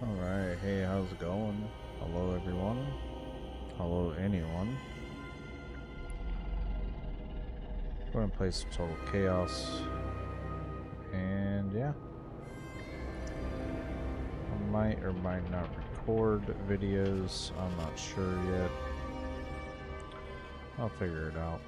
Alright, hey, how's it going? Hello, everyone. Hello, anyone. We're gonna play some Total Chaos. And yeah. I might or might not record videos. I'm not sure yet. I'll figure it out.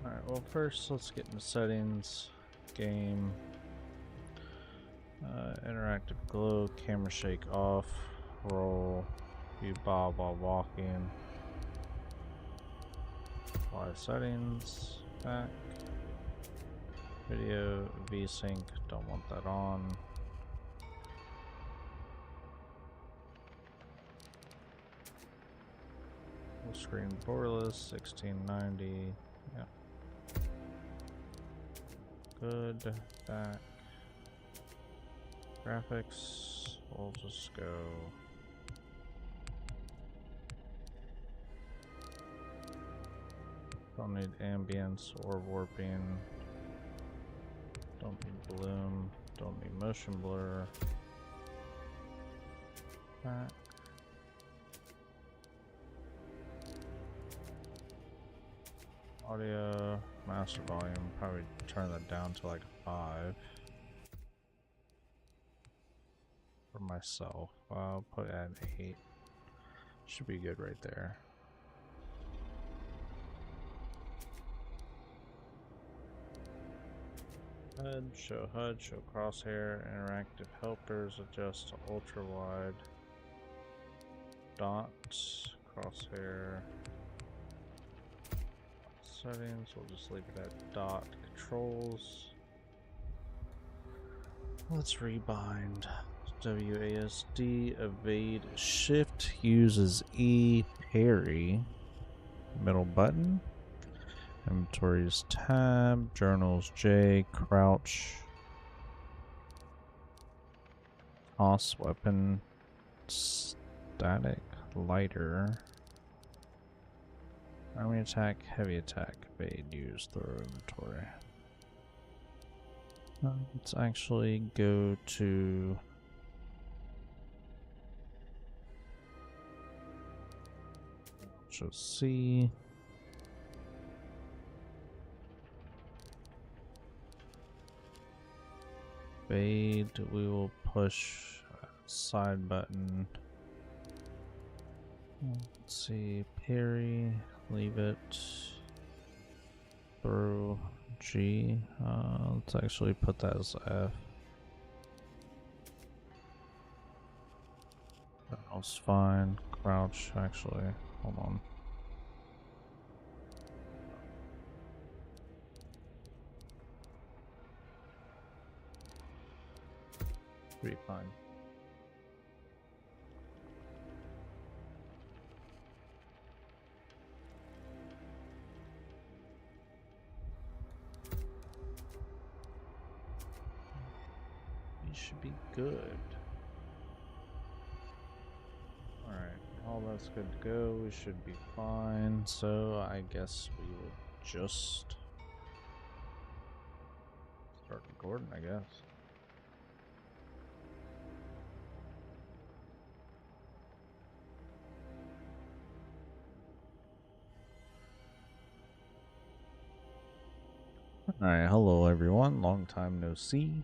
Alright, well first let's get into settings, game, interactive glow, camera shake off, roll, view bob while walking, apply settings, back, video, VSync, don't want that on. Full screen borderless, 1690, yeah. Good, back. Graphics, we'll just go. Don't need ambience or warping. Don't need bloom. Don't need motion blur. Back. Audio, master volume, probably turn that down to like a 5. For myself, I'll put it at an 8. Should be good right there. HUD, show crosshair, interactive helpers, adjust to ultra wide. Dots, crosshair. Settings, we'll just leave it at dot. Controls. Let's rebind. WASD, evade, shift, uses E, parry, middle button. Inventories tab, journals J, crouch, toss weapon, static, lighter, army attack, heavy attack, evade, use, throw, inventory. Let's actually go to just C. Evade, we will push side button. Let's see, parry, leave it. Throw G. Let's actually put that as F. That was fine. Crouch, actually. Hold on. Pretty fine. We should be good. Alright, all that's good to go. We should be fine. So I guess we will just start recording, I guess. Alright, hello everyone. Long time no see.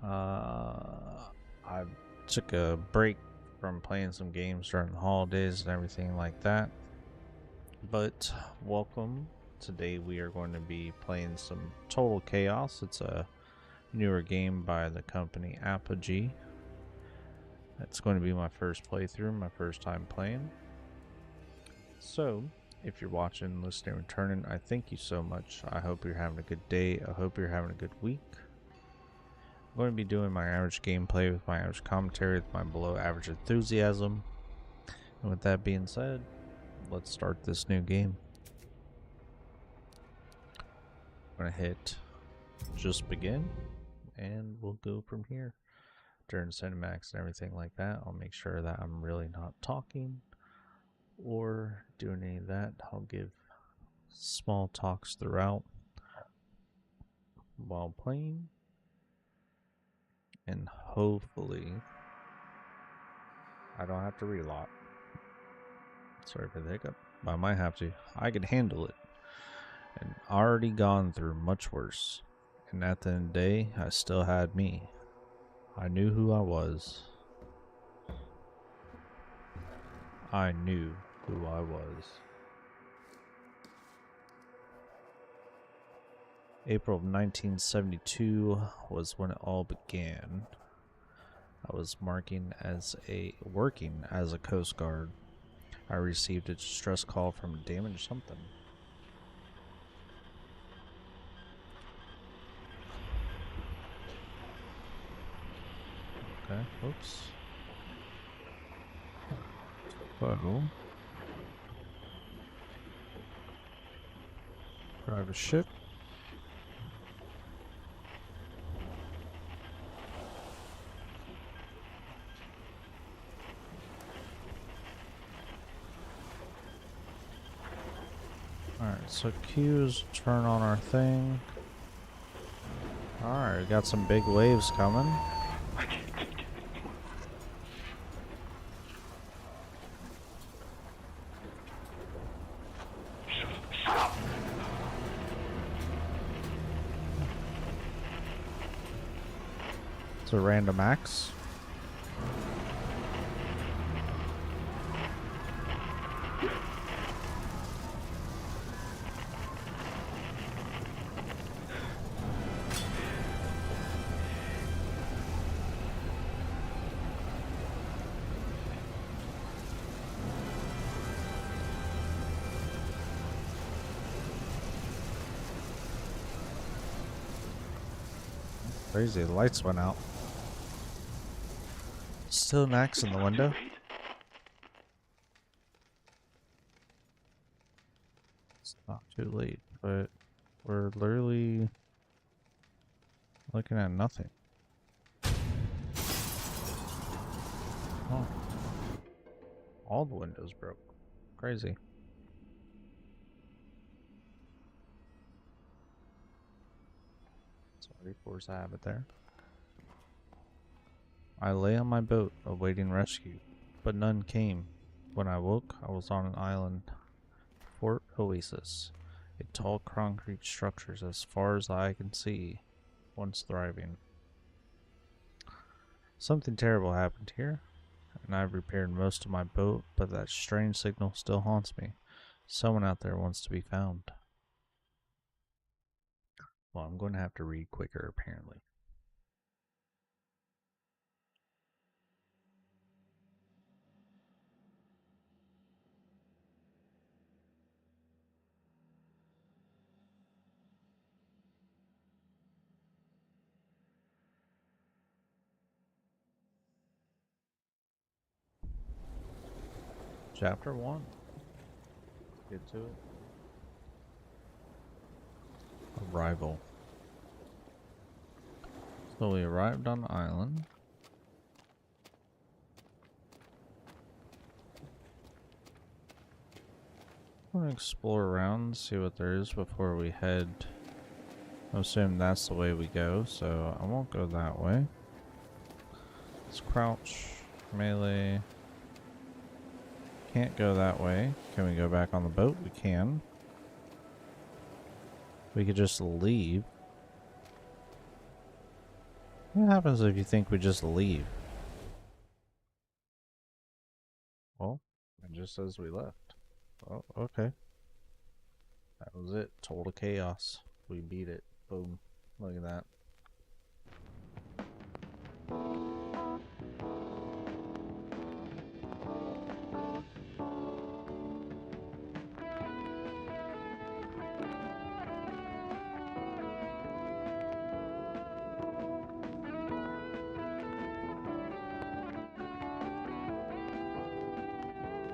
I took a break from playing some games during the holidays and everything like that. But welcome. Today we are going to be playing some Total Chaos. It's a newer game by the company Apogee. It's going to be my first playthrough, my first time playing. So, if you're watching, listening, returning, I thank you so much. I hope you're having a good day. I hope you're having a good week. I'm going to be doing my average gameplay with my average commentary with my below average enthusiasm. And with that being said, let's start this new game. I'm going to hit just begin and we'll go from here. During cinematics and everything like that, I'll make sure that I'm really not talking or doing any of that. I'll give small talks throughout while playing, and hopefully I don't have to reload. Sorry for the hiccup. I might have to. I can handle it, and already gone through much worse. And at the end of the day, I still had me. I knew who I was. I knew who I was. April of 1972 was when it all began. I was working as a Coast Guard. I received a distress call from damaged something. Okay, oops. So, drive a ship. Alright, so Q's turn on our thing. Alright, we got some big waves coming. It's a random axe. Crazy, the lights went out. Still an axe in the window. It's not too late, but we're literally looking at nothing. Oh. All the windows broke. Crazy. Sorry, force I have it there. I lay on my boat, awaiting rescue, but none came. When I woke, I was on an island, Fort Oasis, a tall concrete structure as far as the eye can see, once thriving. Something terrible happened here, and I've repaired most of my boat, but that strange signal still haunts me. Someone out there wants to be found. Well, I'm going to have to read quicker, apparently. Chapter 1. Get to it. Arrival. So we arrived on the island. I'm gonna explore around, see what there is before we head. I assume that's the way we go, so I won't go that way. Let's crouch, melee. Can't go that way. Can we go back on the boat? We can. We could just leave. What happens if you think we just leave? Well, it just says we left. Oh, okay. That was it. Total chaos. We beat it. Boom. Look at that.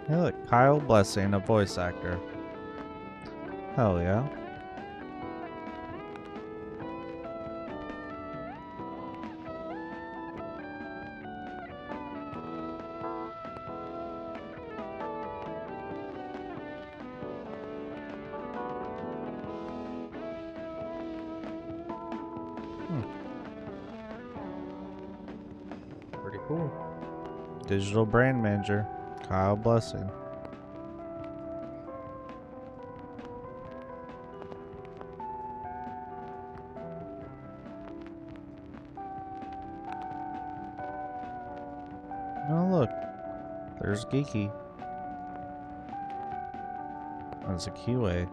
Hey look, Kyle Blessing, a voice actor. Hell yeah. Pretty cool. Digital brand manager, Kyle Blessing. Oh look, there's Geeky. That's a QA.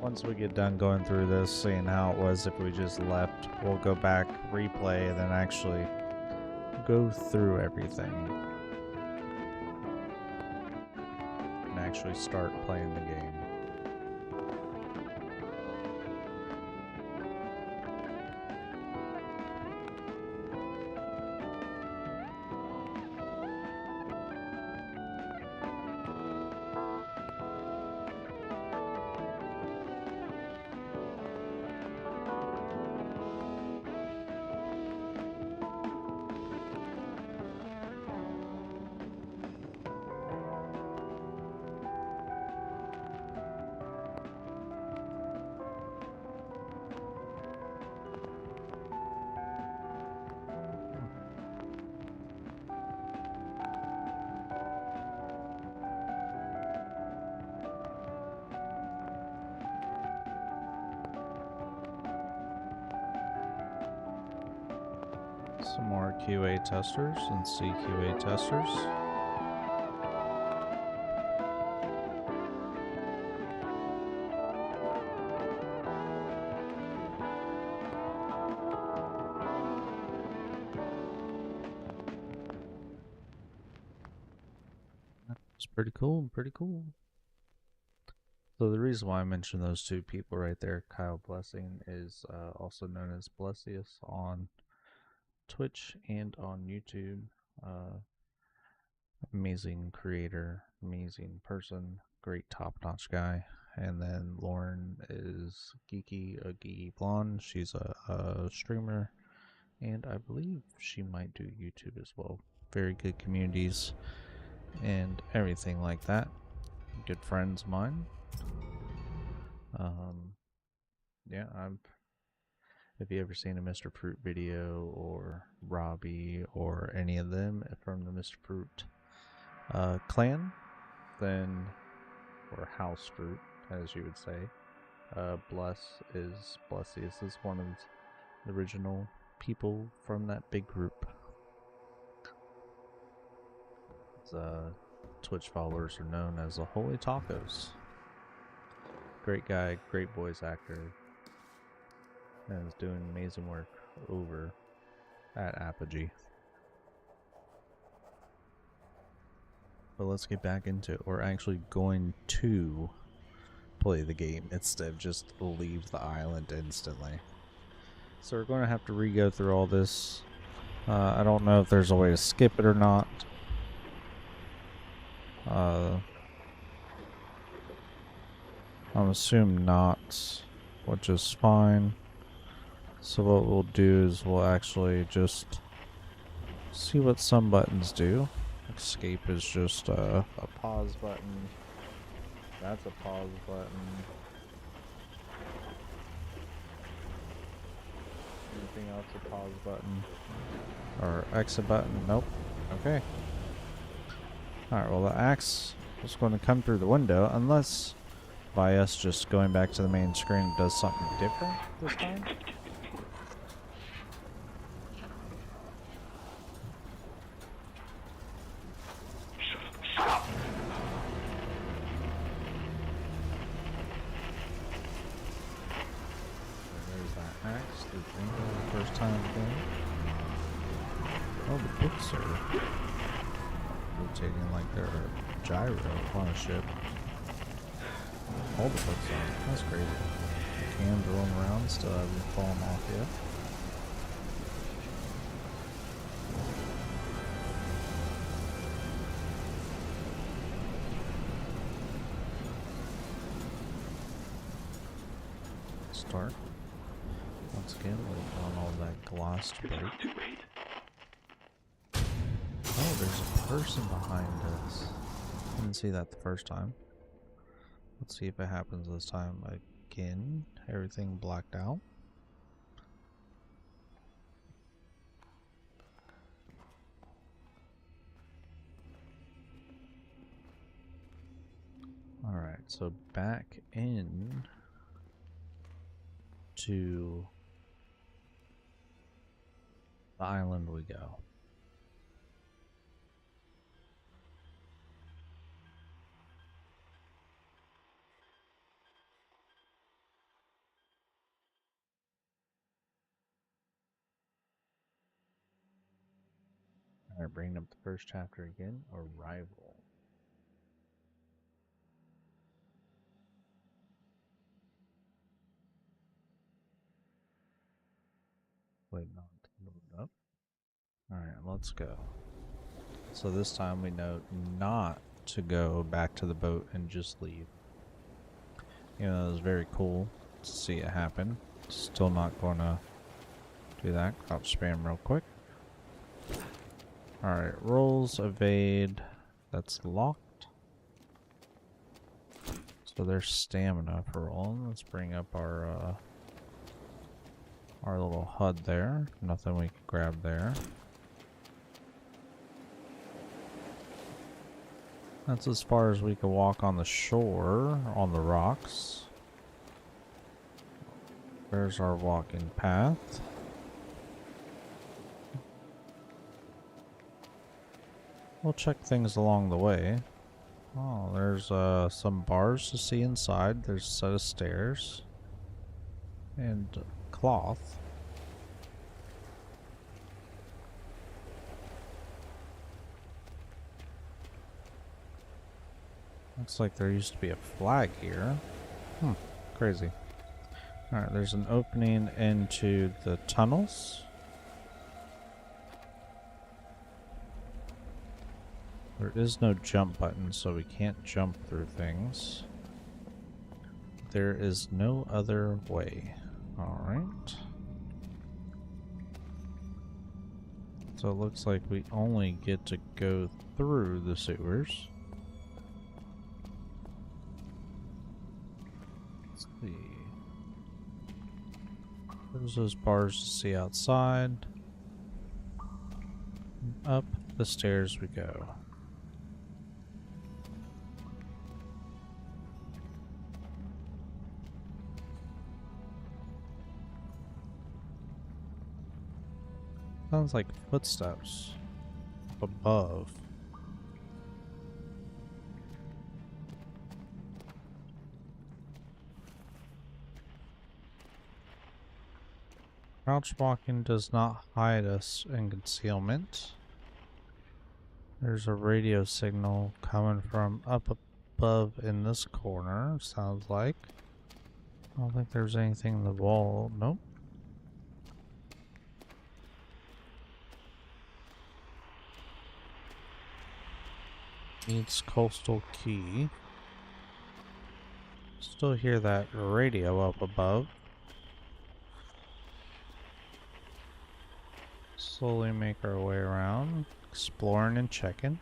Once we get done going through this, seeing how it was if we just left, we'll go back, replay, and then actually go through everything. And actually start playing the game. Some more QA testers and CQA testers. It's pretty cool, pretty cool. So the reason why I mentioned those two people right there, Kyle Blessing, is also known as Blessius on Twitch and on YouTube. Amazing creator, amazing person, great top-notch guy. And then Lauren is Geeky, a Geeky Blonde. She's a streamer, and I believe she might do YouTube as well. Very good communities and everything like that. Good friends of mine. Yeah, if you ever seen a Mr. Fruit video or Robbie or any of them from the Mr. Fruit clan, then, or House Fruit, as you would say, Blessius is one of the original people from that big group. His Twitch followers are known as the Holy Tacos. Great guy, great voice actor, and is doing amazing work over at Apogee. But let's get back into it. We're actually going to play the game instead of just leave the island instantly. So we're going to have to re-go through all this. I don't know if there's a way to skip it or not. I'm assuming not, which is fine. So what we'll do is we'll actually just see what some buttons do. Escape is just a pause button. That's a pause button. Anything else a pause button? Or exit button? Nope. Okay. Alright, well the axe is going to come through the window unless by us just going back to the main screen does something different this time. There's that axe, the first time thing. Oh, the books are rotating like they're a gyro on a ship. All the books are. That's crazy. The cans rolling around, still haven't fallen off yet. Start. Once again, waiting on all that glass to break. Oh, there's a person behind us. Didn't see that the first time. Let's see if it happens this time again. Everything blacked out. Alright, so back in to the island we go. Alright, bringing up the first chapter again, Arrival. Waiting on it to load up. Alright, let's go. So this time we know not to go back to the boat and just leave. You know, it was very cool to see it happen. Still not gonna do that. Crouch spam real quick. Alright, rolls, evade. That's locked. So there's stamina for rolling. Let's bring up our little HUD there. Nothing we can grab there. That's as far as we can walk on the shore, on the rocks. There's our walking path. We'll check things along the way. Oh, there's some bars to see inside. There's a set of stairs. And cloth. Looks like there used to be a flag here. Crazy. Alright, there's an opening into the tunnels. There is no jump button, so we can't jump through things. There is no other way. Alright. So it looks like we only get to go through the sewers. Let's see. There's those bars to see outside. Up the stairs we go. Sounds like footsteps up above. Crouch walking does not hide us in concealment. There's a radio signal coming from up above in this corner, sounds like. I don't think there's anything in the wall. Nope. Needs coastal key. Still hear that radio up above. Slowly make our way around, exploring and checking.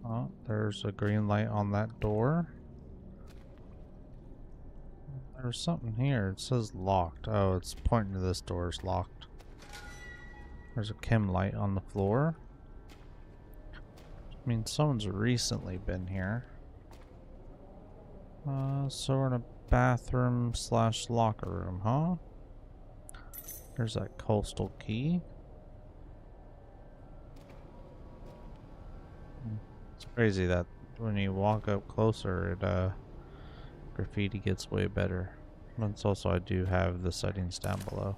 Oh, there's a green light on that door. There's something here. It says locked. Oh, it's pointing to this door. It's locked. There's a chem light on the floor. I mean, someone's recently been here. So we're in a bathroom / locker room, huh? There's that coastal key. It's crazy that when you walk up closer, it graffiti gets way better. But it's also, I do have the settings down below.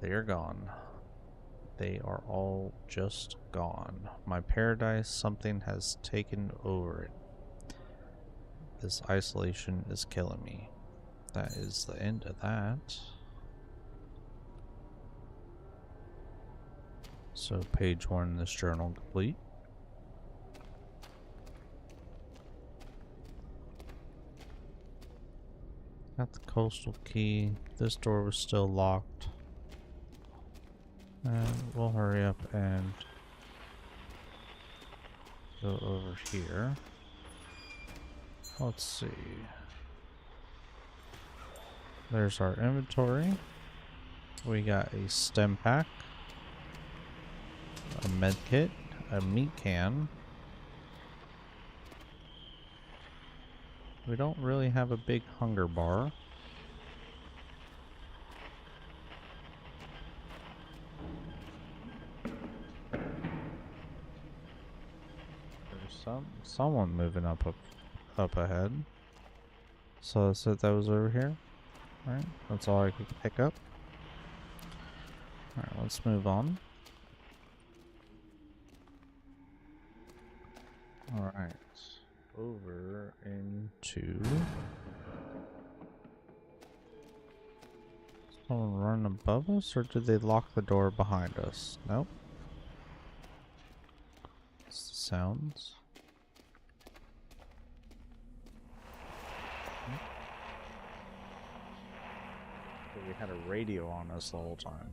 They're gone. They are all just gone. My paradise, something has taken over it. This isolation is killing me. That is the end of that. So page 1 in this journal complete. Got the coastal key. This door was still locked. And we'll hurry up and go over here. Let's see. There's our inventory. We got a stem pack, a med kit, a meat can. We don't really have a big hunger bar. There's someone moving up ahead. So I said that was over here. Alright, that's all I could pick up. Alright, let's move on. Alright, over into... Someone running above us, or did they lock the door behind us? Nope. It's the sounds. We had a radio on us the whole time.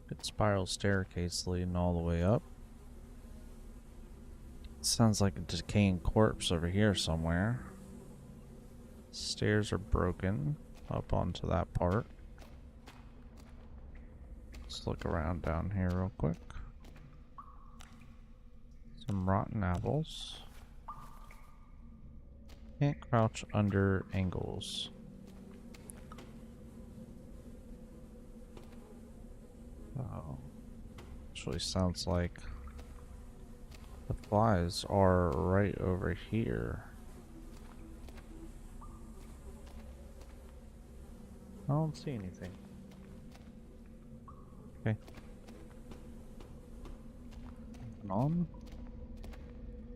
Good spiral staircase leading all the way up. Sounds like a decaying corpse over here somewhere. Stairs are broken up onto that part. Let's look around down here real quick. Some rotten apples. Can't crouch under angles. Oh. Actually sounds like the flies are right over here. I don't see anything. Okay. Moving on.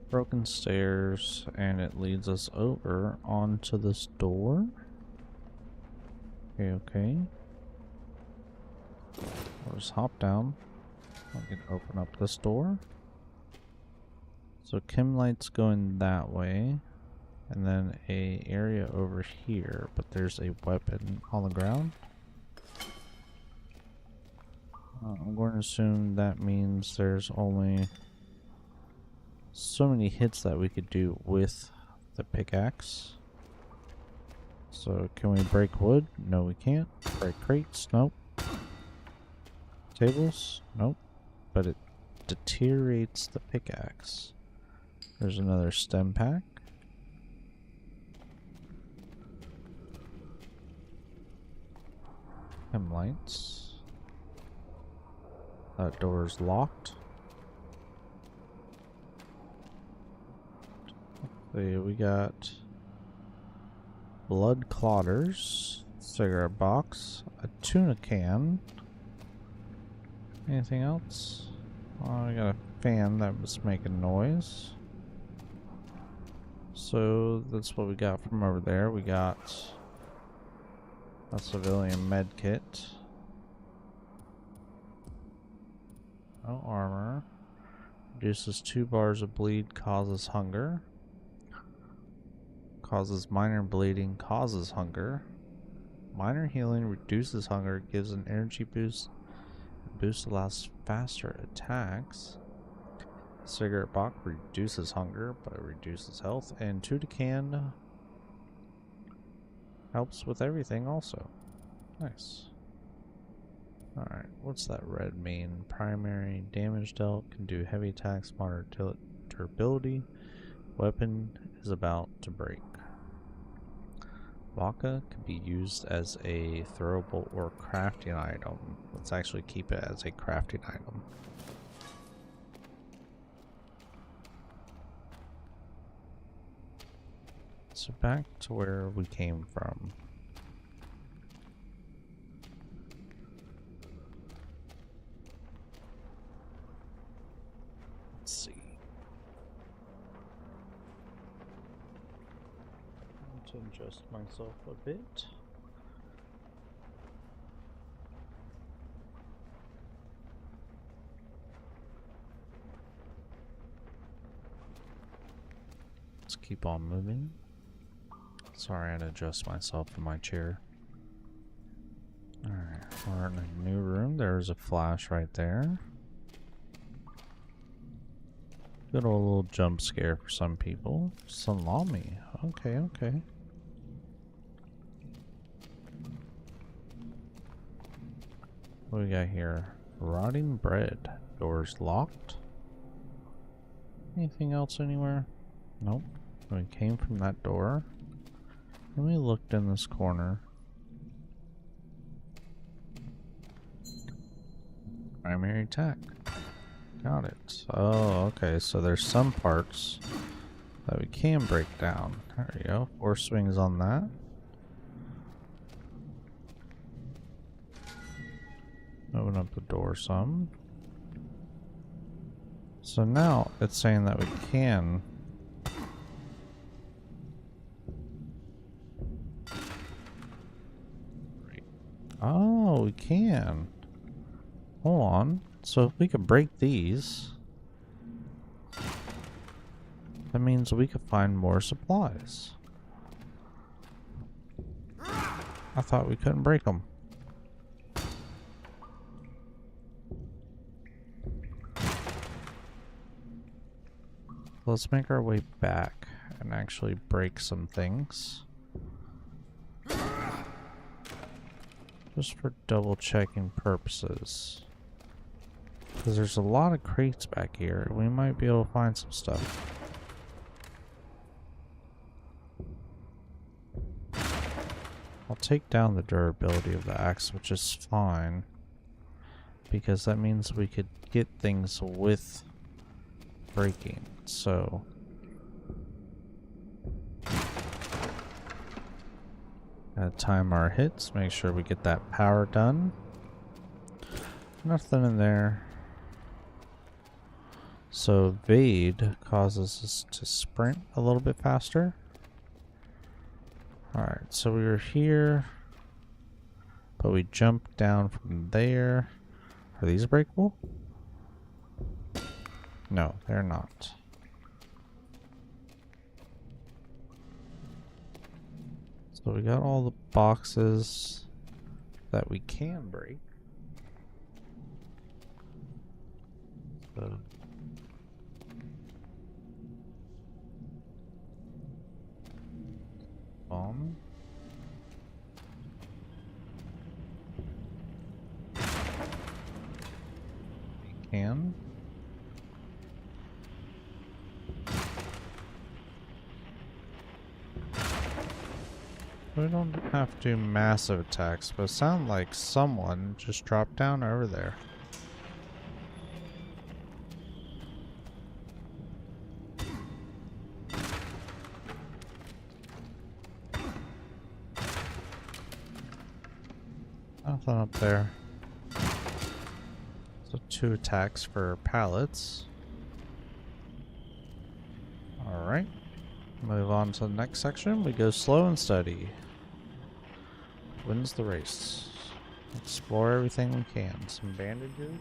Broken stairs, and it leads us over onto this door. Okay. We'll just hop down. I can open up this door. So chem light's going that way, and then a area over here, but there's a weapon on the ground. I'm going to assume that means there's only so many hits that we could do with the pickaxe. So can we break wood? No, we can't. Break crates? Nope. Tables? Nope. But it deteriorates the pickaxe. There's another stem pack. Chem lights. That door is locked. See, we got blood clotters, cigarette box, a tuna can. Anything else? Oh, we got a fan that was making noise. So that's what we got from over there. We got a civilian med kit. No armor. Reduces 2 bars of bleed, causes hunger. Causes minor bleeding, causes hunger. Minor healing reduces hunger, gives an energy boost. Boost allows faster attacks. Cigarette box reduces hunger, but it reduces health. And tuna can helps with everything also. Nice. Alright, what's that red mean? Primary damage dealt, can do heavy attacks, moderate durability. Weapon is about to break. Vodka can be used as a throwable or crafting item. Let's actually keep it as a crafting item. so back to where we came from. Let's see. To adjust myself a bit. Let's keep on moving. Sorry, I had to adjust myself in my chair. Alright, we're in a new room. There's a flash right there. Good old little jump scare for some people. Salami. Okay, okay. What do we got here? Rotting bread. Doors locked. Anything else anywhere? Nope. We came from that door. And we looked in this corner. Primary attack. Got it. Oh, okay. So there's some parts that we can break down. There we go. 4 swings on that. Open up the door some. So now it's saying that we can oh, we can. Hold on. So if we could break these, that means we could find more supplies. I thought we couldn't break them. Let's make our way back and actually break some things. Just for double checking purposes. Because there's a lot of crates back here. We might be able to find some stuff. I'll take down the durability of the axe, which is fine. Because that means we could get things with breaking. So gotta time our hits, make sure we get that power done. Nothing in there. So evade causes us to sprint a little bit faster. Alright, so we were here, but we jumped down from there. Are these breakable? No, they're not. So we got all the boxes that we can break. So bomb. We can. We don't have to do massive attacks, but it sounds like someone just dropped down over there. Nothing up there. So 2 attacks for pallets. Alright. Move on to the next section. We go slow and steady. Wins the race. Explore everything we can. Some bandages.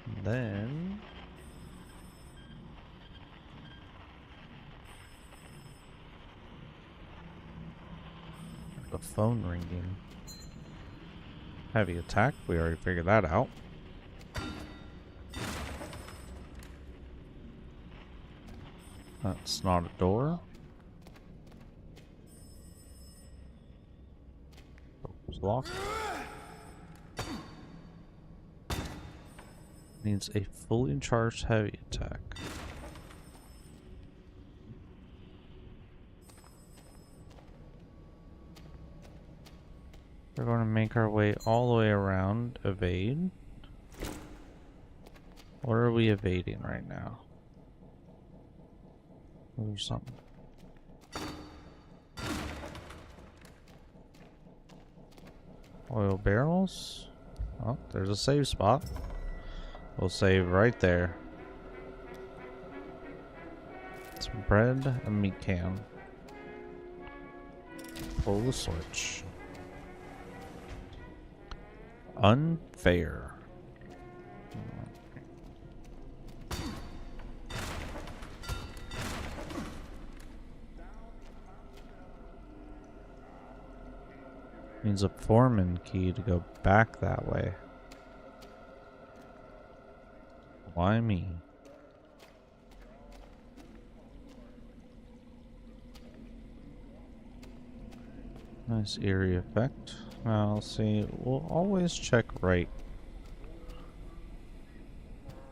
And then the phone ringing. Heavy attack. We already figured that out. That's not a door. It's locked. Needs a fully charged heavy attack. We're going to make our way all the way around. Evade. What are we evading right now? Or something. Oil barrels. Oh, there's a save spot. We'll save right there. Some bread, a meat can. Pull the switch. Unfair. Needs a foreman key to go back that way. Why me? Nice eerie effect. Now, see, we'll always check right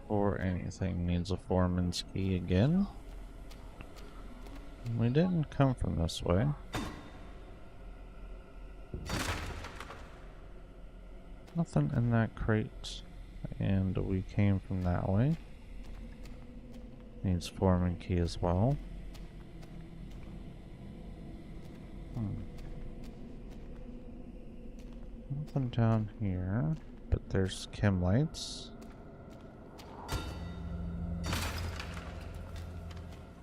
for anything needs a foreman's key again. We didn't come from this way. Nothing in that crate, and we came from that way. Needs foreman key as well. Nothing down here, but there's chem lights.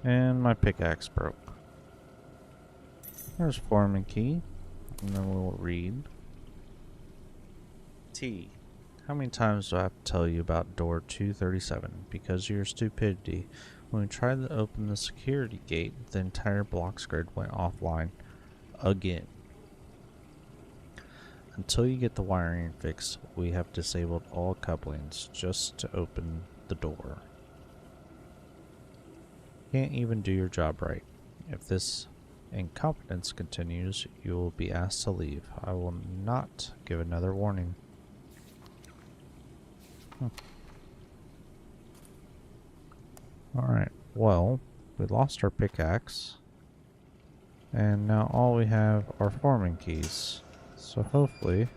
And my pickaxe broke. There's foreman key, and then we'll read. T. How many times do I have to tell you about door 237? Because of your stupidity. When we tried to open the security gate, the entire block's grid went offline. Again. Until you get the wiring fixed, we have disabled all couplings just to open the door. Can't even do your job right. If this incompetence continues, you will be asked to leave. I will not give another warning. Alright, well, we lost our pickaxe. And now all we have are foreman keys. So hopefully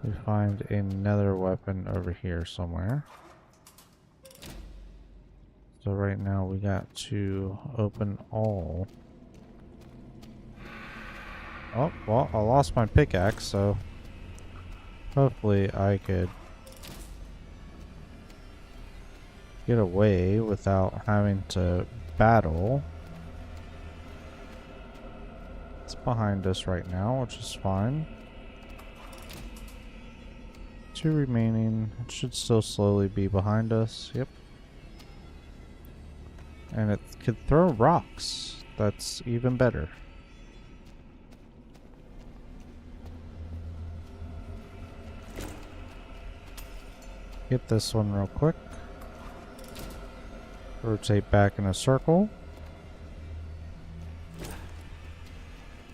we find another weapon over here somewhere. So right now we got to open all. Oh, well, I lost my pickaxe, so hopefully I could get away without having to battle. It's behind us right now, which is fine. 2 remaining. It should still slowly be behind us. Yep. And it could throw rocks. That's even better. Get this one real quick. Rotate back in a circle.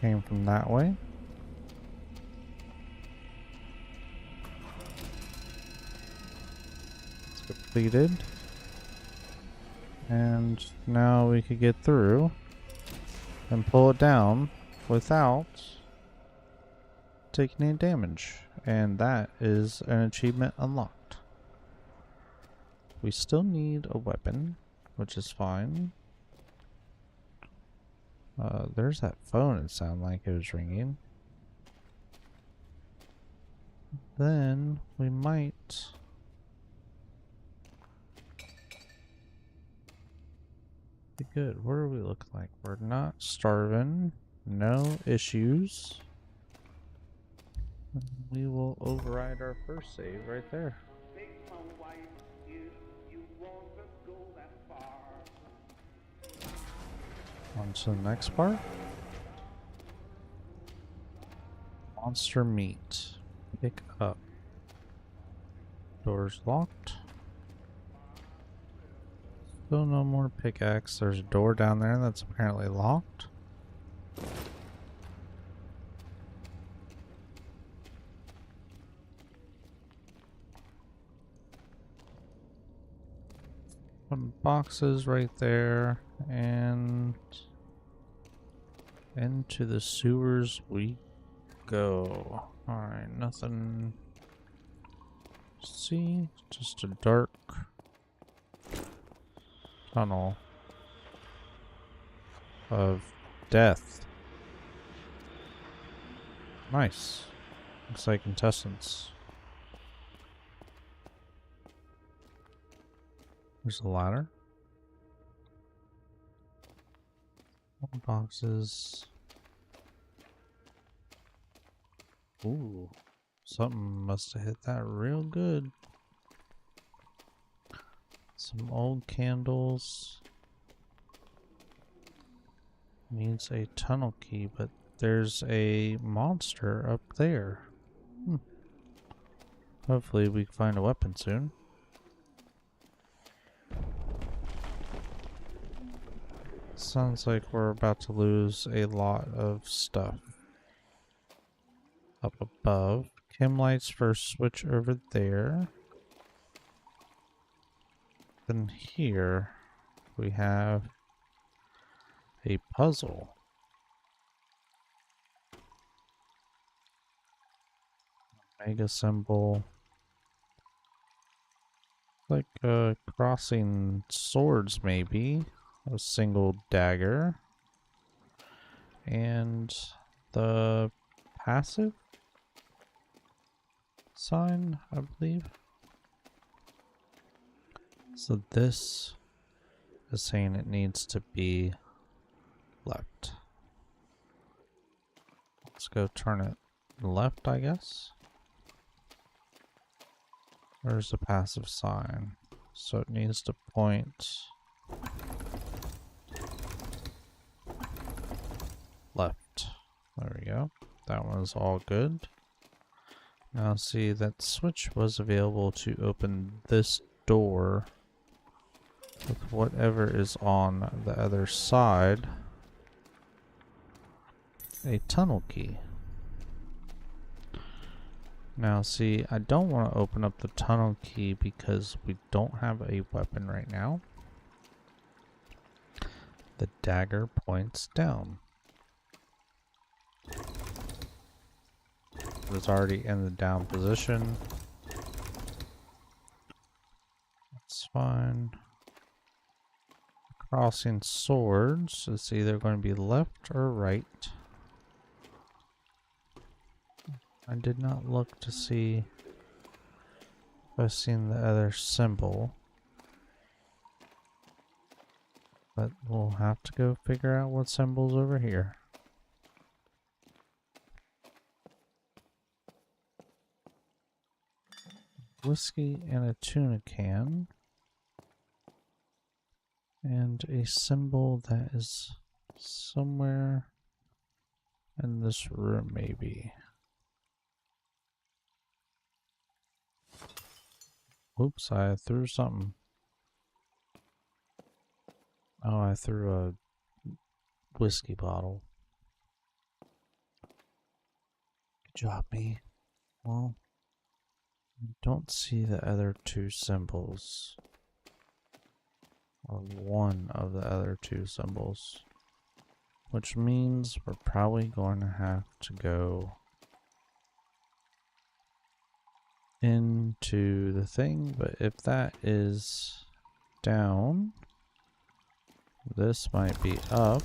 Came from that way. It's completed. And now we could get through and pull it down without taking any damage. And that is an achievement unlocked. We still need a weapon, which is fine. There's that phone. It sounded like it was ringing. Then we might be good. What do we look like? We're not starving. No issues. We will override our first save right there. On to the next part. Monster meat. Pick up. Door's locked. Still no more pickaxe. There's a door down there that's apparently locked. Some boxes right there, and into the sewers we go. Alright, nothing. See, just a dark tunnel of death. Nice. Looks like contestants. There's a ladder. Boxes. Ooh, something must have hit that real good. Some old candles. Needs a tunnel key, but there's a monster up there. Hopefully we can find a weapon soon. Sounds like we're about to lose a lot of stuff. Up above. Chem lights first switch over there. Then here we have a puzzle. Mega symbol. Like crossing swords maybe. A single dagger. And the passive sign, I believe. So this is saying it needs to be left. Let's go turn it left, I guess. Where's the passive sign? So it needs to point left. There we go. That one's all good. Now see, that switch was available to open this door with whatever is on the other side. A tunnel key. Now see, I don't want to open up the tunnel key because we don't have a weapon right now. The dagger points down. It's already in the down position. That's fine. Crossing swords. It's either going to be left or right. I did not look to see if I've seen the other symbol. But we'll have to go figure out what symbol's over here. Whiskey and a tuna can. And a symbol that is somewhere in this room, maybe. Oops, I threw something. Oh, I threw a whiskey bottle. Good job, me. Well, I don't see the other two symbols. Or one of the other two symbols. Which means we're probably going to have to go into the thing, but if that is down, this might be up,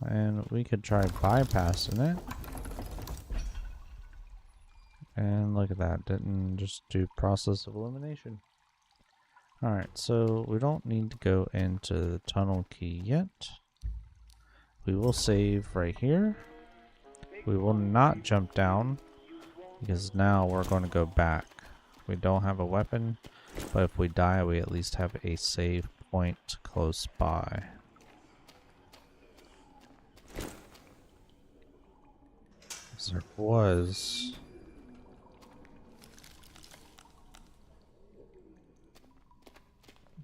and we could try bypassing it. And look at that, didn't just do process of elimination. Alright, so we don't need to go into the tunnel key yet. We will save right here. We will not jump down, because now we're going to go back. We don't have a weapon, but if we die, we at least have a save point close by. There was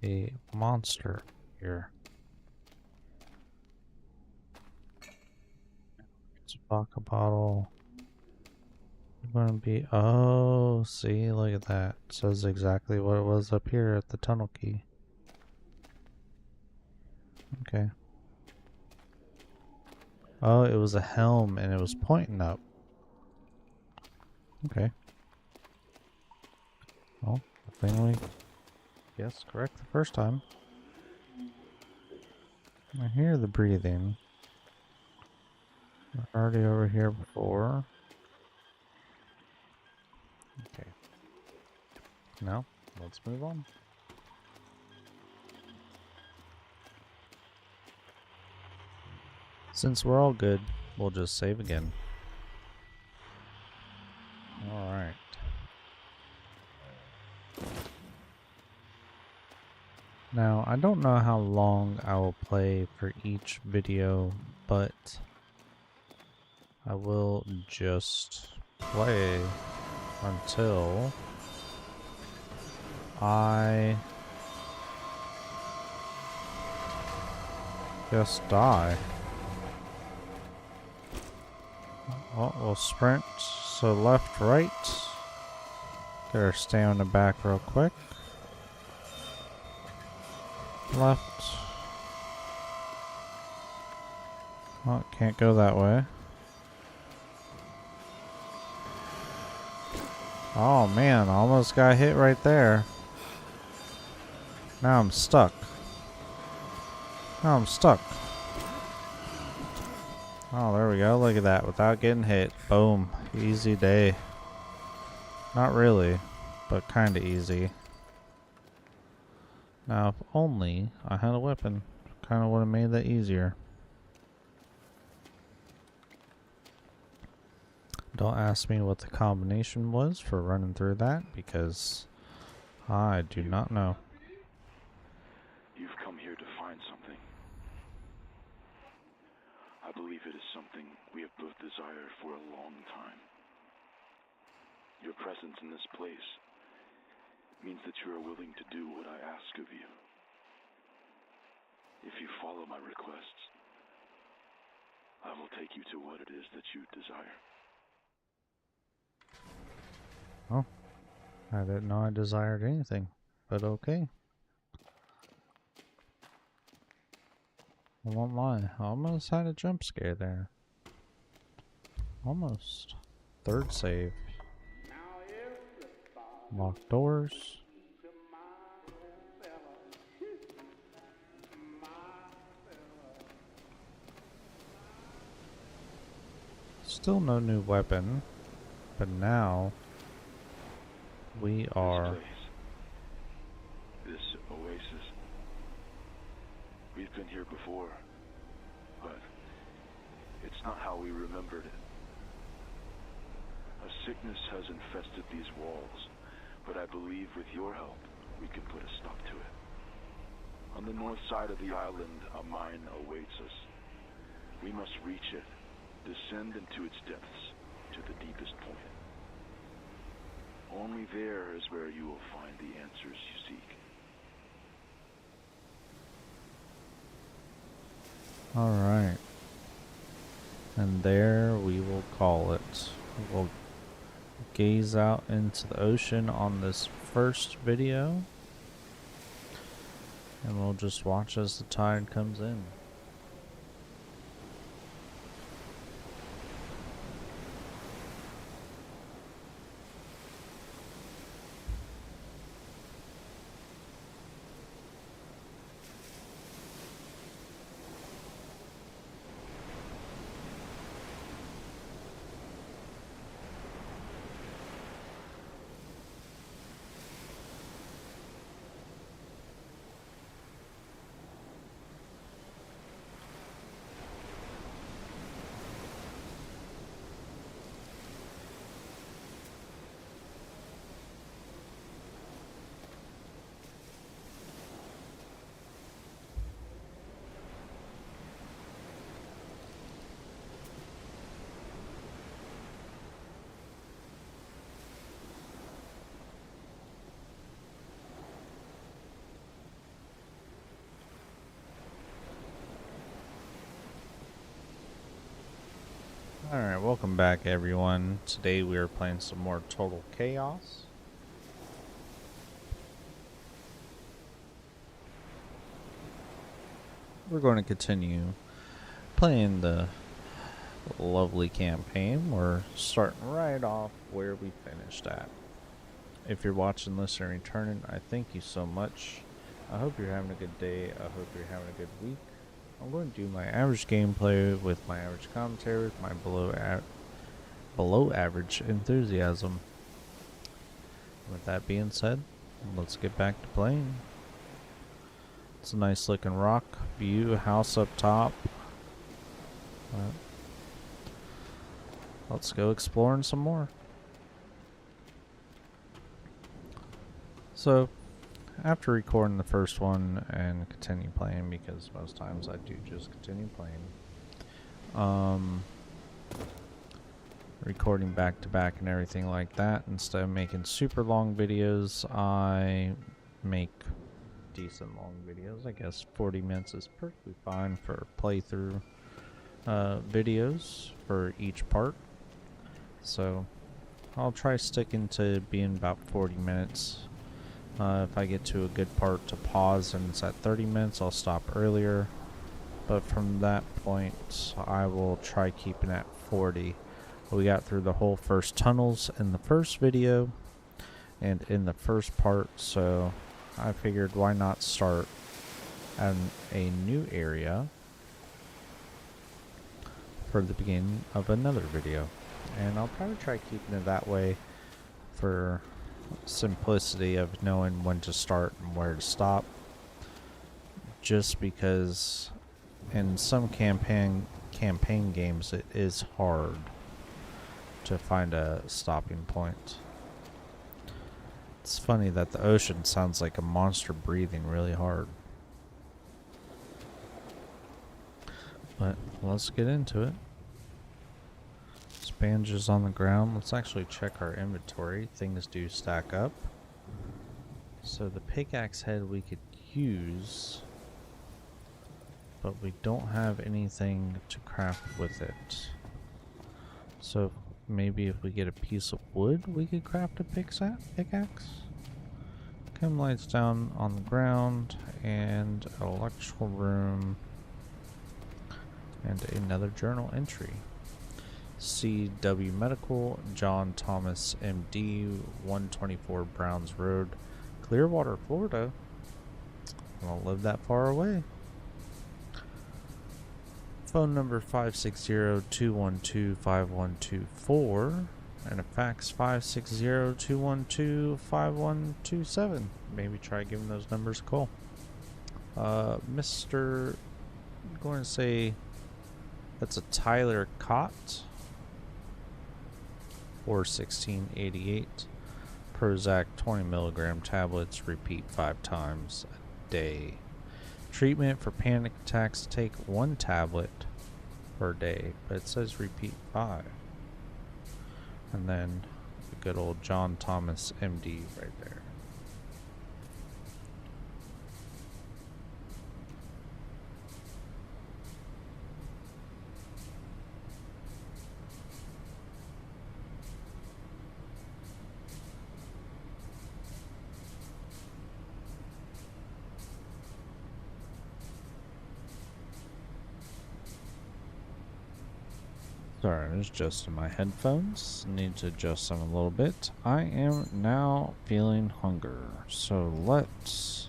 a monster here. It's a vodka bottle. We're gonna be, oh, see, look at that. It says exactly what it was up here at the tunnel key. Okay. Oh, it was a helm and it was pointing up. Okay. Well, the thing we guessed correct the first time. I hear the breathing. We're already over here before. Okay. Now, let's move on. Since we're all good, we'll just save again. Alright. Now, I don't know how long I will play for each video, but I will just play until I just die. Oh, we'll sprint. So left, right. Get our stamina back real quick. Left. Oh, can't go that way. Oh man, almost got hit right there. Now I'm stuck. Now I'm stuck. Oh, there we go. Look at that. Without getting hit. Boom. Easy day. Not really, but kind of easy. Now, if only I had a weapon, kind of would have made that easier. Don't ask me what the combination was for running through that, because I do not know. You've come here to find something. I believe it is something we have both desired for a long time. Your presence in this place means that you are willing to do what I ask of you. If you follow my requests, I will take you to what it is that you desire. Oh, I didn't know I desired anything, but okay. I won't lie, I almost had a jump scare there. Almost. Third save. Locked doors. Still no new weapon, but now we are... This oasis. We've been here before, but it's not how we remembered it. A sickness has infested these walls, but I believe with your help, we can put a stop to it. On the north side of the island, a mine awaits us. We must reach it, descend into its depths, to the deepest point. Only there is where you will find the answers you seek. Alright. And there we will call it. We'll gaze out into the ocean on this first video. And we'll just watch as the tide comes in. Alright, welcome back everyone. Today we are playing some more Total Chaos. We're going to continue playing the lovely campaign. We're starting right off where we finished at. If you're watching this and returning, I thank you so much. I hope you're having a good day. I hope you're having a good week. I'm going to do my average gameplay with my average commentary with my below average enthusiasm. with that being said, let's get back to playing. It's a nice looking rock view, house up top. Let's go exploring some more. So, after recording the first one and continue playing, because most times I do just continue playing, recording back to back and everything like that, instead of making super long videos, I make decent long videos. I guess 40 minutes is perfectly fine for playthrough videos for each part. So I'll try sticking to being about 40 minutes. If I get to a good part to pause and it's at 30 minutes, I'll stop earlier. But from that point, I will try keeping at 40. We got through the whole first tunnels in the first video and in the first part, so I figured why not start at a new area for the beginning of another video. And I'll probably try keeping it that way for simplicity of knowing when to start and where to stop, just because in some campaign games it is hard to find a stopping point. It's funny that the ocean sounds like a monster breathing really hard. But let's get into it. Bandages on the ground. Let's actually check our inventory. Things do stack up. So the pickaxe head we could use, but we don't have anything to craft with it. So maybe if we get a piece of wood, we could craft a pickaxe. Chem lights down on the ground, and an electrical room, and another journal entry. C.W. Medical, John Thomas, M.D., 124 Browns Road, Clearwater, Florida. I don't live that far away. Phone number 560-212-5124, and a fax 560-212-5127. Maybe try giving those numbers a call. I'm going to say that's a Tyler Cott. Or 1688. Prozac 20 milligram tablets, repeat 5 times a day. Treatment for panic attacks, take 1 tablet per day, but it says repeat 5. And then the good old John Thomas MD right there. Sorry, I was adjusting my headphones. Need to adjust them a little bit. I am now feeling hunger, so let's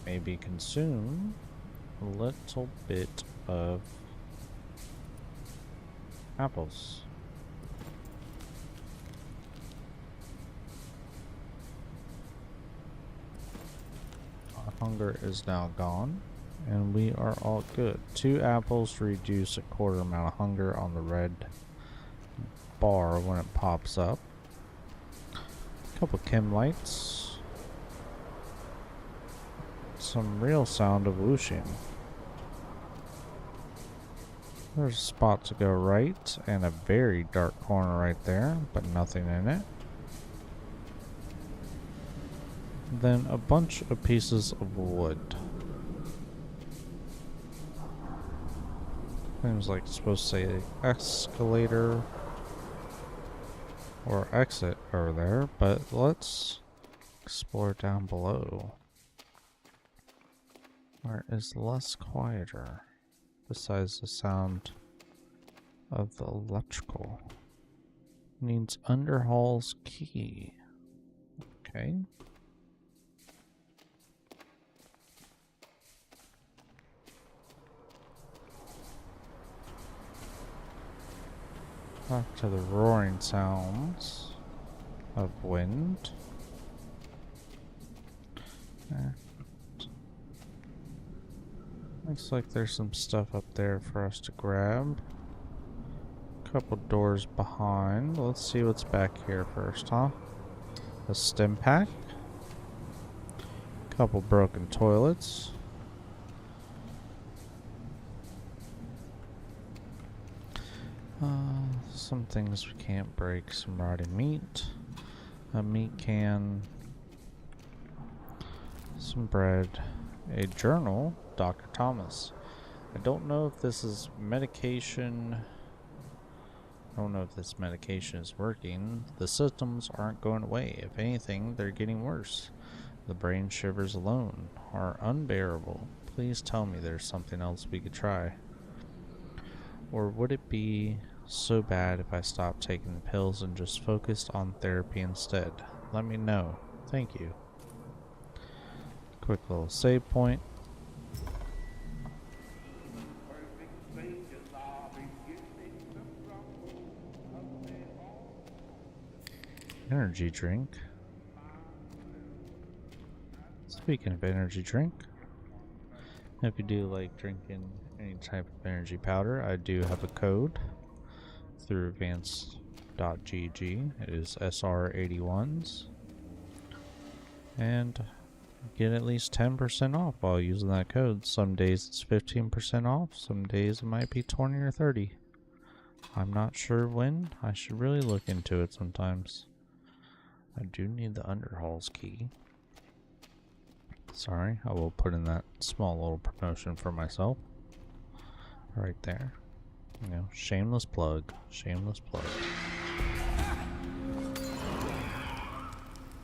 maybe consume a little bit of apples. Our hunger is now gone. And we are all good. 2 apples to reduce a quarter amount of hunger on the red bar when it pops up. A couple chem lights. Some real sound of whooshing. There's a spot to go right and a very dark corner right there, but nothing in it. Then a bunch of pieces of wood. Seems like it's supposed to say escalator or exit over there, but let's explore down below. Where is less quieter, besides the sound of the electrical. Needs Underhall's key. Okay. Back to the roaring sounds of wind. Looks like there's some stuff up there for us to grab. Couple doors behind. Let's see what's back here first, huh? A stim pack. Couple broken toilets. Some things we can't break. Some rotting meat. A meat can. Some bread. A journal. Dr. Thomas. I don't know if this is medication. I don't know if this medication is working. The symptoms aren't going away. If anything, they're getting worse. The brain shivers alone are unbearable. Please tell me there's something else we could try. Or would it be so bad if I stopped taking the pills and just focused on therapy instead? Let me know. Thank you. Quick little save point. Energy drink. Speaking of energy drink, if you do like drinking any type of energy powder, I do have a code through advanced.gg. It is SR81s. And get at least 10% off while using that code. Some days it's 15% off, some days it might be 20 or 30. I'm not sure when. I should really look into it sometimes. I do need the Underhalls key. Sorry, I will put in that small little promotion for myself. Right there. You know, shameless plug. Shameless plug.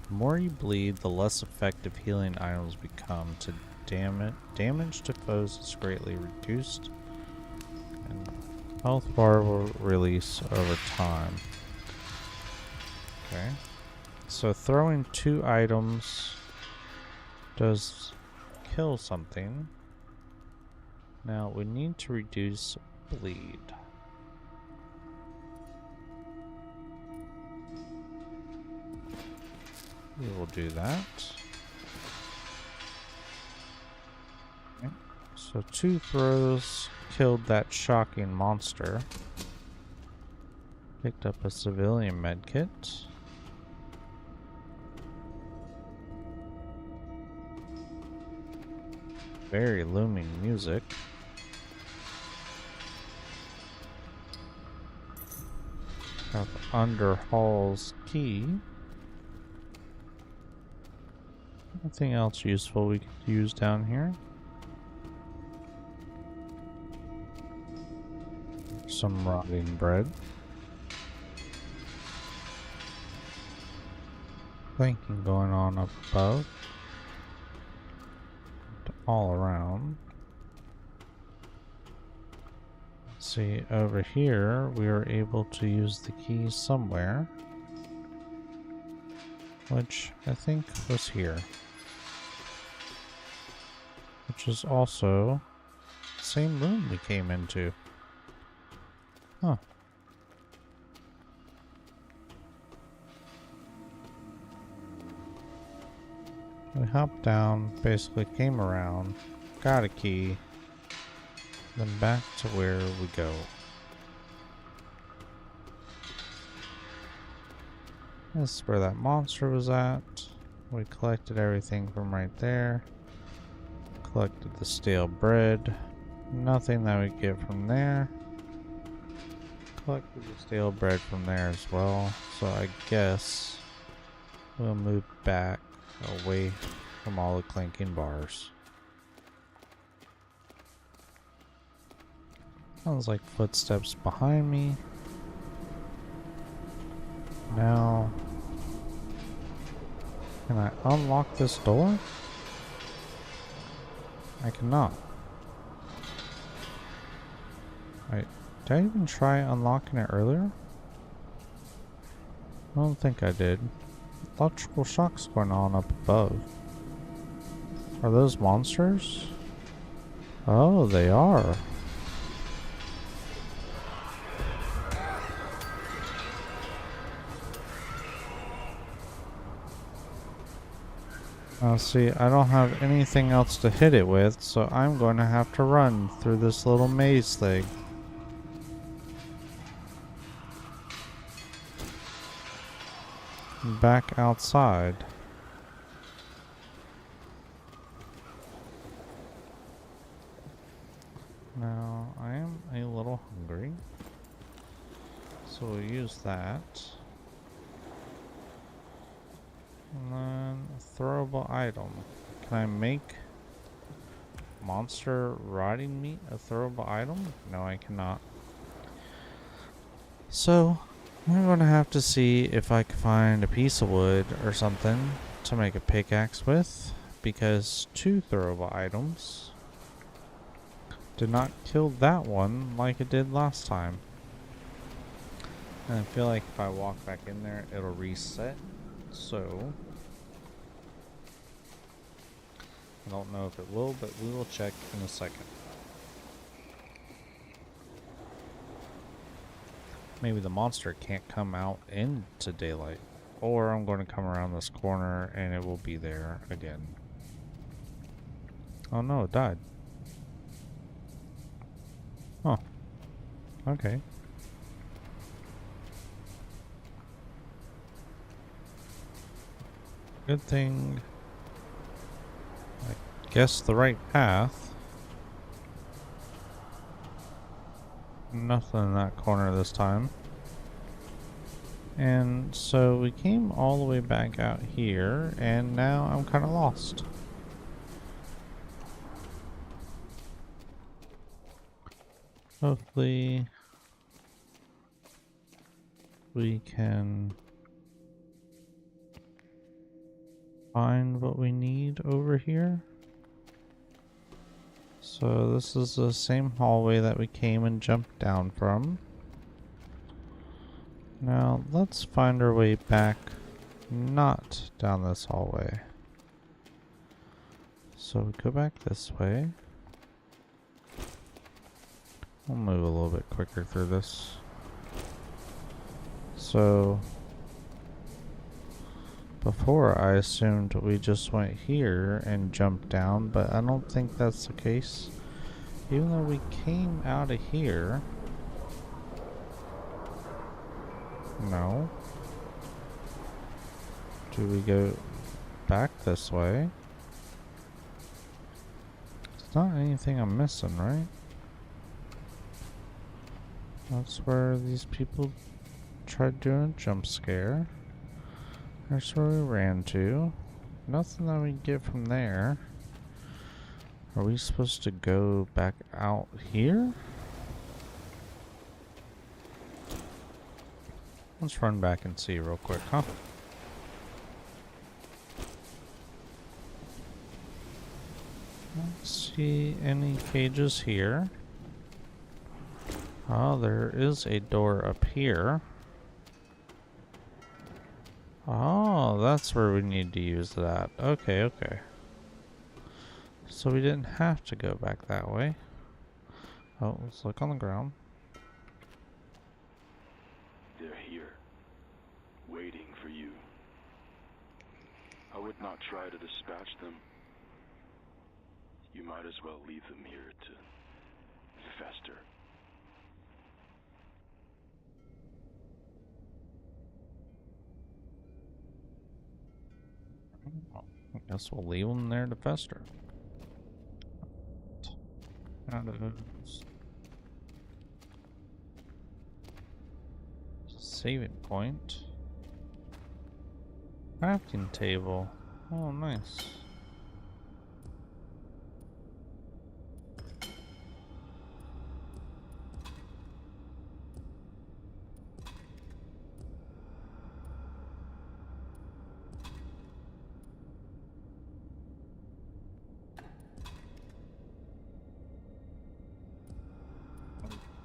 The more you bleed, the less effective healing items become. To damage to foes is greatly reduced. And health bar will release over time. Okay. So throwing 2 items does kill something. Now we need to reduce bleed. We will do that. Okay. So 2 throws killed that shocking monster. Picked up a civilian medkit. Very looming music. Have Underhall's key. Anything else useful we could use down here? Some rotting bread. Clanking going on up above. All around. See, over here we are able to use the key somewhere, which I think was here, which is also the same room we came into. Huh. We hopped down, basically came around, got a key, then back to where we go. This is where that monster was at. We collected everything from right there. Collected the stale bread. Nothing that we get from there. Collected the stale bread from there as well. So I guess we'll move back away from all the clinking bars. Sounds like footsteps behind me. Now, can I unlock this door? I cannot. Wait, did I even try unlocking it earlier? I don't think I did. Electrical shocks going on up above. Are those monsters? Oh, they are. See, I don't have anything else to hit it with, so I'm going to have to run through this little maze thing. Back outside. Now, I am a little hungry, so we'll use that. And then a throwable item. Can I make monster rotting meat a throwable item? No, I cannot. So, I'm going to have to see if I can find a piece of wood or something to make a pickaxe with, because 2 throwable items did not kill that one like it did last time. And I feel like if I walk back in there, it'll reset. So, I don't know if it will, but we will check in a second. Maybe the monster can't come out into daylight. Or I'm going to come around this corner and it will be there again. Oh no, it died. Oh. Okay. Good thing I guessed the right path. Nothing in that corner this time. And so we came all the way back out here, and now I'm kind of lost. Hopefully we can find what we need over here. So this is the same hallway that we came and jumped down from. Now let's find our way back, not down this hallway. So we go back this way. We'll move a little bit quicker through this. So before I assumed we just went here and jumped down, but I don't think that's the case. Even though we came out of here. No. Do we go back this way? It's not anything I'm missing, right? That's where these people tried doing a jump scare. That's where we ran to. Nothing that we get from there. Are we supposed to go back out here? Let's run back and see real quick, huh? Don't see any cages here. Oh, there is a door up here. Oh, that's where we need to use that. Okay, okay. So we didn't have to go back that way. Oh, let's look on the ground. They're here, waiting for you. I would not try to dispatch them. You might as well leave them here to fester. I guess we'll leave them there to fester. Saving point. Crafting table. Oh, nice.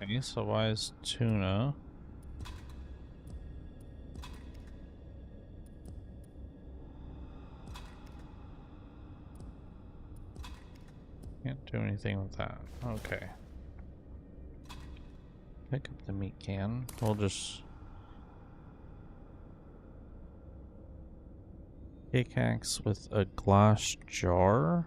Okay, so why is tuna? Can't do anything with that. Okay. Pick up the meat can. We'll just... Pickaxe with a glass jar.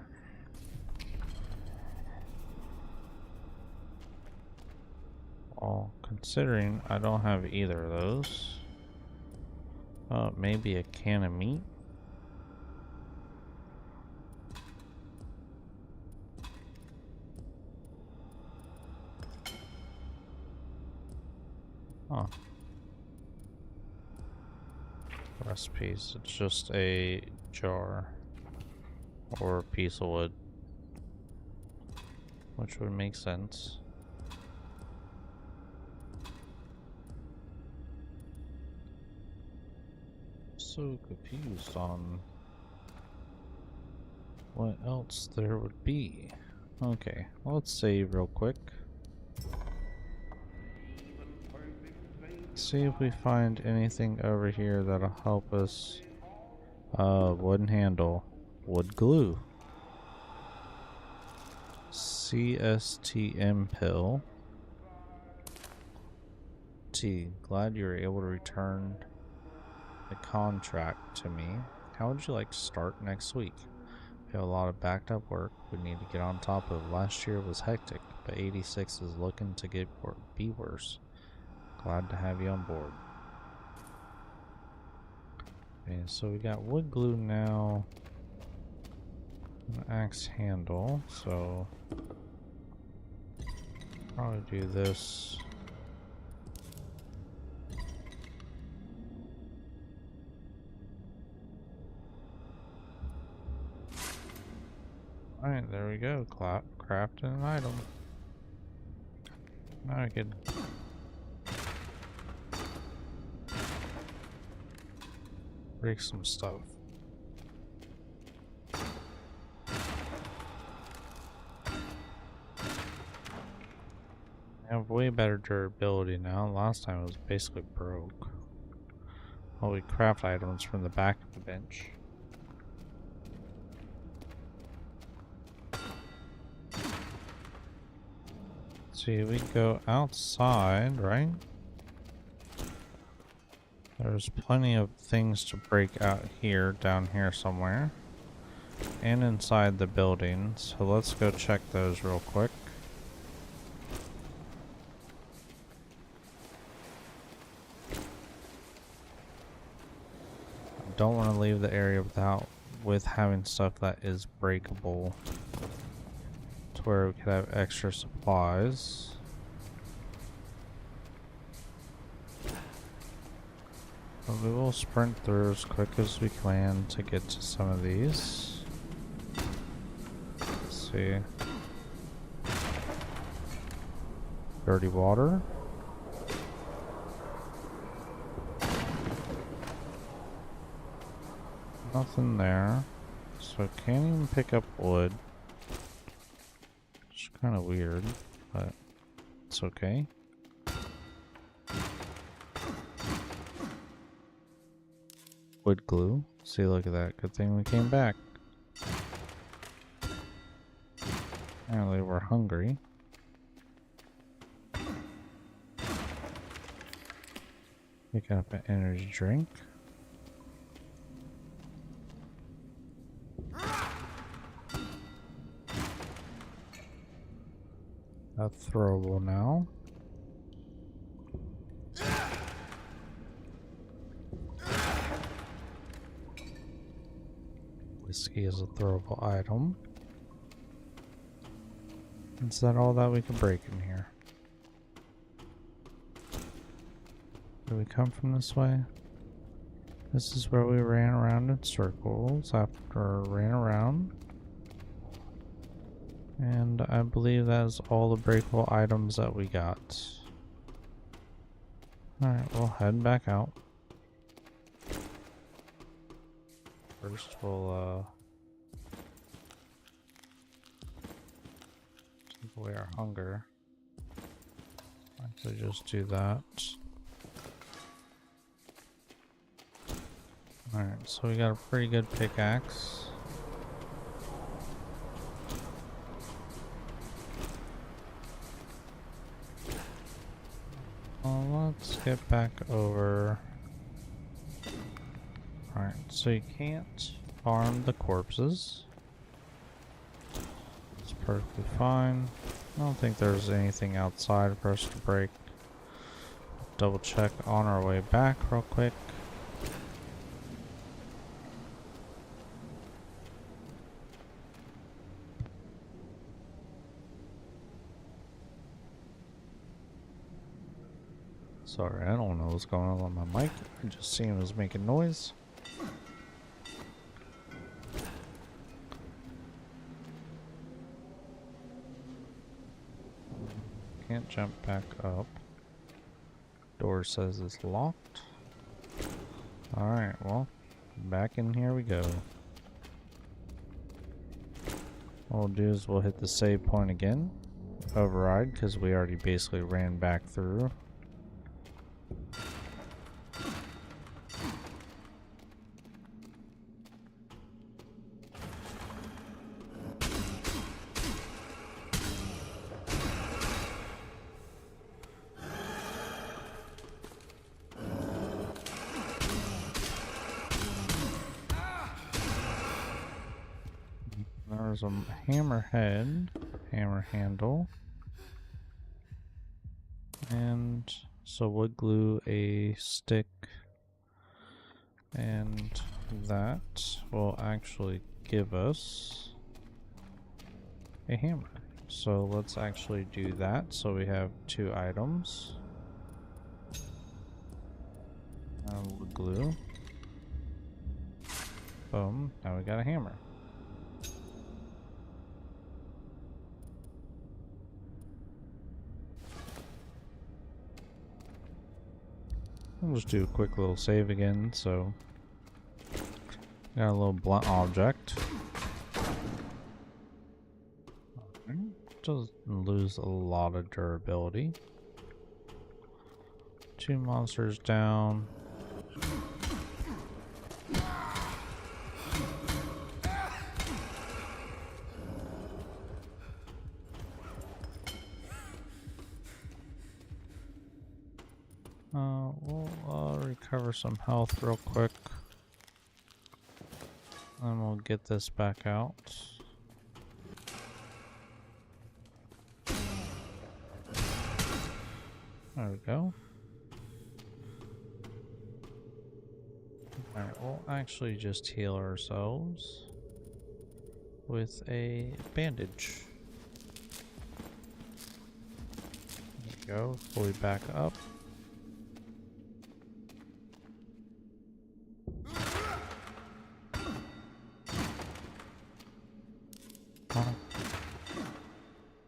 Well, considering I don't have either of those. Maybe a can of meat. Huh. Recipes. It's just a jar or a piece of wood, which would make sense. So confused on what else there would be. Okay, let's save real quick. See if we find anything over here that'll help us. Wooden handle. Wood glue. CSTM pill. T. Glad you were able to return the contract to me. How would you like to start next week? We have a lot of backed up work we need to get on top of. Last year was hectic, but 86 is looking to be worse. Glad to have you on board. Okay, so we got wood glue now. An axe handle, so probably do this. Alright, there we go. Craft an item. Now I can break some stuff. I have way better durability now. Last time it was basically broke. Oh, we craft items from the back of the bench. See, we go outside, right? There's plenty of things to break out here, down here somewhere. And inside the building. So let's go check those real quick. I don't want to leave the area with having stuff that is breakable. Where we could have extra supplies. But we will sprint through as quick as we can to get to some of these. Let's see. Dirty water. Nothing there. So can't even pick up wood. Kind of weird, but it's okay. Wood glue. See, look at that. Good thing we came back. Apparently we're hungry. Pick up an energy drink. That's throwable now. Whiskey is a throwable item. Is that all that we can break in here? Did we come from this way? This is where we ran around in circles after ran around. And I believe that is all the breakable items that we got. Alright, we'll head back out. First we'll take away our hunger. Actually just do that. Alright, so we got a pretty good pickaxe. Let's get back over Alright, so you can't farm the corpses. It's perfectly fine. I don't think there's anything outside for us to break. Double check on our way back real quick. Sorry, I don't know what's going on with my mic. I just seen it was making noise. Can't jump back up. Door says it's locked. Alright, well, back in here we go. What we'll do is we'll hit the save point again. Override, because we already basically ran back through. There's a hammerhead, hammer handle, and so wood glue, a stick, and that will actually give us a hammer. So let's actually do that. So we have 2 items. Wood glue. Boom, now we got a hammer. I'll just do a quick little save again, so got a little blunt object. Doesn't lose a lot of durability. 2 monsters down. We'll recover some health real quick. And we'll get this back out. There we go. Alright, we'll actually just heal ourselves with a bandage. There we go, fully back up.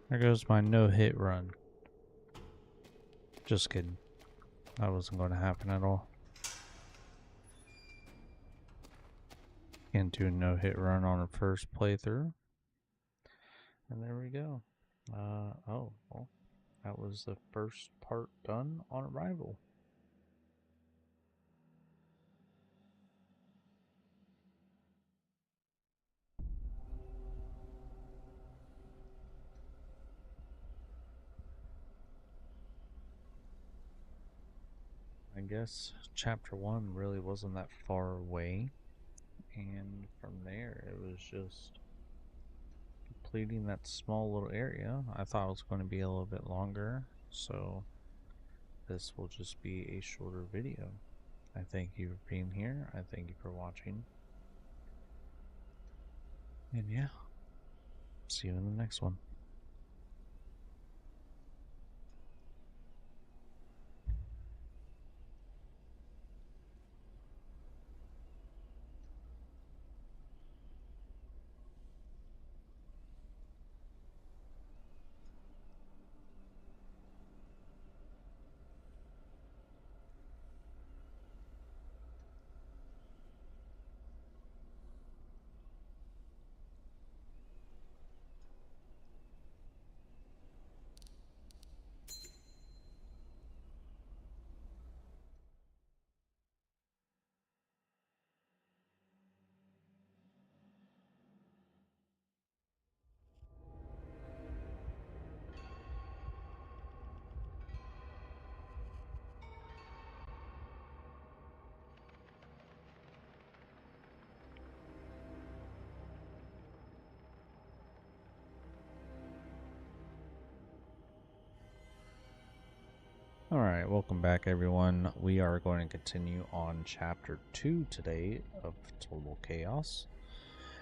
There goes my no-hit run. Just kidding. That wasn't going to happen at all. Can't do a no-hit run on a first playthrough. And there we go. Oh, well, that was the first part done on Arrival. I guess chapter 1 really wasn't that far away, and from there it was just completing that small little area. I thought it was going to be a little bit longer, so this will just be a shorter video. I thank you for being here. I thank you for watching. And yeah, see you in the next one. Alright, welcome back everyone. We are going to continue on chapter 2 today of Total Chaos.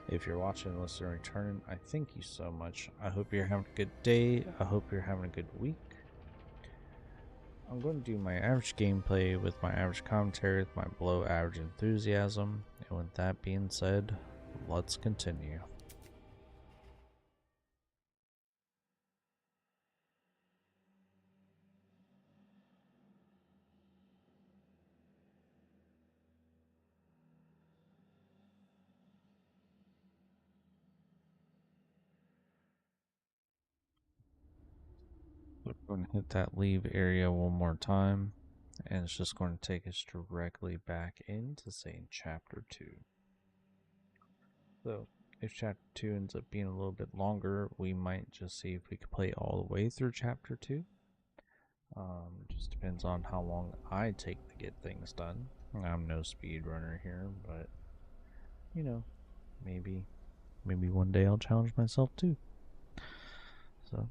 If you're watching, listening, or returning, I thank you so much. I hope you're having a good day. I hope you're having a good week. I'm going to do my average gameplay with my average commentary with my below average enthusiasm. And with that being said, let's continue. We're going to hit that leave area one more time, and it's just going to take us directly back into saying chapter 2. So if chapter 2 ends up being a little bit longer, we might just see if we can play all the way through chapter 2. Just depends on how long I take to get things done. I'm no speedrunner here, but you know, maybe one day I'll challenge myself too. So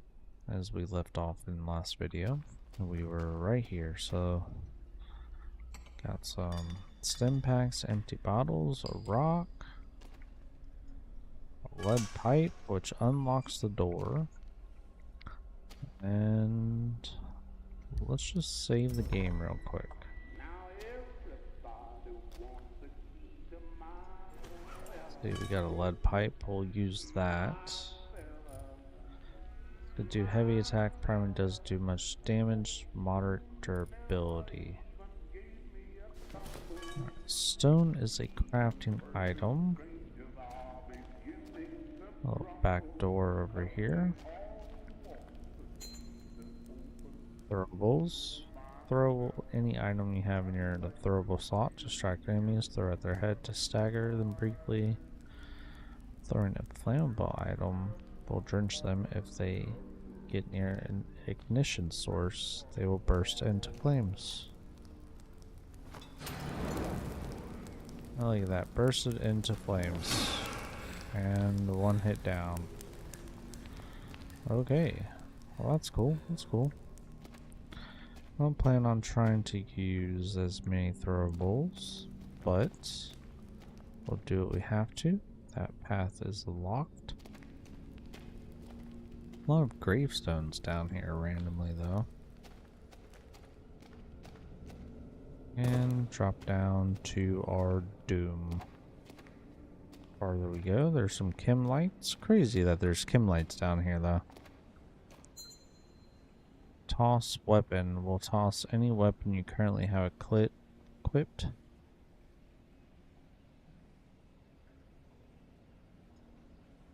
as we left off in the last video, we were right here. So got some stim packs, empty bottles, a rock, a lead pipe which unlocks the door, and let's just save the game real quick. See, we got a lead pipe, we'll use that. To do heavy attack, priming does do much damage, moderate durability. Right. Stone is a crafting item. A little back door over here. Throwables. Throw any item you have in your throwable slot. Distract enemies, throw at their head to stagger them briefly. Throwing a flammable item will drench them. If they get near an ignition source, they will burst into flames. Oh, look at that, bursted into flames. And one hit down. Okay, well that's cool, that's cool. I don't plan on trying to use as many throwables, but we'll do what we have to. That path is locked. A lot of gravestones down here randomly though. And drop down to our doom. Farther we go, there's some chem lights. Crazy that there's chem lights down here though. Toss weapon. We'll toss any weapon you currently have equipped.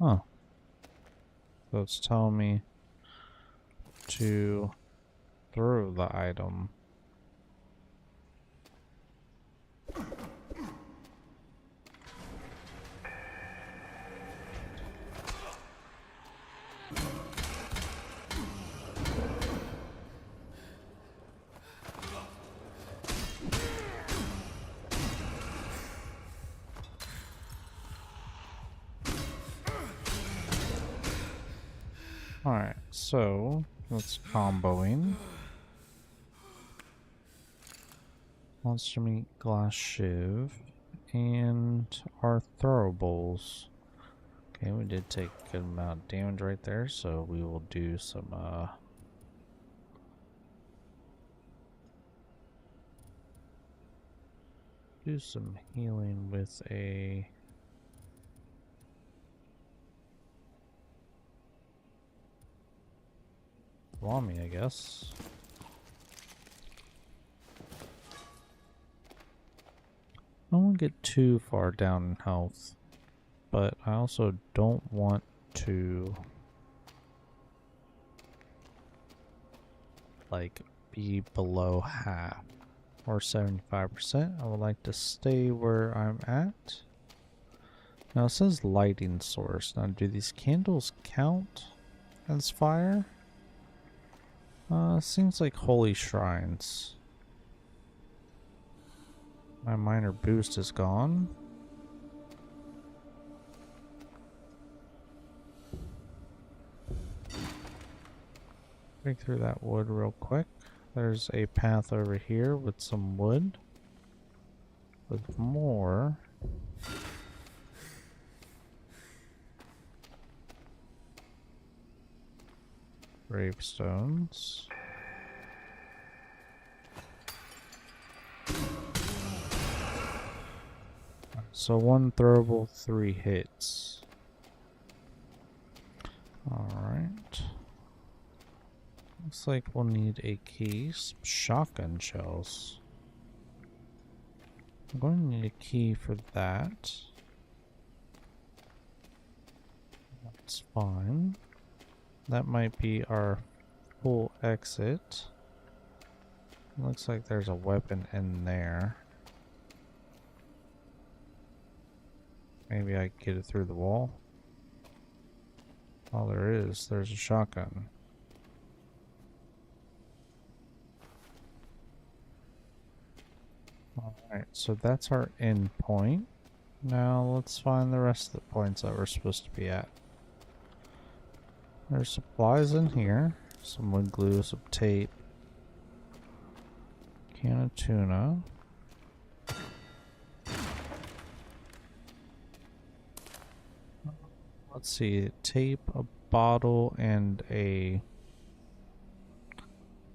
Huh. So it's telling me to throw the item. Alright, so let's comboing. Monster meat, glass shiv, and our throwables. Okay, we did take a good amount of damage right there, so we will do some healing with a Lami, I guess. I don't want to get too far down in health, but I also don't want to like be below half or 75%. I would like to stay where I'm at. Now it says lighting source. Now do these candles count as fire? Seems like holy shrines. My minor boost is gone. Break through that wood real quick. there's a path over here with some wood. With more gravestones. So 1 throwable, 3 hits. Alright. Looks like we'll need a key. Some shotgun shells. I'm going to need a key for that. That's fine. That might be our full exit. Looks like there's a weapon in there. Maybe I can get it through the wall. Oh, there's a shotgun. Alright, so that's our end point. Now let's find the rest of the points that we're supposed to be at. There's supplies in here. Some wood glue, some tape. Can of tuna. Let's see, tape, a bottle, and a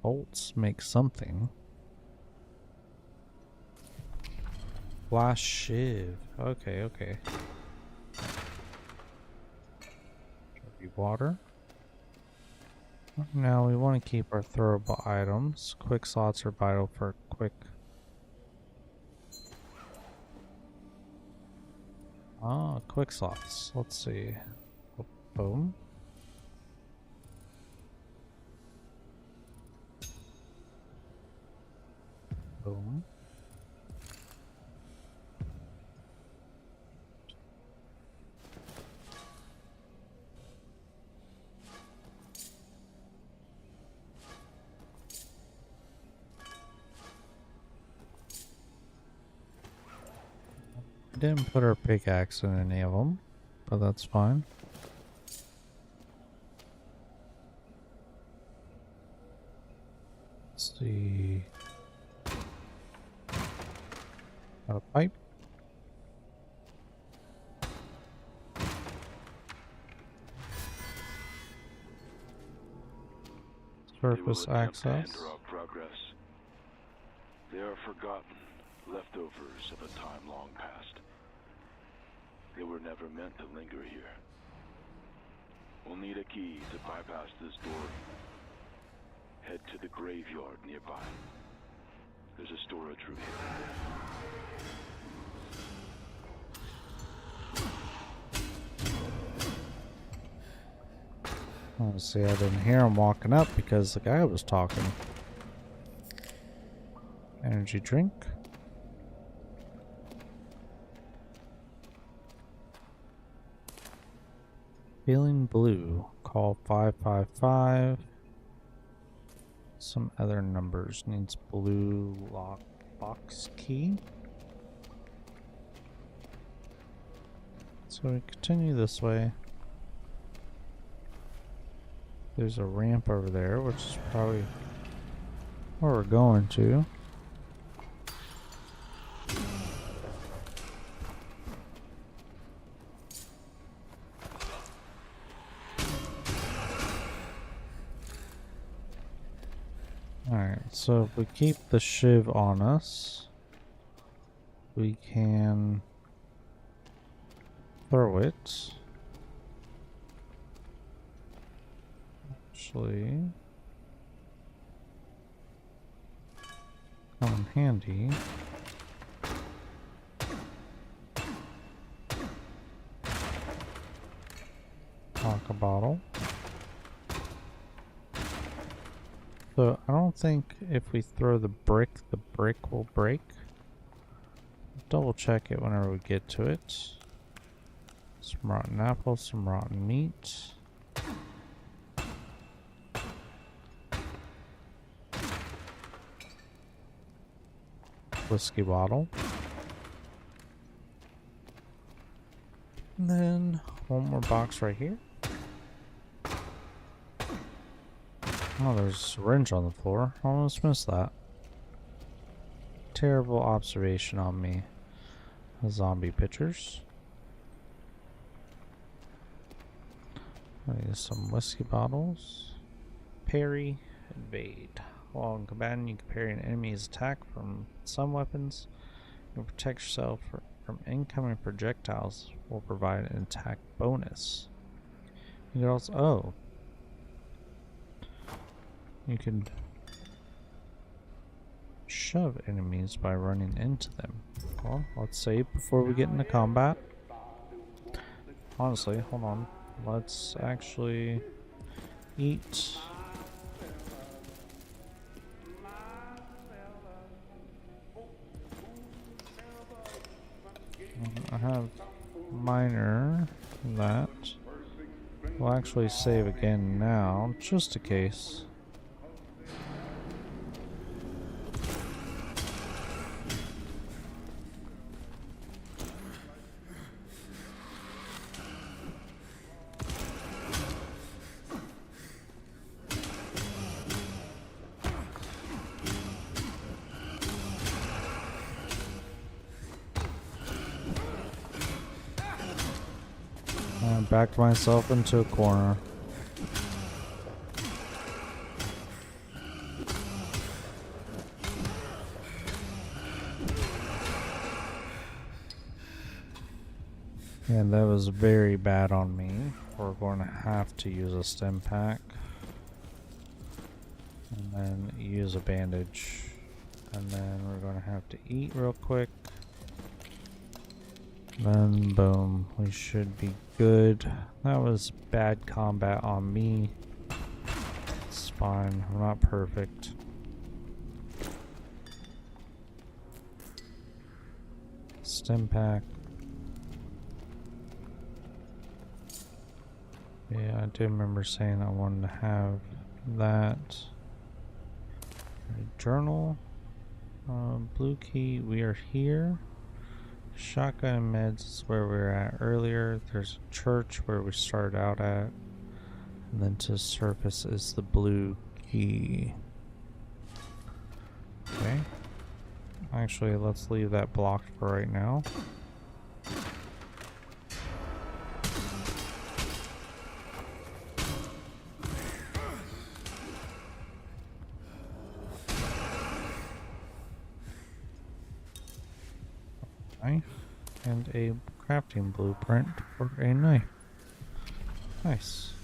bolts make something. Flash shiv. Okay. Water. Now we want to keep our throwable items. Quick slots are vital for quick. Quick slots. Let's see. Boom. Boom. Didn't put our pickaxe in any of them, but that's fine. Let's see. Got a pipe. Surface access. Our progress. They are forgotten, leftovers of a time long past. They were never meant to linger here. We'll need a key to bypass this door. Head to the graveyard nearby. There's a storage room here. Oh, see, I didn't hear him walking up because the guy was talking. Energy drink. Feeling blue. Call 555. Some other numbers. Needs blue lock box key. So we continue this way. There's a ramp over there, which is probably where we're going to. Alright, so if we keep the shiv on us, we can throw it. Actually, come in handy. Lock a bottle. So I don't think if we throw the brick will break. Double check it whenever we get to it. Some rotten apples, some rotten meat. Whiskey bottle. And then one more box right here. Oh, there's a syringe on the floor. I almost missed that. Terrible observation on me. Zombie pictures. Some whiskey bottles. Parry, evade. While in combating, you can parry an enemy's attack from some weapons. You can protect yourself from incoming projectiles. Will provide an attack bonus. You can also, you can shove enemies by running into them. Well, let's save before we get into combat. Honestly, hold on. Let's actually eat. I have minor that. We'll actually save again now, just in case. I backed myself into a corner. And that was very bad on me. We're going to have to use a stim pack. And then use a bandage. And then we're going to have to eat real quick. Then boom, we should be good. That was bad combat on me. It's fine, I'm not perfect. Stim pack. Yeah, I do remember saying I wanted to have that. A journal. Blue key, we are here. Shotgun and meds is where we were at earlier. There's a church where we started out at. And then to surface is the blue key. Okay. Actually, let's leave that blocked for right now. And a crafting blueprint for a knife. Nice.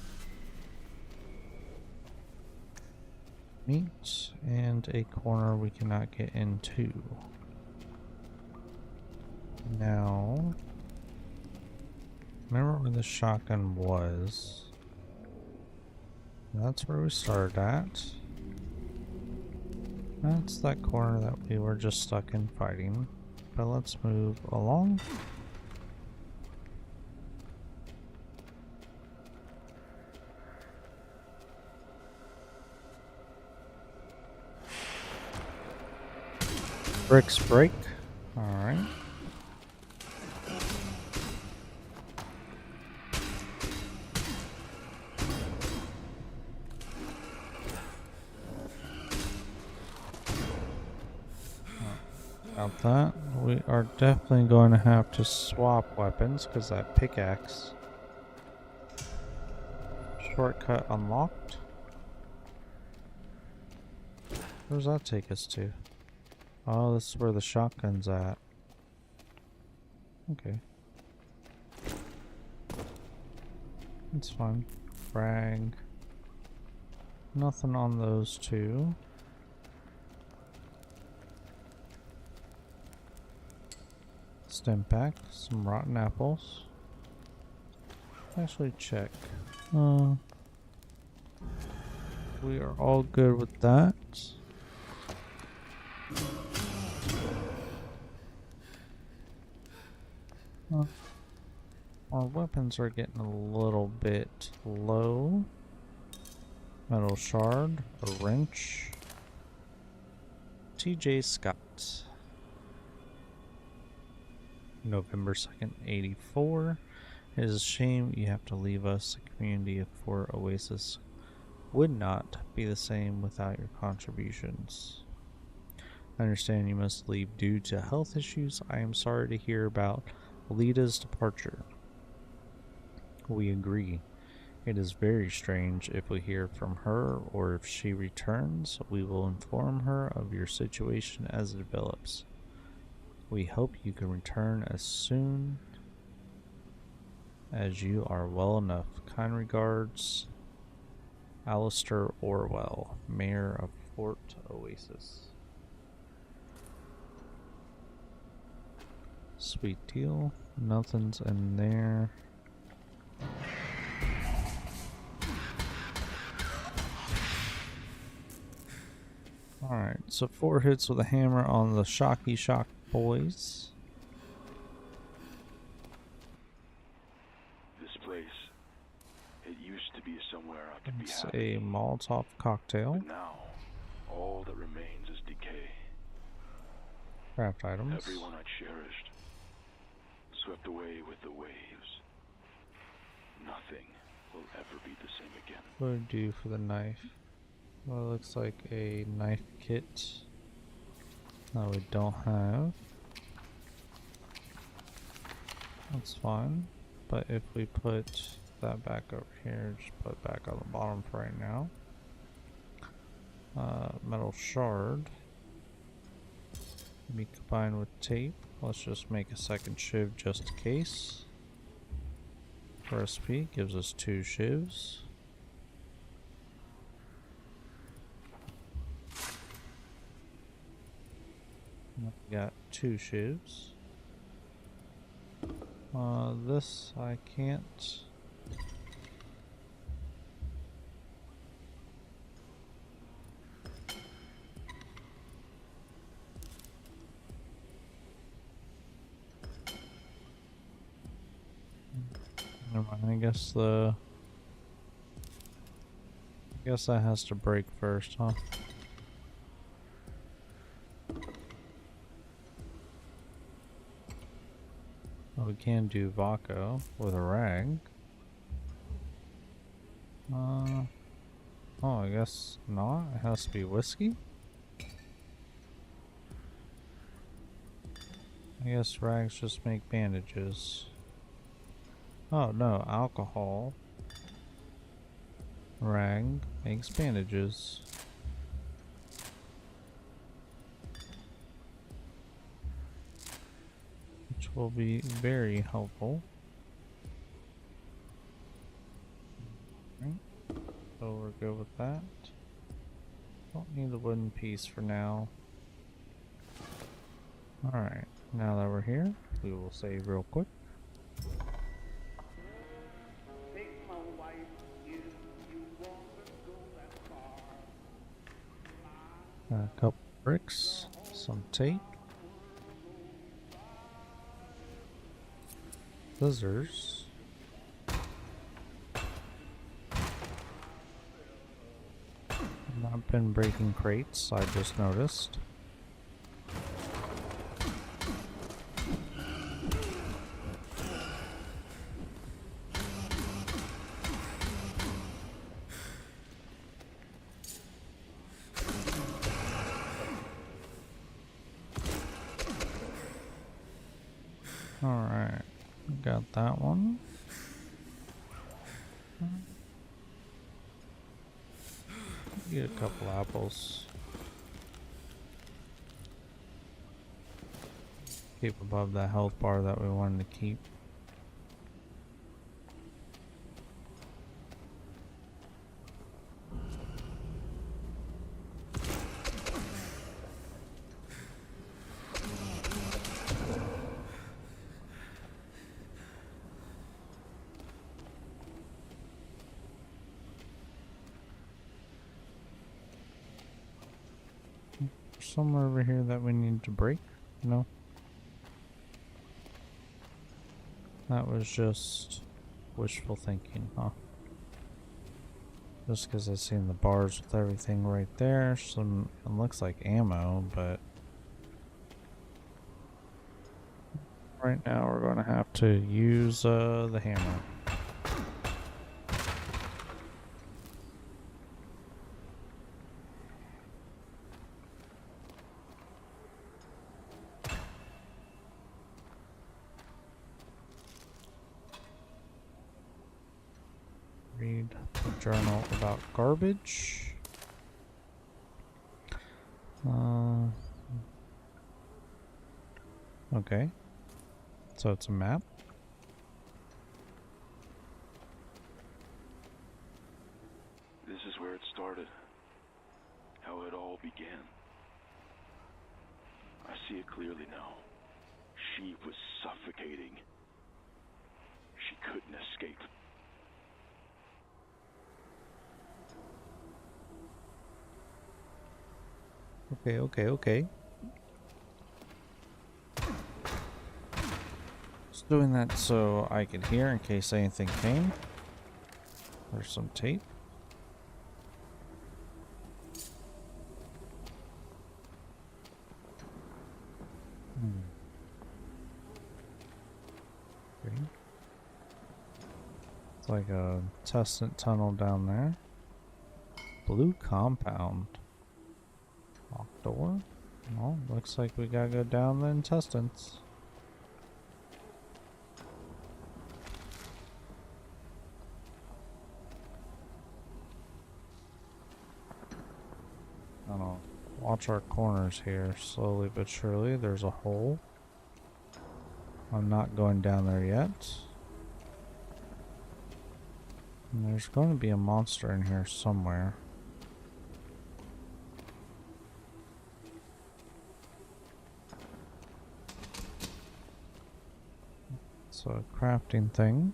Meat and a corner we cannot get into. Now, remember where the shotgun was? That's where we started at. That's that corner that we were just stuck in fighting. But let's move along. Bricks break. Alright. About that, we are definitely going to have to swap weapons because that pickaxe. Shortcut unlocked. Where does that take us to? Oh, this is where the shotgun's at. Okay. It's fine. Frag. Nothing on those two. Stim pack, some rotten apples. Actually check. We are all good with that. Our weapons are getting a little bit low. Metal shard, a wrench. TJ Scott. November 2nd, 84. It is a shame you have to leave us. The community for Oasis would not be the same without your contributions. I understand you must leave due to health issues. I am sorry to hear about Alita's departure. We agree. It is very strange. If we hear from her or if she returns, we will inform her of your situation as it develops. We hope you can return as soon as you are well enough. Kind regards, Alistair Orwell, Mayor of Fort Oasis. Sweet deal. Nothing's in there. Alright, so 4 hits with a hammer on the Shocky Shock boys. This place, it used to be somewhere I could It's be happy. a Molotov cocktail. But now, all that remains is decay. Craft items. Everyone I cherished, swept away with the waves. Nothing will ever be the same again. What do I do for the knife? Well, it looks like a knife kit that we don't have. That's fine. But if we put that back over here, just put it back on the bottom for right now. Metal shard. Be combined with tape. Let's just make a second shiv just in case. Recipe gives us 2 shivs. We got 2 shivs. This I can't. Never mind, I guess that has to break first, huh? Well, we can do Vaco with a rag. Oh, I guess not. It has to be whiskey. I guess rags just make bandages. Oh no, alcohol. Rag makes bandages. Which will be very helpful. Right. So we're good with that. Don't need the wooden piece for now. Alright, now that we're here, we will save real quick. A couple bricks, some tape, scissors, not been breaking crates, I just noticed. Alright, got that one. Get a couple apples. Keep above that health bar that we wanted to keep. Somewhere over here that we need to break? No. That was just wishful thinking, huh? Just because I've seen the bars with everything right there. Some, it looks like ammo, but right now we're going to have to use the hammer. a journal about garbage. Okay. So it's a map. This is where it started. How it all began. I see it clearly now. She was suffocating. She couldn't escape. Okay. Just doing that so I could hear in case anything came. There's some tape. Okay. It's like a testament tunnel down there. Blue compound. Locked door. Well, looks like we gotta go down the intestines. I don't know. Watch our corners here. Slowly but surely. There's a hole. I'm not going down there yet. And there's going to be a monster in here somewhere. It's a crafting thing.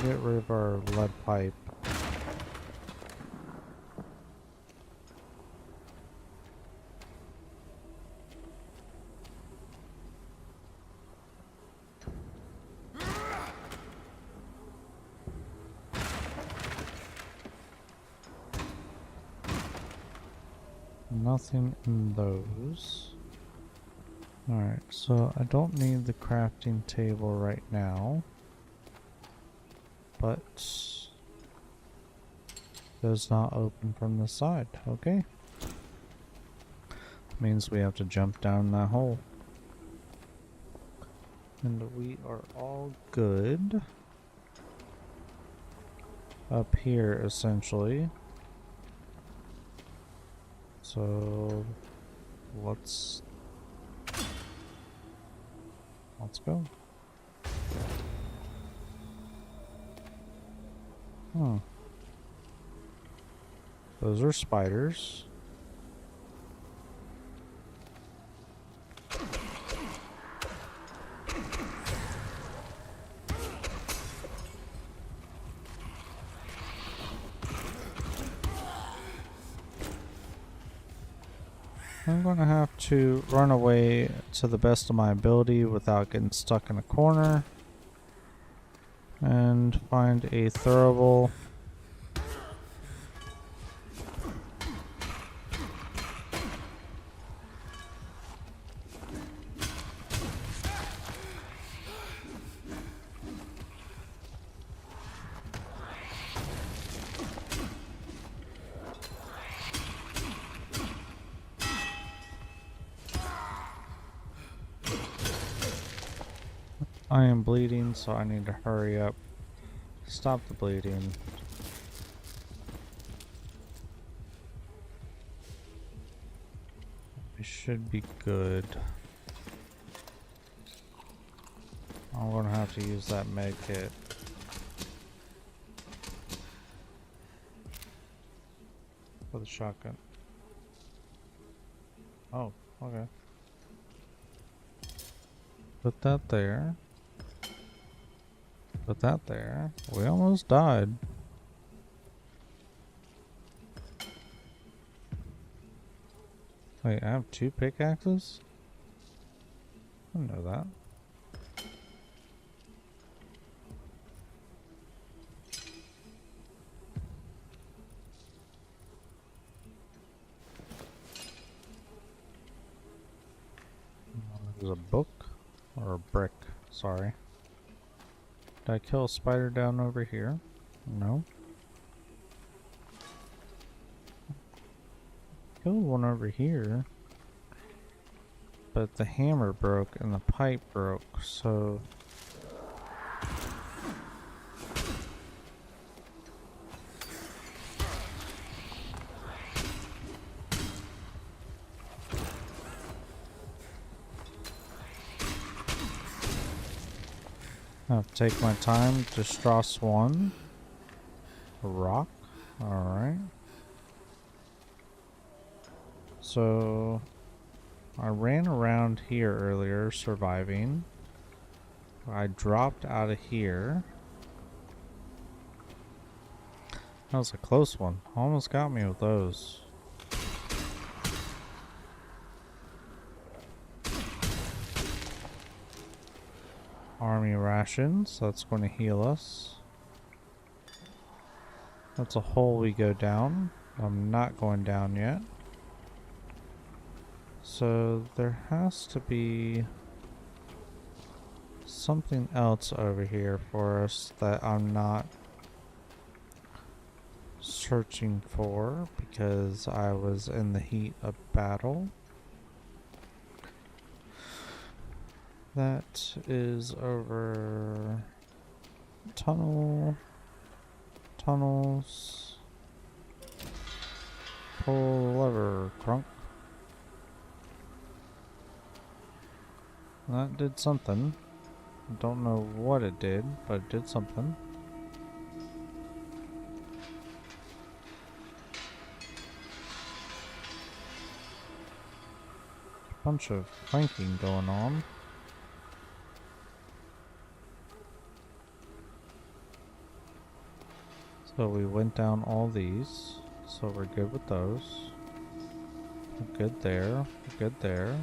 Get rid of our lead pipe. Nothing in those. Alright, so I don't need the crafting table right now. But does not open from the side. Okay. Means we have to jump down that hole. And we are all good. Up here, essentially. So let's go. Huh. Those are spiders. I'm going to have to run away to the best of my ability without getting stuck in a corner. And find a throwable. I am bleeding, so I need to hurry up. Stop the bleeding. We should be good. I'm gonna have to use that med kit. For the shotgun. Oh, okay. Put that there. Put that there. We almost died. Wait, I have 2 pickaxes? I didn't know that. There's a book or a brick, sorry. Did I kill a spider down over here? No. killed one over here, but the hammer broke and the pipe broke, so... I have to take my time to Strauss 1. A rock. Alright. So I ran around here earlier surviving. I dropped out of here. That was a close one. Almost got me with those. Army rations, that's going to heal us. That's a hole we go down. I'm not going down yet. So there has to be something else over here for us that I'm not searching for because I was in the heat of battle. That is over tunnels. Pull the lever, Crunk. That did something. Don't know what it did, but it did something. Bunch of clanking going on. So we went down all these, so we're good with those. We're good there, we're good there.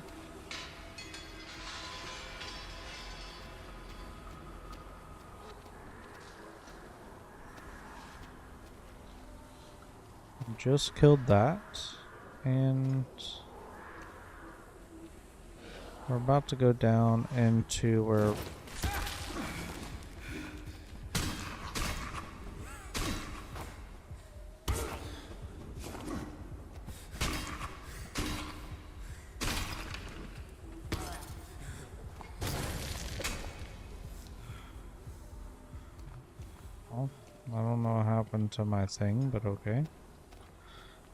Just killed that, and we're about to go down into where I don't know what happened to my thing, but okay.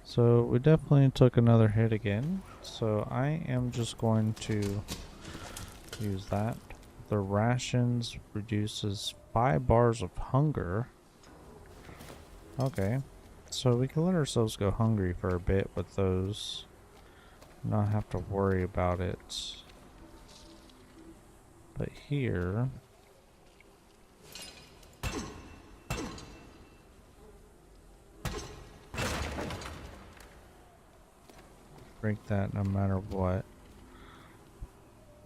So we definitely took another hit again. So I am just going to use that. The rations reduces 5 bars of hunger. Okay. So we can let ourselves go hungry for a bit with those. Not have to worry about it. But here... break that no matter what.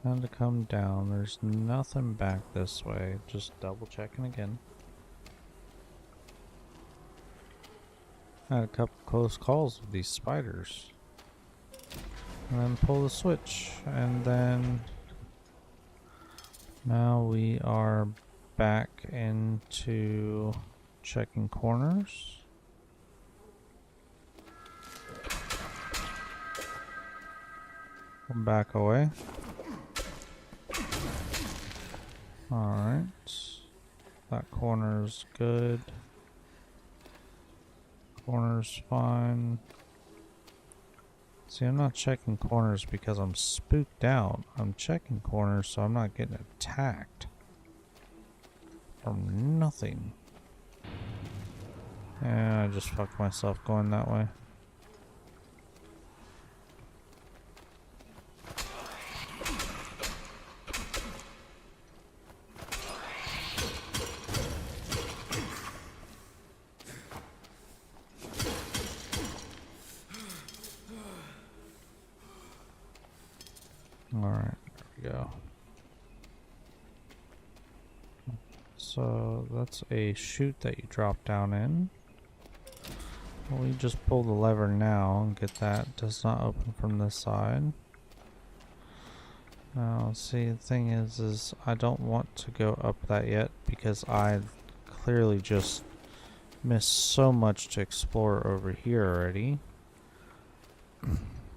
And to come down, there's nothing back this way. Just double checking again. Had a couple close calls with these spiders. And then pull the switch. And then now we are back into checking corners. Back away. Alright. That corner's good. Corner's fine. See, I'm not checking corners because I'm spooked out. I'm checking corners so I'm not getting attacked. From nothing. Yeah, I just fucked myself going that way. Alright, there we go. So that's a chute that you drop down in. We just pull the lever now and get that. Does not open from this side. Now, see, the thing is I don't want to go up that yet because I clearly just missed so much to explore over here already.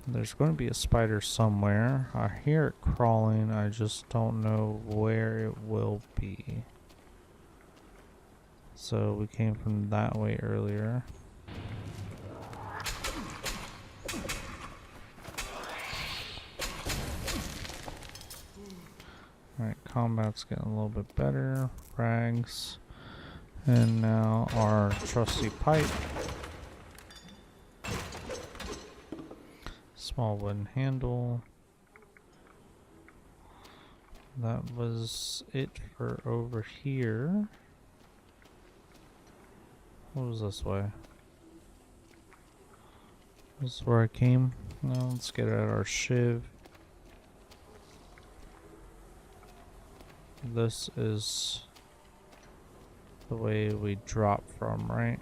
There's going to be a spider somewhere. I hear it crawling. I just don't know where it will be. So we came from that way earlier. Alright, combat's getting a little bit better. Frags. And now our trusty pipe. Small wooden handle. That was it for over here. What was this way? This is where I came. Now let's get out our shiv. This is the way we drop from, right?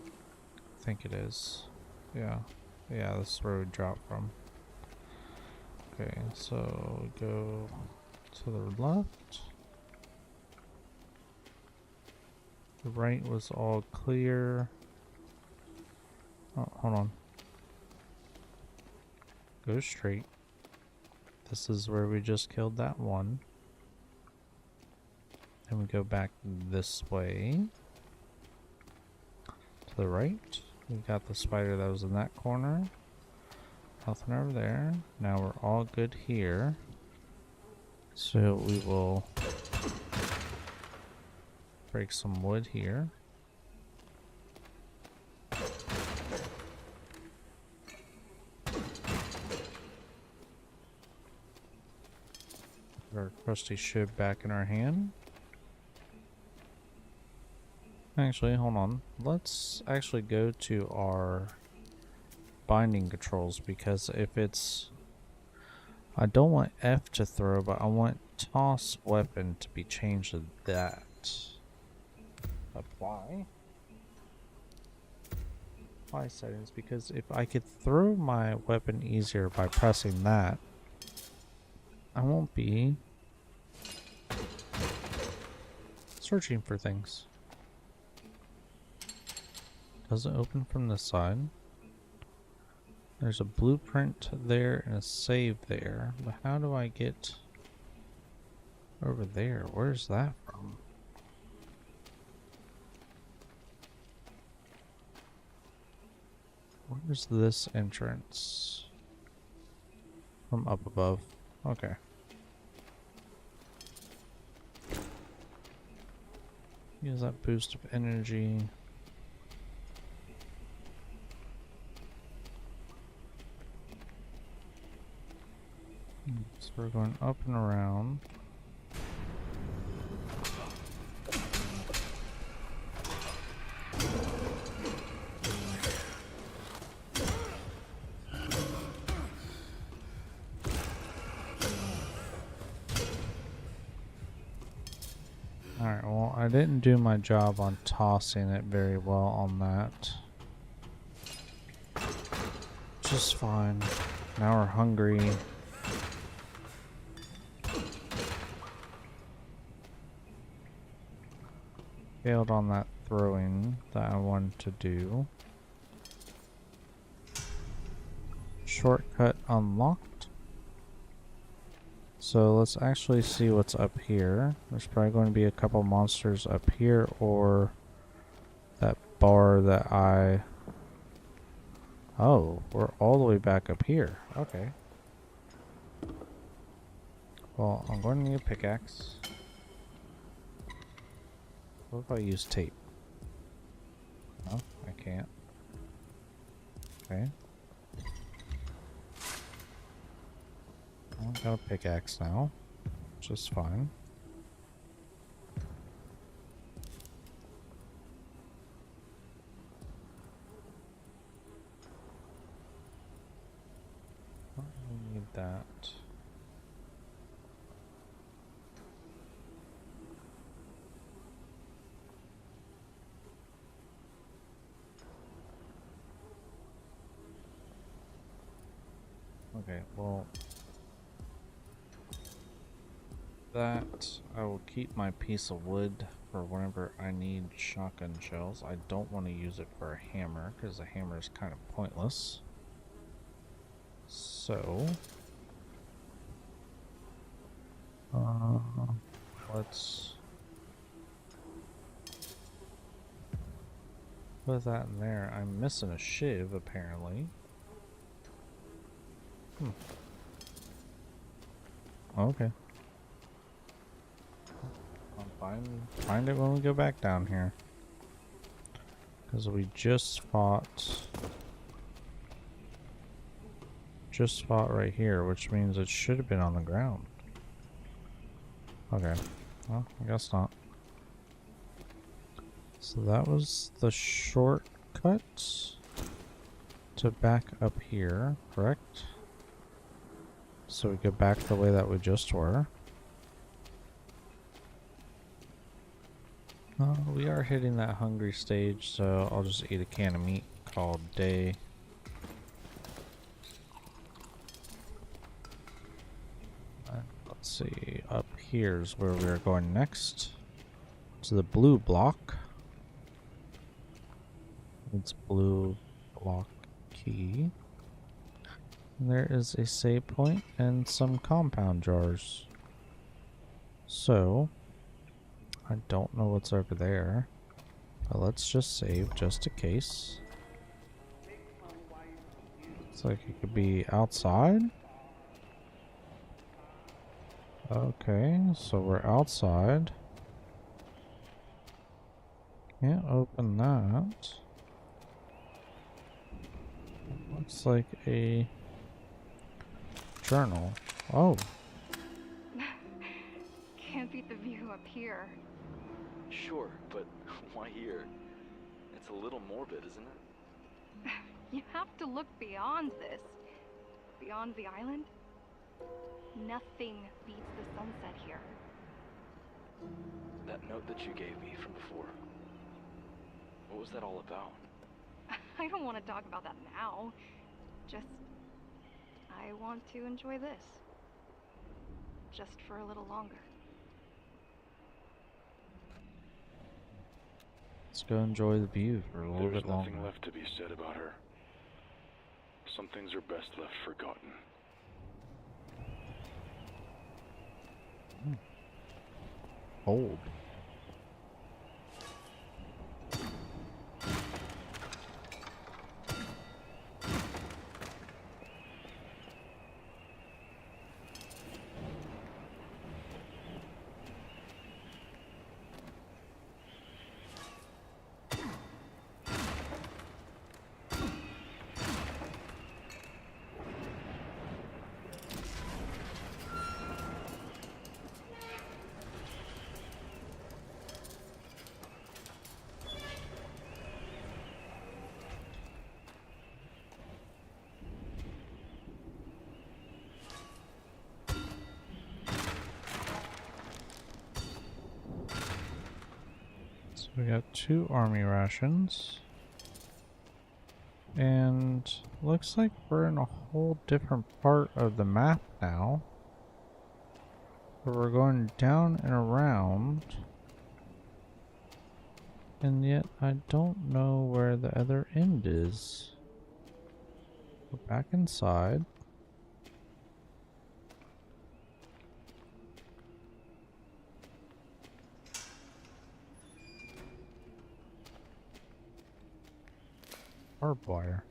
I think it is. Yeah. Yeah, this is where we drop from. Okay, so we go to the left. The right was all clear. Oh, hold on. Go straight. This is where we just killed that one. Then we go back this way. To the right. We got the spider that was in that corner. Nothing over there. Now we're all good here. So we will break some wood here. Put our trusty shiv back in our hand. Actually, hold on. Let's actually go to our binding controls, because if it's... I don't want F to throw, but I want toss weapon to be changed to that. Apply. Apply settings, because if I could throw my weapon easier by pressing that, I won't be searching for things. Does it open from the side? There's a blueprint there and a save there, but how do I get over there? Where's that from? Where's this entrance? From up above. Okay. Use that boost of energy. So we're going up and around. Alright, well, I didn't do my job on tossing it very well on that. Just fine. Now we're hungry. Failed on that throwing that I wanted to do. Shortcut unlocked. So let's actually see what's up here. There's probably going to be a couple monsters up here, or that bar that I... Oh, we're all the way back up here. Okay. Well, I'm going to need a pickaxe. What if I use tape? No, I can't. Okay. I got a pickaxe now, which is fine. I don't need that. Okay, well, that I will keep my piece of wood for whenever I need shotgun shells. I don't want to use it for a hammer because the hammer is kind of pointless. So, let's put that in there. I'm missing a shiv apparently. Okay. I'll find it when we go back down here. Because we just fought right here, which means it should have been on the ground. Okay. Well, I guess not. So that was the shortcut to back up here, correct? So we go back the way that we just were. We are hitting that hungry stage, so I'll just eat a can of meat, call it a day. Let's see, up here's where we're going next. To the blue block. It's blue block key. And there is a save point and some compound jars. So, I don't know what's over there, but let's just save just in case. Looks like it could be outside. Okay, so we're outside. Can't open that. Looks like a journal. Oh. Can't beat the view up here. Sure, but why here? It's a little morbid, isn't it? You have to look beyond this. Beyond the island. Nothing beats the sunset here. That note that you gave me from before. What was that all about? I don't want to talk about that now. Just, I want to enjoy this. Just for a little longer. Let's go enjoy the view for a little bit longer. There's nothing left to be said about her. Some things are best left forgotten. Old. We got 2 army rations. And looks like we're in a whole different part of the map now. Where we're going down and around. And yet I don't know where the other end is. We're back inside. Barbed wire.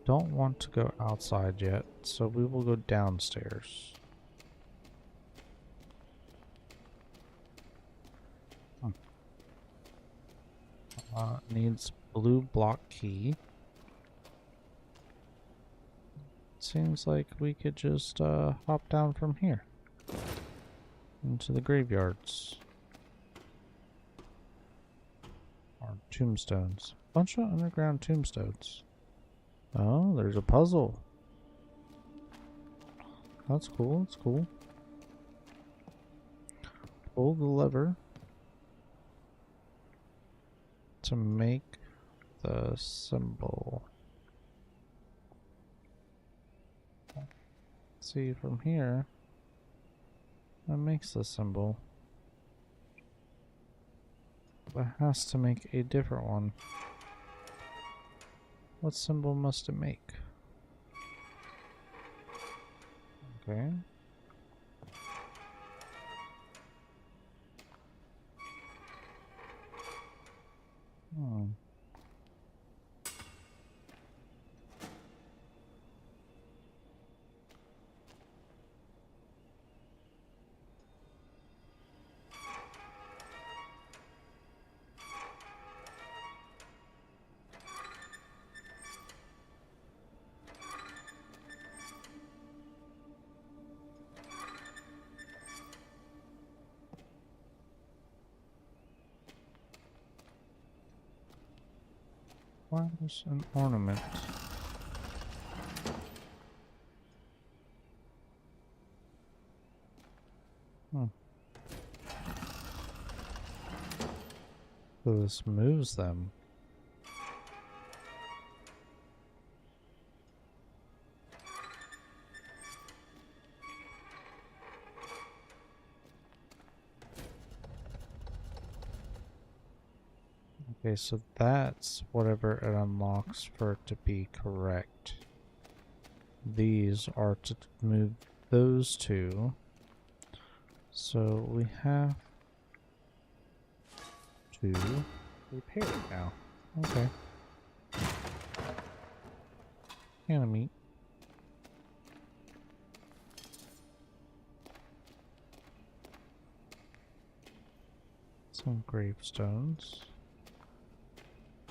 Don't want to go outside yet, so we will go downstairs. Needs blue block key. Seems like we could just hop down from here into the graveyards. Or tombstones. Bunch of underground tombstones. Oh, there's a puzzle. That's cool, that's cool. Pull the lever to make the symbol. Let's see from here. That makes the symbol. But it has to make a different one. What symbol must it make? Okay. Hmm. Where's an ornament? So this moves them. Okay, so that's whatever it unlocks for it to be correct. These are to move those two. So we have to repair it now. Okay. Can of meat. Some gravestones.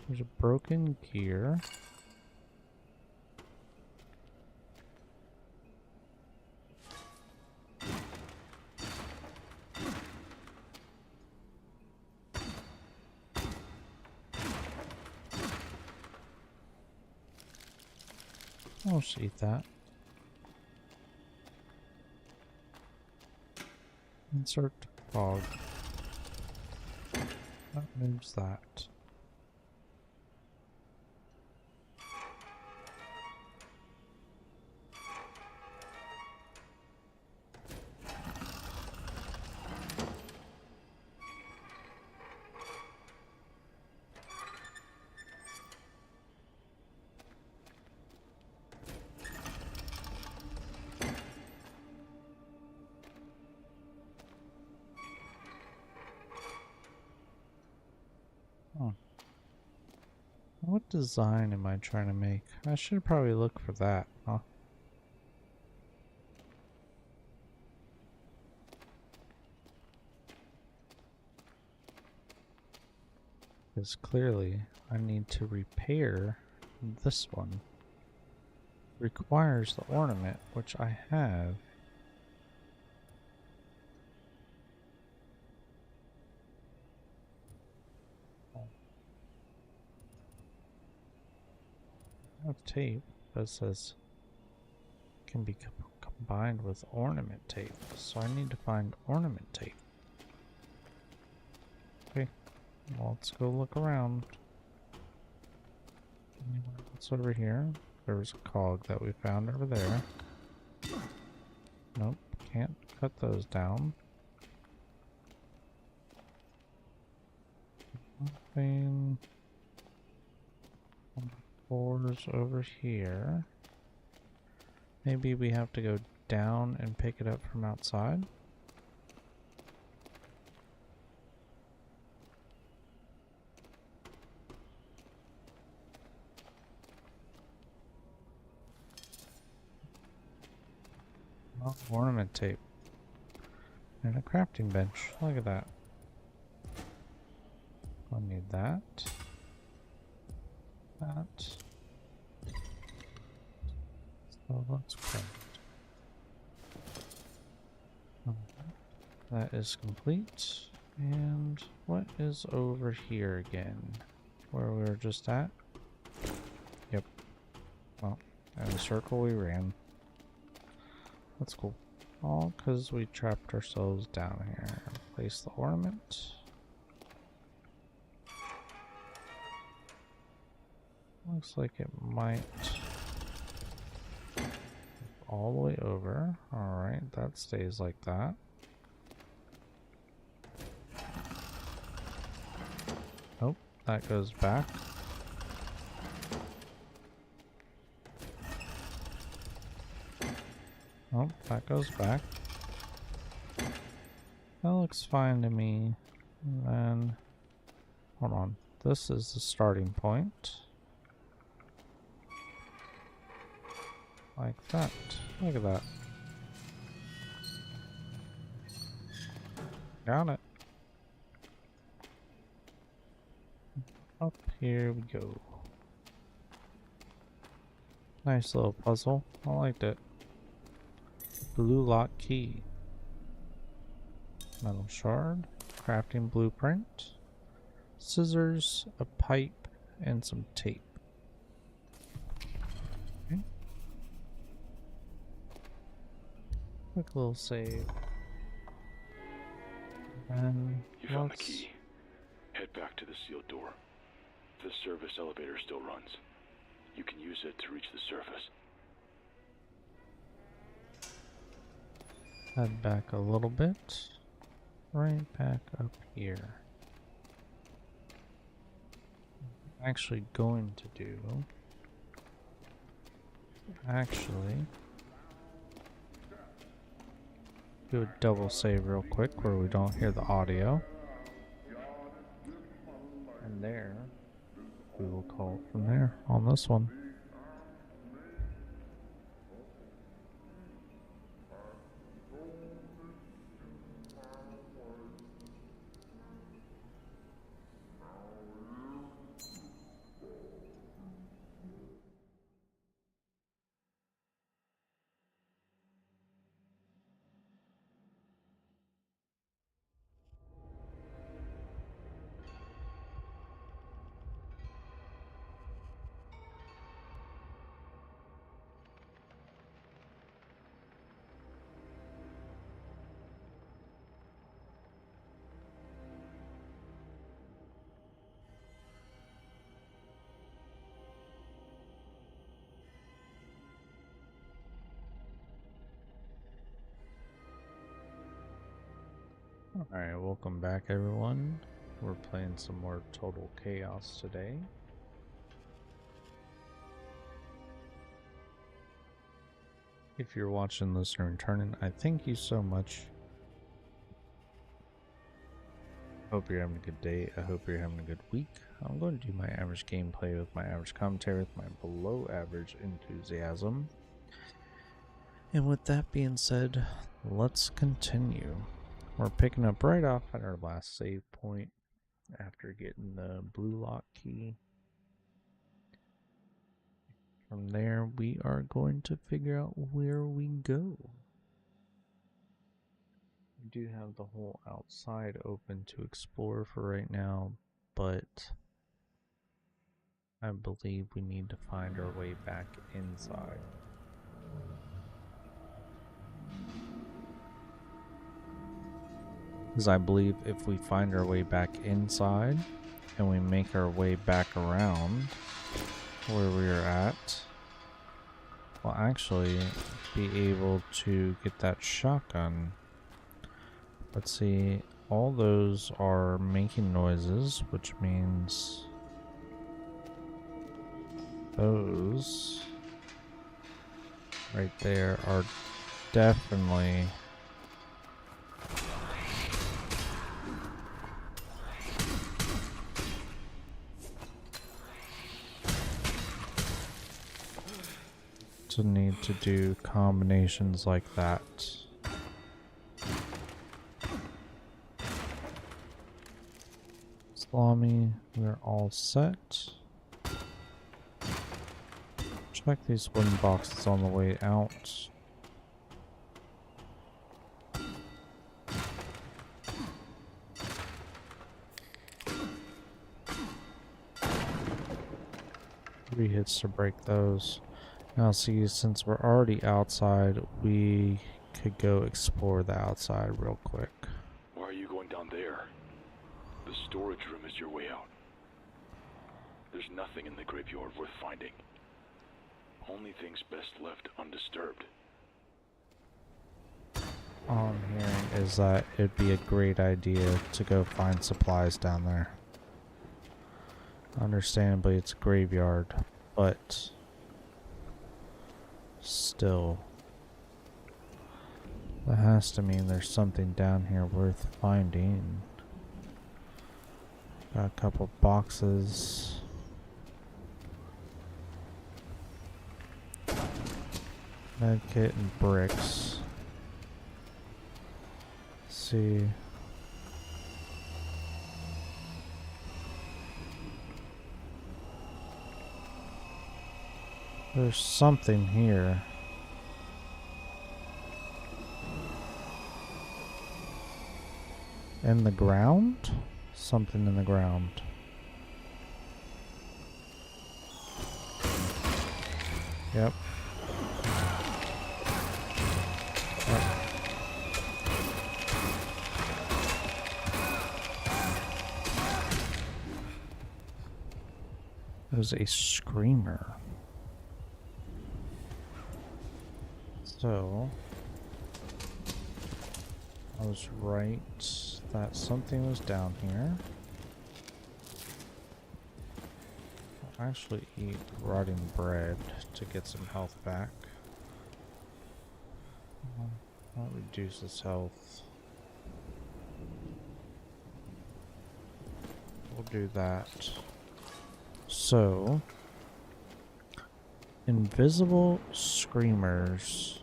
There's a broken gear. I'll just eat that. Insert fog. That moves that. What design am I trying to make? I should probably look for that, huh? Because clearly I need to repair this one. Requires the ornament, which I have. I have tape that says can be combined with ornament tape, so I need to find ornament tape. Okay, well, let's go look around. What's over here? There was a cog that we found over there. Nope, can't cut those down. Nothing. Floors over here. Maybe we have to go down and pick it up from outside. Oh, ornament tape. And a crafting bench. Look at that. I'll need that. That. So let's craft. That is complete. And what is over here again? Where we were just at? Yep. Well, in the circle we ran. That's cool. All because we trapped ourselves down here. Place the ornament. Looks like it might all the way over. Alright, that stays like that. that goes back. Oh, that goes back. That looks fine to me. And then, hold on. This is the starting point. Like that. Look at that. Got it. Up here we go. Nice little puzzle. I liked it. Blue lock key. Metal shard. Crafting blueprint. Scissors, a pipe, and some tape. Okay. Quick little save. And You found the key. Head back to the sealed door. The service elevator still runs. You can use it to reach the surface. Head back a little bit. Right back up here. Actually going to do do a double save real quick where we don't hear the audio, and there we will call it from there on this one. Alright, welcome back everyone. We're playing some more Total Chaos today. If you're watching, listening, and turning, I thank you so much. Hope you're having a good day. I hope you're having a good week. I'm going to do my average gameplay with my average commentary with my below average enthusiasm. And with that being said, let's continue. We're picking up right off at our last save point after getting the blue lock key. From there, we are going to figure out where we go. We do have the whole outside open to explore for right now, but I believe we need to find our way back inside. Because I believe if we find our way back inside and we make our way back around where we are at, we'll actually be able to get that shotgun. Let's see, all those are making noises, which means those right there are definitely to need to do combinations like that. Salami, we're all set. Check these wooden boxes on the way out. Three hits to break those. Now see, since we're already outside, we could go explore the outside real quick. Why are you going down there? The storage room is your way out. There's nothing in the graveyard worth finding. Only things best left undisturbed. All I'm hearing is that it'd be a great idea to go find supplies down there. Understandably, it's a graveyard, but still, that has to mean there's something down here worth finding. Got a couple boxes. Medkit and bricks. Let's see. There's something here. In the ground? Something in the ground. Yep. It was a screamer. So, I was right that something was down here. I'll actually eat rotting bread to get some health back. That reduces health. We'll do that. So, invisible screamers.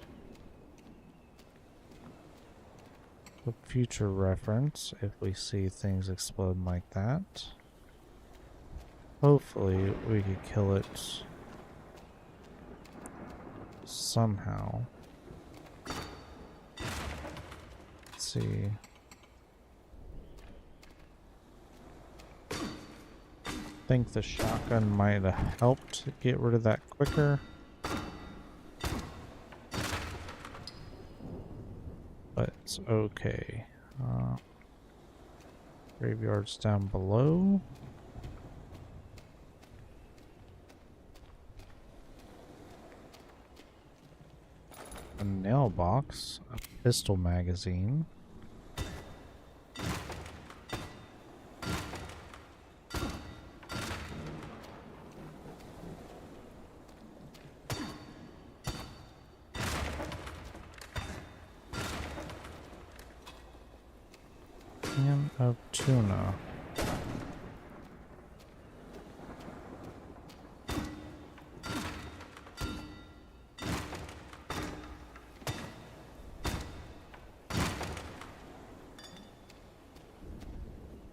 For future reference, if we see things explode like that, hopefully we could kill it somehow. Let's see. I think the shotgun might have helped get rid of that quicker. But it's okay. Graveyard's down below. A nail box, a pistol magazine. Can of tuna.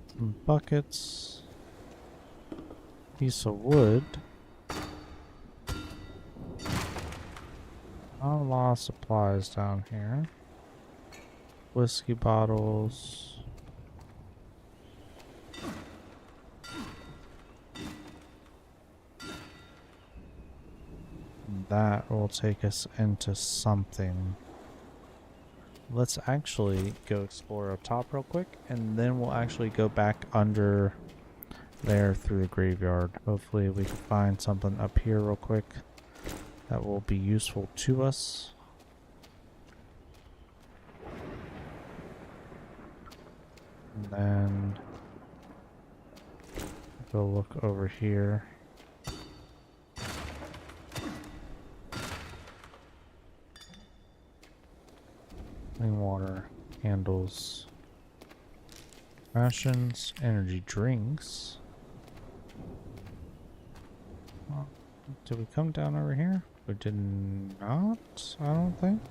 Some buckets. Piece of wood. Not a lot of supplies down here. Whiskey bottles. That will take us into something. Let's actually go explore up top real quick, and then we'll actually go back under there through the graveyard. Hopefully we can find something up here real quick that will be useful to us. And then go look over here. Clean water, handles, rations, energy drinks. Did we come down over here? We did not, I don't think.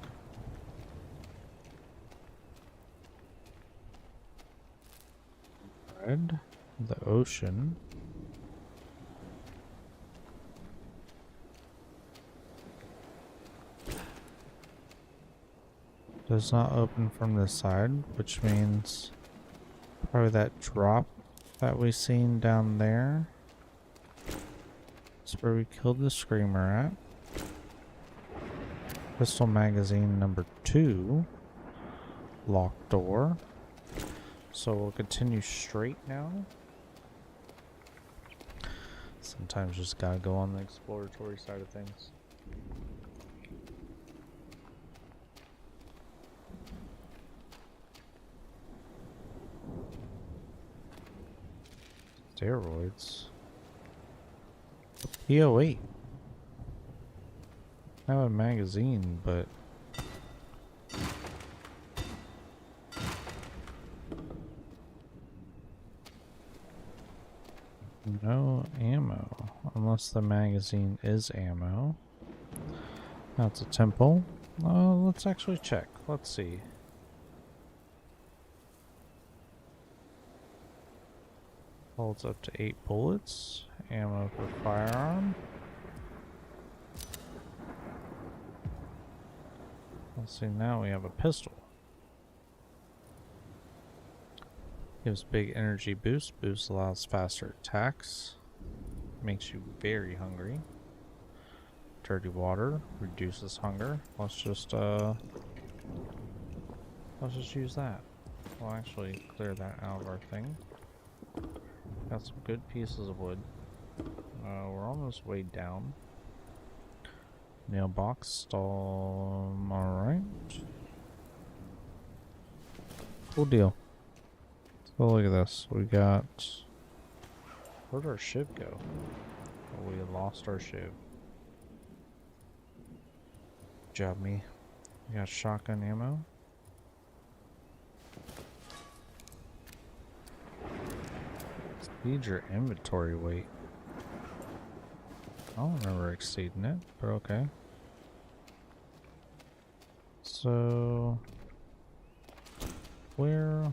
Red, the ocean. Does not open from this side, which means probably that drop that we seen down there. That's where we killed the screamer at. Pistol magazine number 2. Locked door. So we'll continue straight now. Sometimes just gotta go on the exploratory side of things. Steroids. P08. I have a magazine, but no ammo. Unless the magazine is ammo. That's a temple. Let's actually check. Let's see. Holds up to 8 bullets. Ammo for firearm. Let's see, now we have a pistol. Gives big energy boost. Boost allows faster attacks. Makes you very hungry. Dirty water reduces hunger. Let's just use that. We'll actually clear that out of our thing. Got some good pieces of wood. We're almost way down. Nail box stall. Alright. Cool deal. So look at this. We got. Where'd our ship go? Oh, we lost our ship. Good job, me. We got shotgun ammo. Exceed your inventory weight. I don't remember exceeding it, but okay. So, where?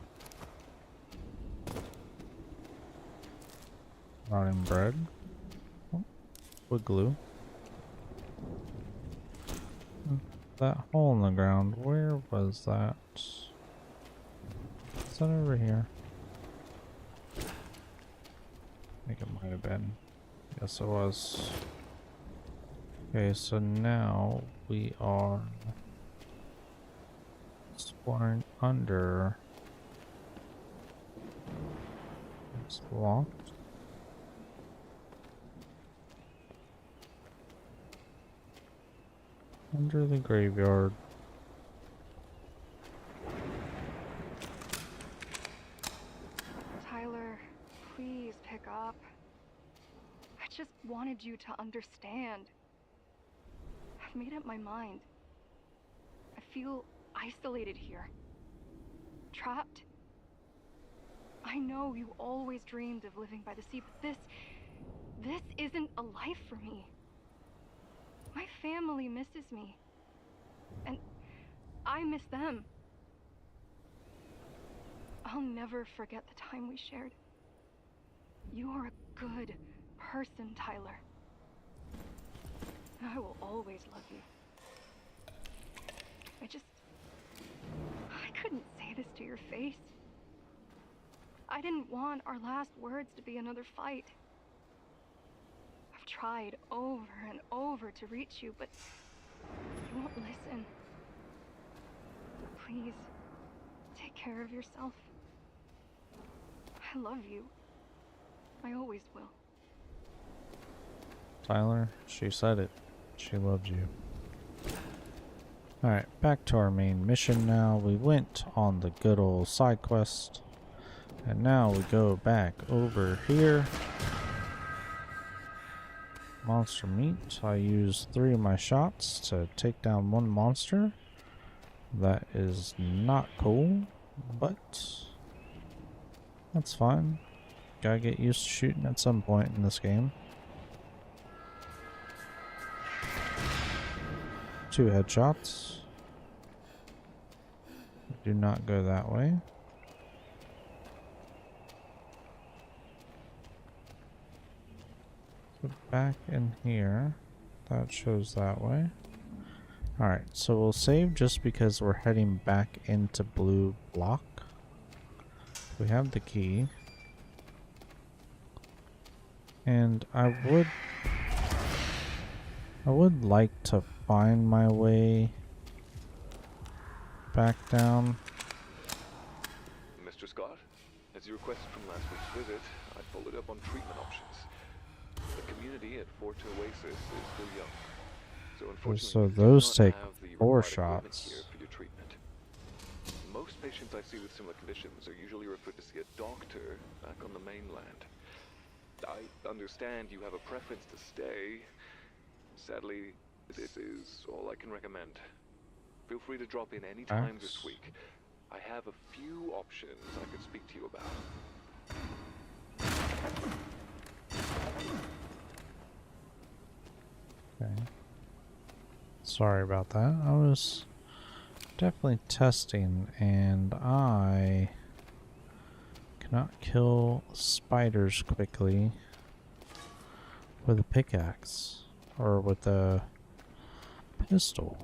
Rotting bread. Oh, wood glue. That hole in the ground, where was that? Is that over here? I think it might have been. Yes, it was. Okay, so now we are exploring under. It's locked. Under the graveyard. Tyler, please pick up. I just wanted you to understand. I've made up my mind. I feel isolated here. Trapped. I know you always dreamed of living by the sea, but this isn't a life for me. My family misses me. And I miss them. I'll never forget the time we shared. You are a good person, Tyler. I will always love you. I couldn't say this to your face. I didn't want our last words to be another fight. I've tried over and over to reach you, but you won't listen. Please, take care of yourself. I love you. I always will. Tyler, she said it. She loves you. Alright, back to our main mission now. We went on the good old side quest. And now we go back over here. Monster meat. I used 3 of my shots to take down 1 monster. That is not cool, but that's fine. Gotta get used to shooting at some point in this game. 2 headshots. Do not go that way. So back in here, that shows that way. Alright, so we'll save just because we're heading back into Blue Block. We have the key. And I would like to find my way back down. Mr. Scott, as you requested from last week's visit, I followed up on treatment options. The community at Fort Oasis is still young, so unfortunately So we do those not take have the 4 required equipment shots. here for your treatment. Most patients I see with similar conditions are usually referred to see a doctor back on the mainland. I understand you have a preference to stay. Sadly, this is all I can recommend. Feel free to drop in any time this Thanks. week. I have a few options I could speak to you about. Okay. Sorry about that. I was definitely testing, and I cannot kill spiders quickly with a pickaxe or with a pistol.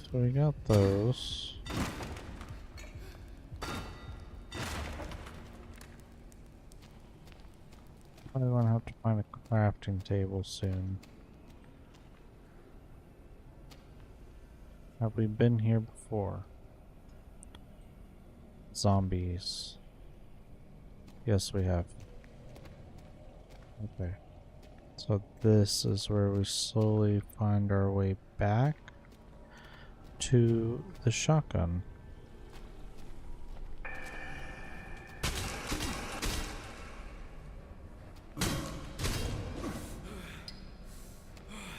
So we got those. Probably gonna have to find a crafting table soon. Have we been here before? Zombies. Yes, we have. Okay. So this is where we slowly find our way back to the shotgun.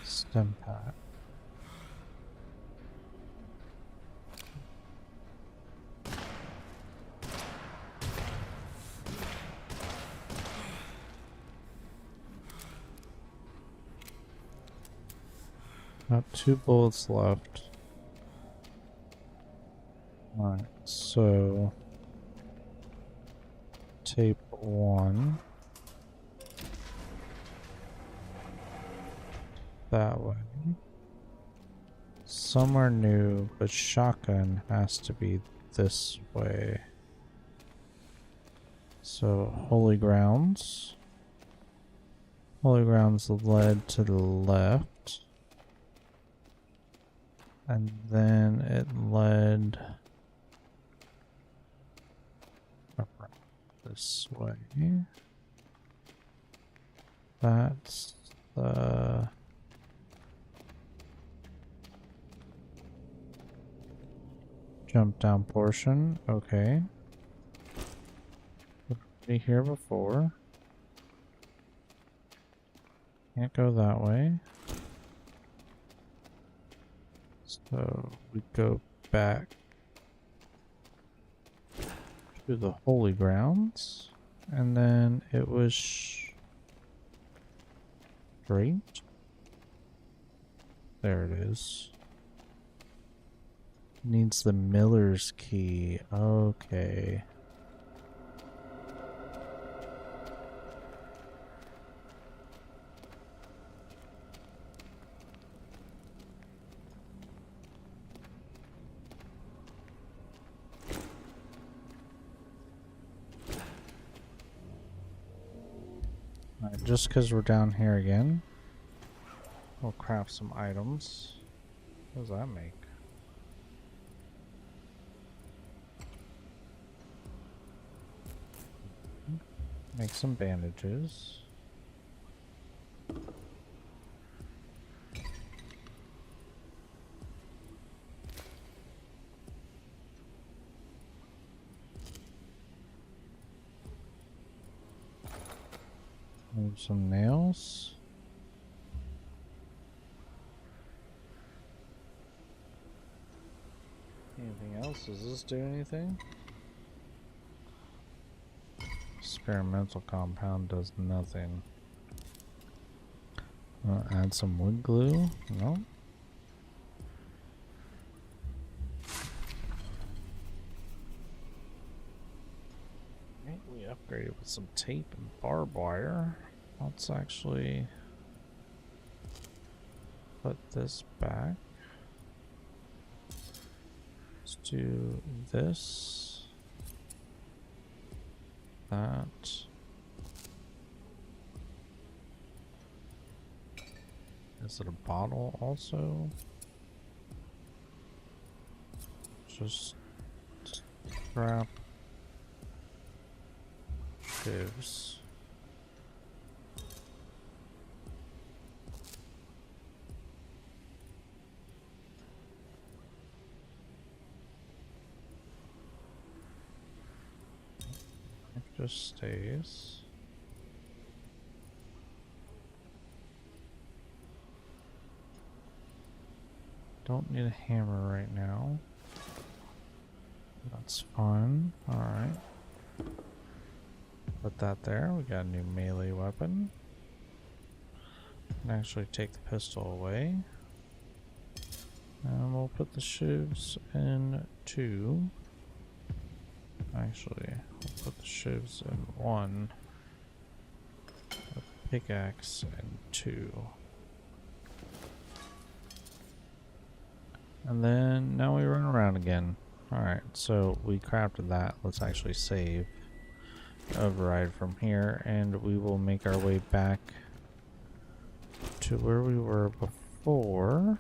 Stem pack. Got 2 bullets left. Alright, so tape 1 that way. Somewhere new, but shotgun has to be this way. So Holy Grounds. Holy Grounds led to the left. And then it led around this way. That's the jump down portion. Okay. We've been here before. Can't go that way. So we go back to the Holy Grounds, and then it was straight. There it is. Needs the Miller's key. Okay. Alright, just because we're down here again, we'll craft some items. What does that make? Make some bandages. Move some nails. Anything else? Does this do anything? Experimental compound does nothing. Add some wood glue? No. Okay, we upgraded with some tape and barbed wire. Let's actually put this back. Let's do this. That. Is it a bottle also? Just scrap shivs. It just stays. Don't need a hammer right now. That's fine. Alright. Put that there. We got a new melee weapon. Can actually take the pistol away. And we'll put the shivs in 2. Actually, we'll put the shivs in 1. The pickaxe in 2. And then now we run around again. Alright, so we crafted that. Let's actually save. Override from here, and we will make our way back to where we were before.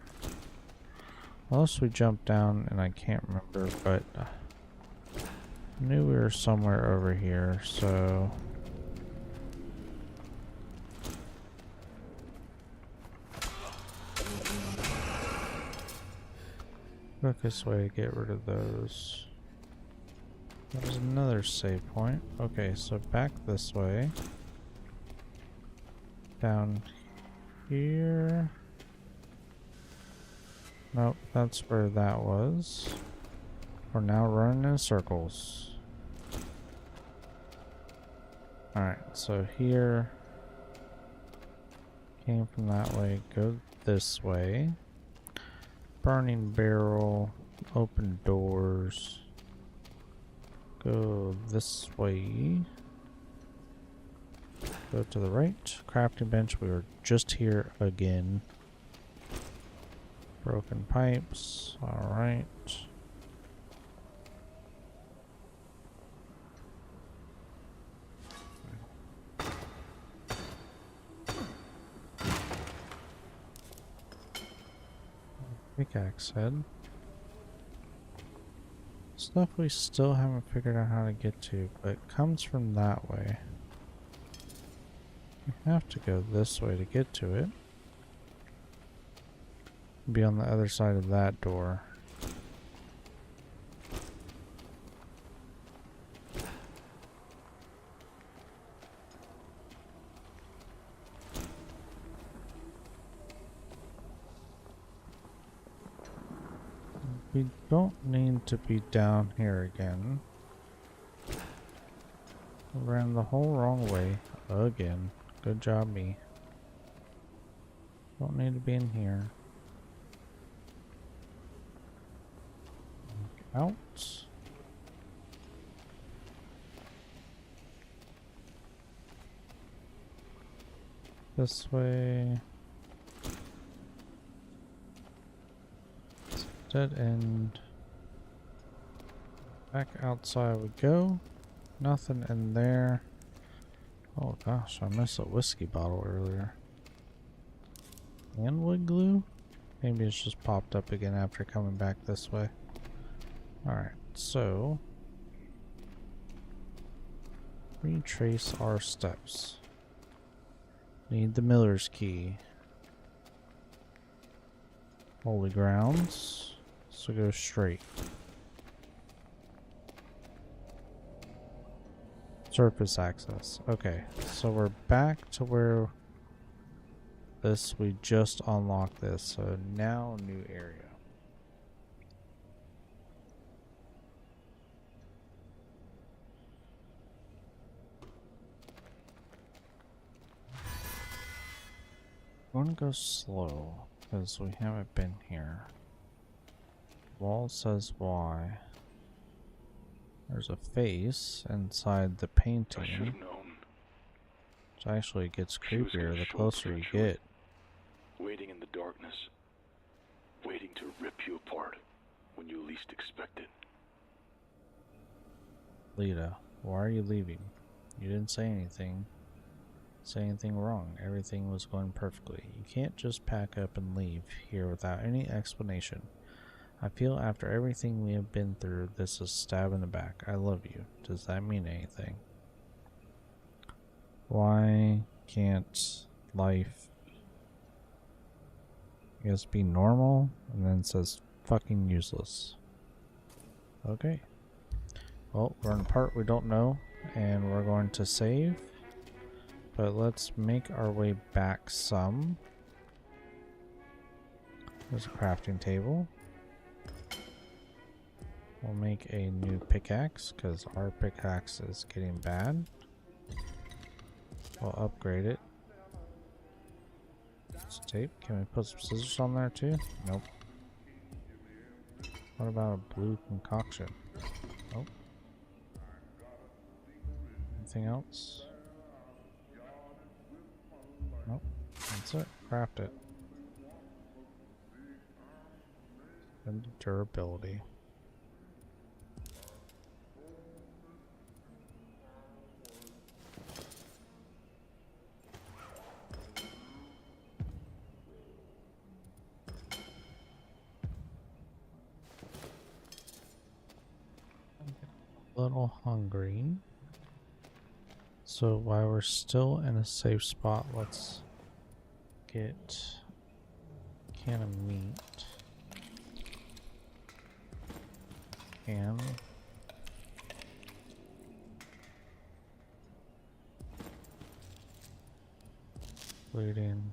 Unless we jumped down and I can't remember, but I knew we were somewhere over here, so quickest way to get rid of those. There's another save point. Okay, so back this way. Down here. Nope, that's where that was. We're now running in circles. Alright, so here. Came from that way, go this way. Burning barrel, open doors. Go this way. Go to the right. Crafting bench. We were just here again. Broken pipes. Alright. Pickaxe head. Stuff we still haven't figured out how to get to, but it comes from that way. We have to go this way to get to it. Be on the other side of that door. We don't need to be down here again. Ran the whole wrong way again. Good job, me. Don't need to be in here. Out. This way. Dead end. Back outside we go. Nothing in there. Oh gosh, I missed a whiskey bottle earlier. And wood glue? Maybe it's just popped up again after coming back this way. Alright, so retrace our steps. Need the miller's key. Holy grounds. So go straight. Surface access. Okay, so we're back to where we just unlocked this. So now new area. I'm gonna go slow because we haven't been here. Wall says why. There's a face inside the painting. I should have known. Which actually gets She was gonna creepier the show up closer you eventually. get. waiting in the darkness, waiting to rip you apart when you least expect it. Lita, why are you leaving? You didn't say anything wrong. Everything was going perfectly. You can't just pack up and leave here without any explanation. I feel after everything we have been through, this is a stab in the back. I love you. Does that mean anything? Why can't life, I guess, be normal? And then it says fucking useless. Okay. Well, we're in a part we don't know, and we're going to save. But let's make our way back some. There's a crafting table. We'll make a new pickaxe because our pickaxe is getting bad. We'll upgrade it. It's tape. Can we put some scissors on there too? Nope. What about a blue concoction? Nope. Anything else? Nope. That's it. Craft it. And durability. A little hungry. So while we're still in a safe spot, let's get a can of meat. Can. Including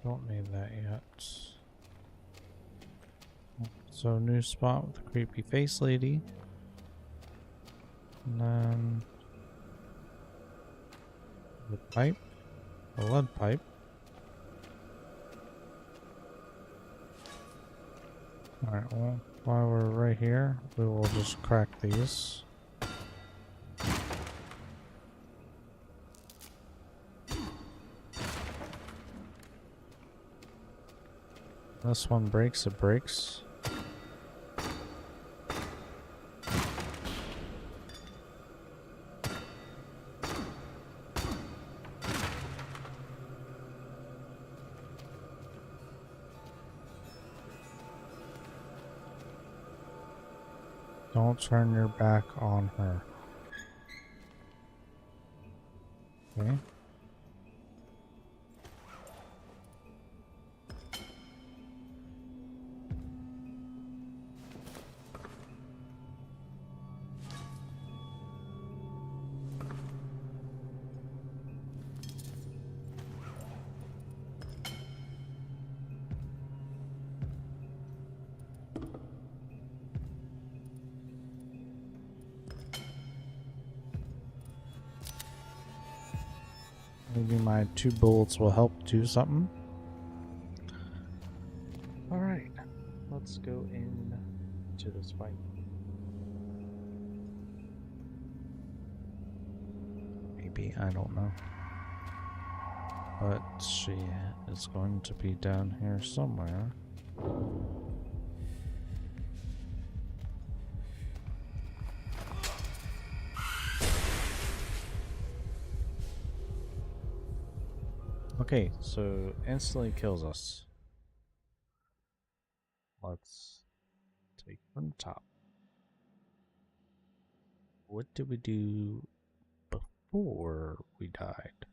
don't need that yet. So new spot with a creepy face lady. And then the pipe. A lead pipe. Alright, well, while we're right here, we will just crack these. This one breaks, it breaks. Don't turn your back on her. Okay. Maybe my 2 bullets will help do something. Alright, let's go in to this fight. Maybe, I don't know. But she is going to be down here somewhere. Okay, so instantly kills us. Let's take from the top. What did we do before we died?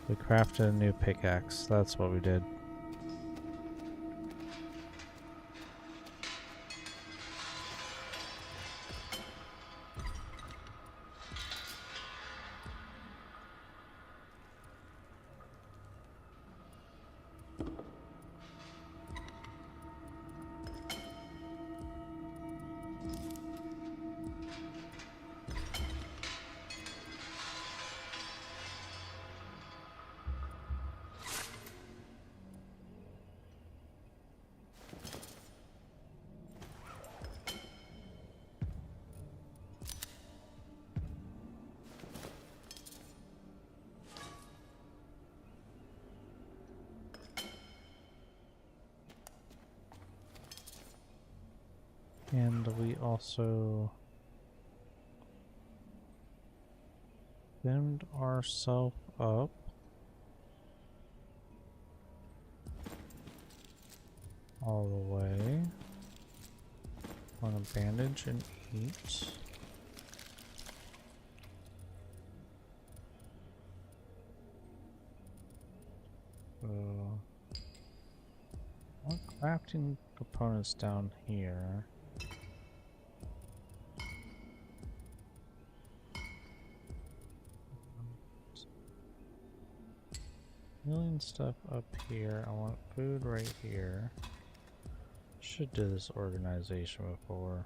We crafted a new pickaxe. That's what we did. And we also dimmed ourselves up. All the way. On a bandage and eat. So, what crafting components down here? Healing stuff up here. I want food right here. Should do this organization before.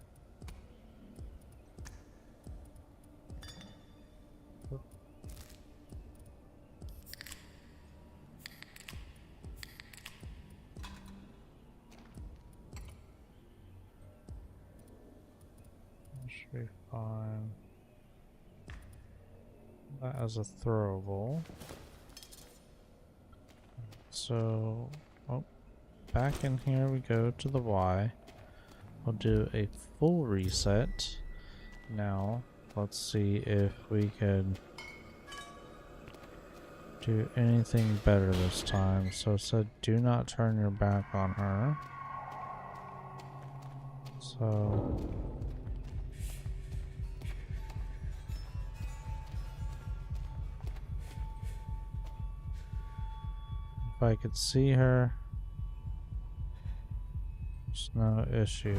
Should be fine. That as a throwable. So, oh, back in here we go to the Y. We'll do a full reset. Now, let's see if we can do anything better this time. So it said, do not turn your back on her. So, if I could see her, there's no issue.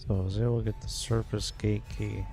So I was able to get the surface gate key.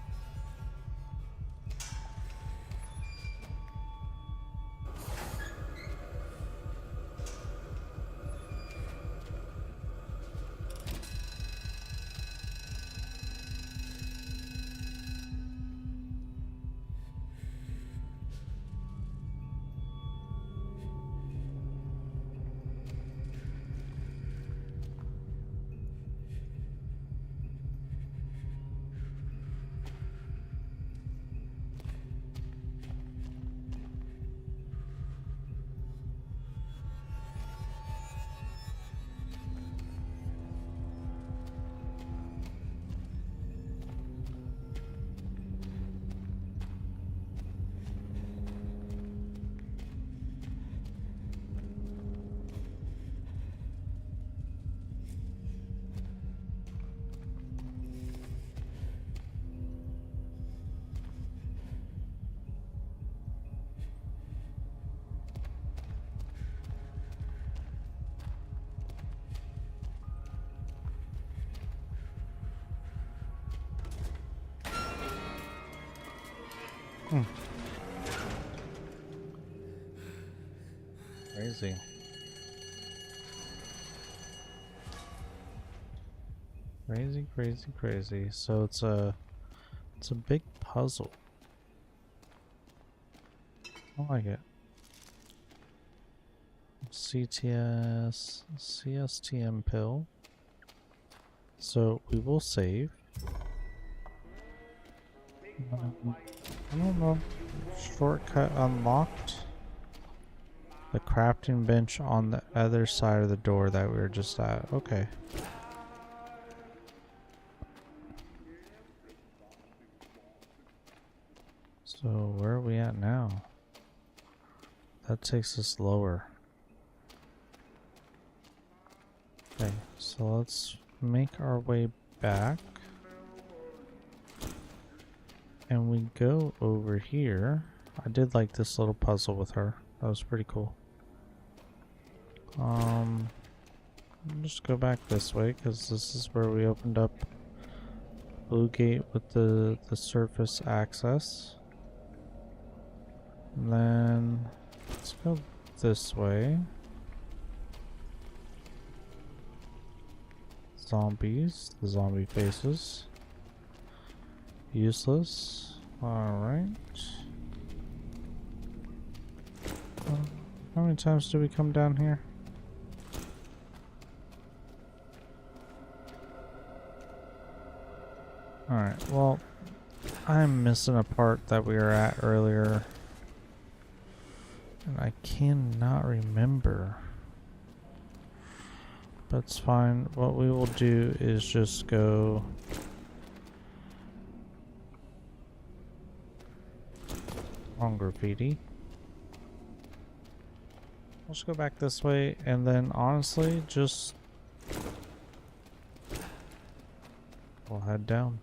Crazy. Crazy, crazy, crazy. So it's a big puzzle. I like it. CSTM pill. So we will save. I don't know. Shortcut unlocked. The crafting bench on the other side of the door that we were just at. Okay. So where are we at now? That takes us lower. Okay, so let's make our way back. And we go over here. I did like this little puzzle with her. That was pretty cool. Just go back this way because this is where we opened up Blue Gate with the surface access. And then let's go this way. Zombies, the zombie faces. Useless. Alright. How many times do we come down here? Alright, well, I'm missing a part that we were at earlier. And I cannot remember. But it's fine. What we will do is just go on graffiti. Let's go back this way and then honestly just we'll head down.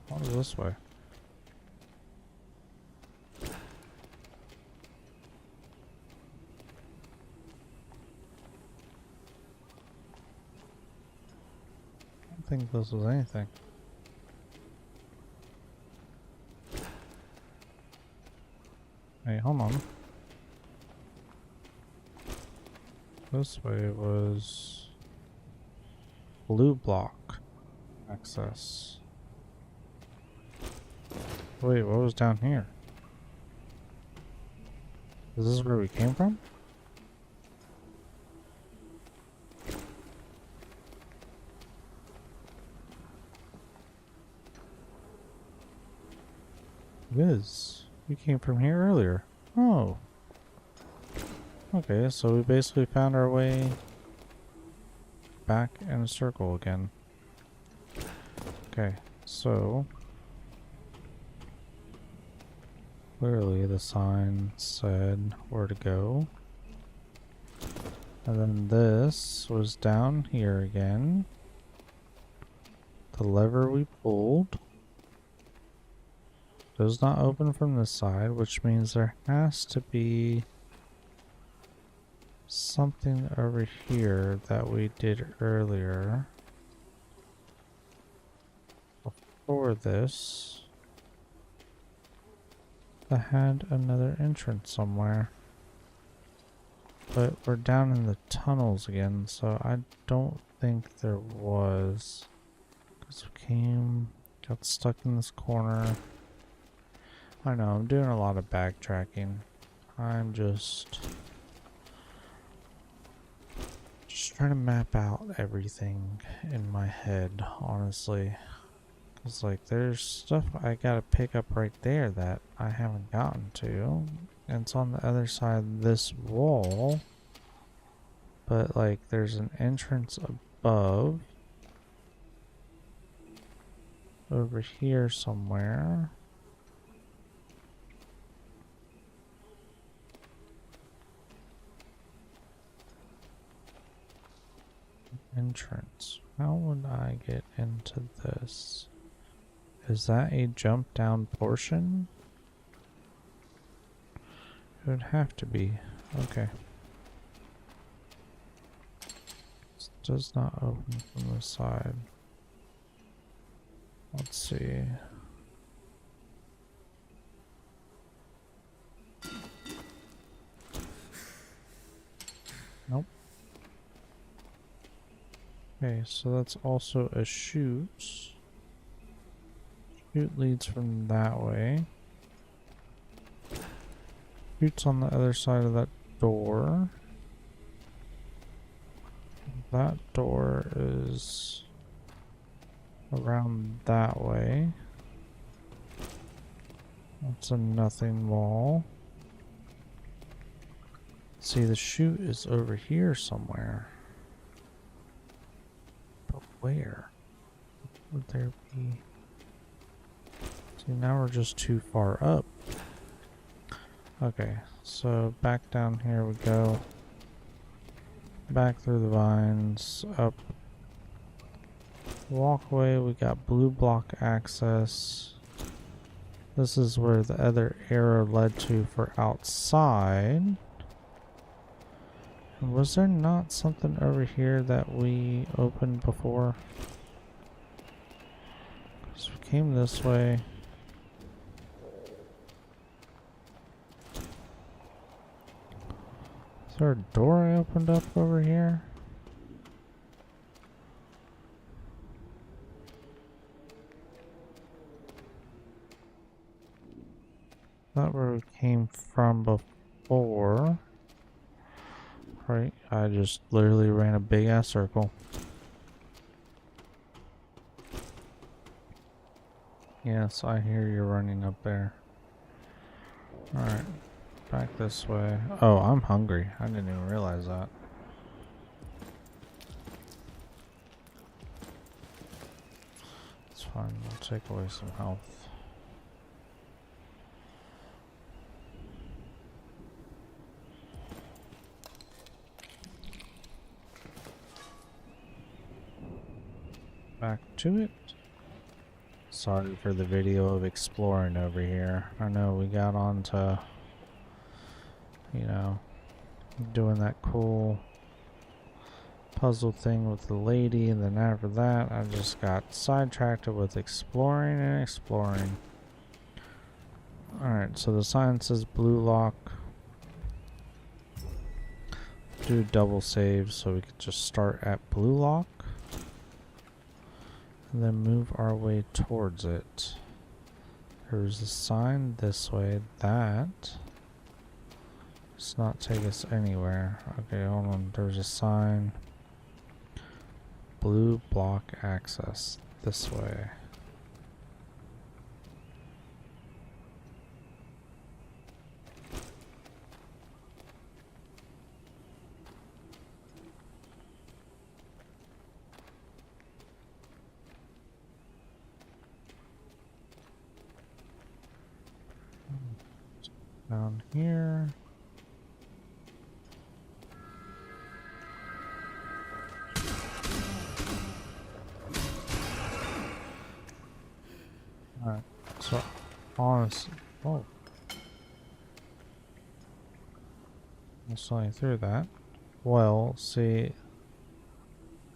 What is this way? I don't think this was anything. Hey, hold on. This way was blue block access. Wait, what was down here? Is this where we came from? It is. We came from here earlier. Oh. Okay, so we basically found our way back in a circle again. Okay, so clearly the sign said where to go. And then this was down here again. The lever we pulled does not open from this side, which means there has to be something over here that we did earlier before this that had another entrance somewhere. But we're down in the tunnels again, so I don't think there was. Because we got stuck in this corner. I know, I'm doing a lot of backtracking. I'm just trying to map out everything in my head, honestly. Because, like, there's stuff I gotta pick up right there that I haven't gotten to. And it's on the other side of this wall. But, like, there's an entrance above. Over here somewhere. Entrance. How would I get into this? Is that a jump down portion? It would have to be. Okay. This does not open from the side. Let's see. Nope. Okay, so that's also a chute. Chute leads from that way. Chute's on the other side of that door. That door is around that way. That's a nothing wall. See, the chute is over here somewhere. But where would there be? See, now we're just too far up. Okay, so back down here we go. Back through the vines, up. Walkway, we got blue block access. This is where the other arrow led to for outside. And was there not something over here that we opened before? So we came this way. Is there a door I opened up over here? Not where we came from before. Right, I just literally ran a big ass circle. Yes, I hear you running up there. Alright, back this way. Oh, I'm hungry. I didn't even realize that. It's fine, I'll take away some health. Back to it. Sorry for the video of exploring over here. I know we got on to, you know, doing that cool puzzle thing with the lady, and then after that I just got sidetracked with exploring and exploring. Alright, so the sign says blue lock. Do double save so we could just start at blue lock. And then move our way towards it. There's a sign this way. That does not take us anywhere. Okay, hold on. There's a sign. Blue block access. This way. Down here. Alright, so honestly, whoa. I saw through that. Well, see,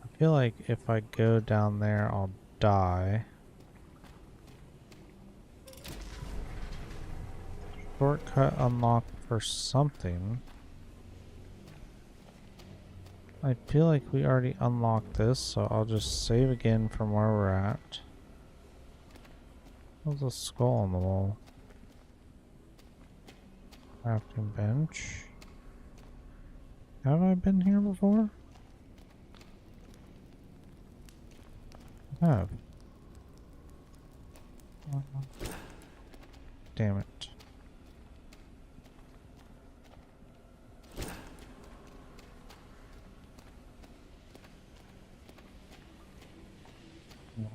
I feel like if I go down there, I'll die. Shortcut unlocked for something. I feel like we already unlocked this, so I'll just save again from where we're at. There's a skull on the wall. Crafting bench. Have I been here before? I have. Damn it.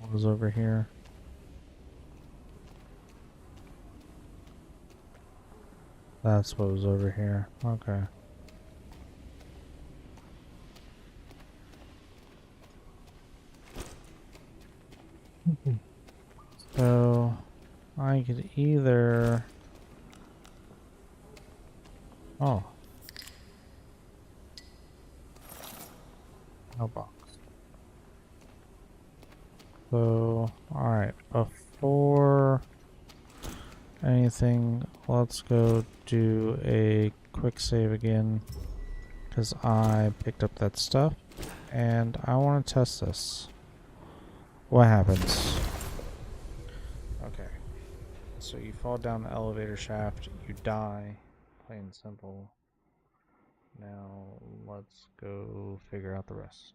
What was over here? That's what was over here. Okay. So I could either... Oh. No box. So, alright, before anything, let's go do a quick save again, because I picked up that stuff, and I want to test this. What happens? Okay, so you fall down the elevator shaft, you die, plain and simple. Now, let's go figure out the rest.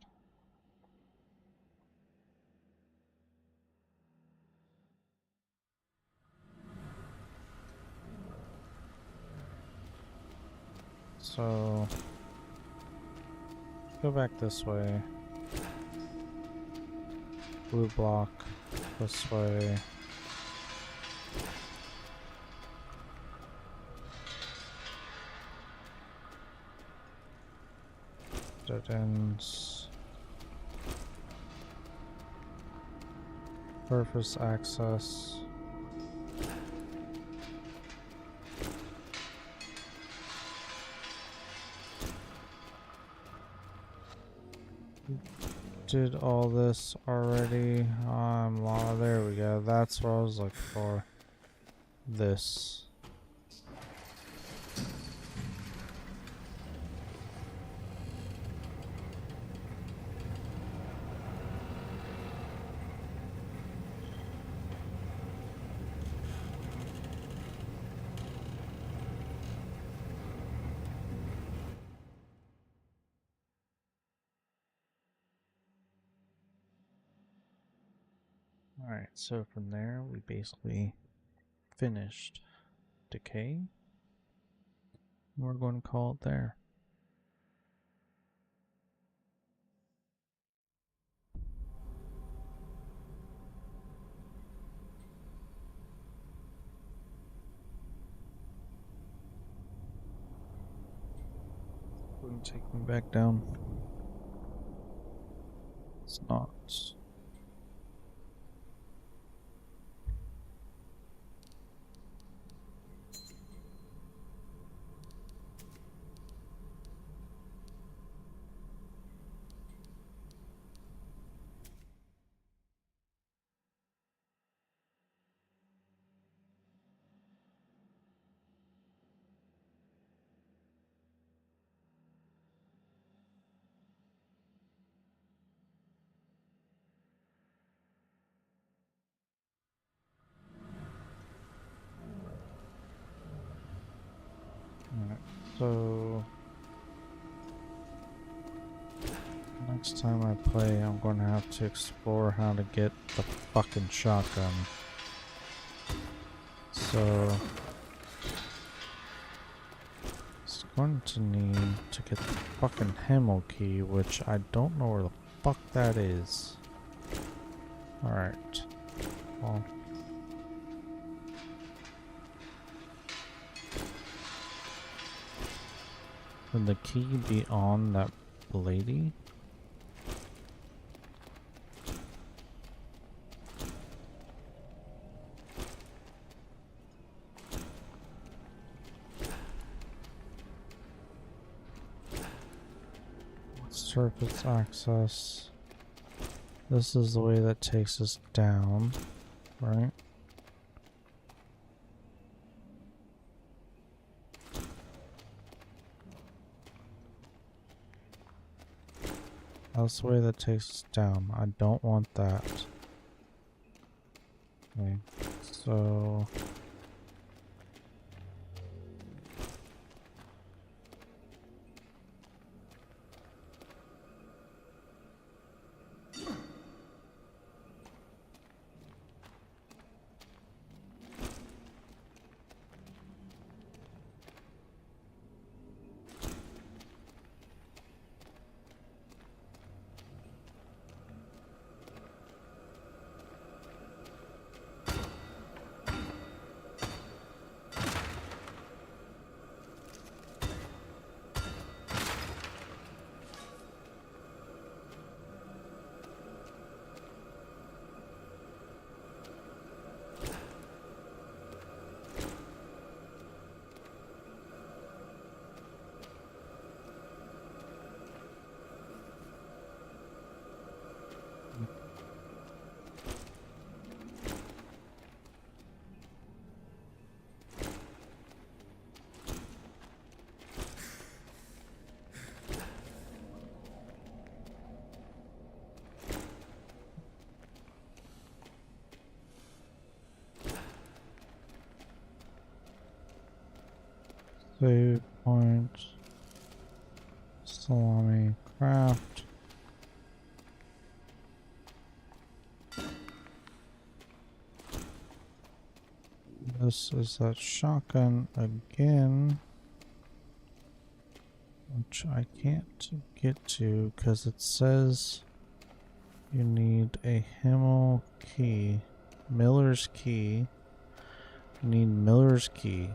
So, go back this way. Blue block this way. Dead ends. Surface access. Did all this already. There we go. That's what I was looking for. This. Alright, so from there we basically finished Decay. We're going to call it there. Wouldn't take me back down. It's not. Alright, so next time I play, I'm going to have to explore how to get the fucking shotgun. So it's going to need to get the fucking Hemel key, which I don't know where the fuck that is. Alright. Well. Would the key be on that lady? Surface access. This is the way that takes us down, right? That's the way that takes us down. I don't want that. Okay, so Save point. Salami craft. This is that shotgun again, which I can't get to because it says you need a Himmel key, Miller's key. You need Miller's key.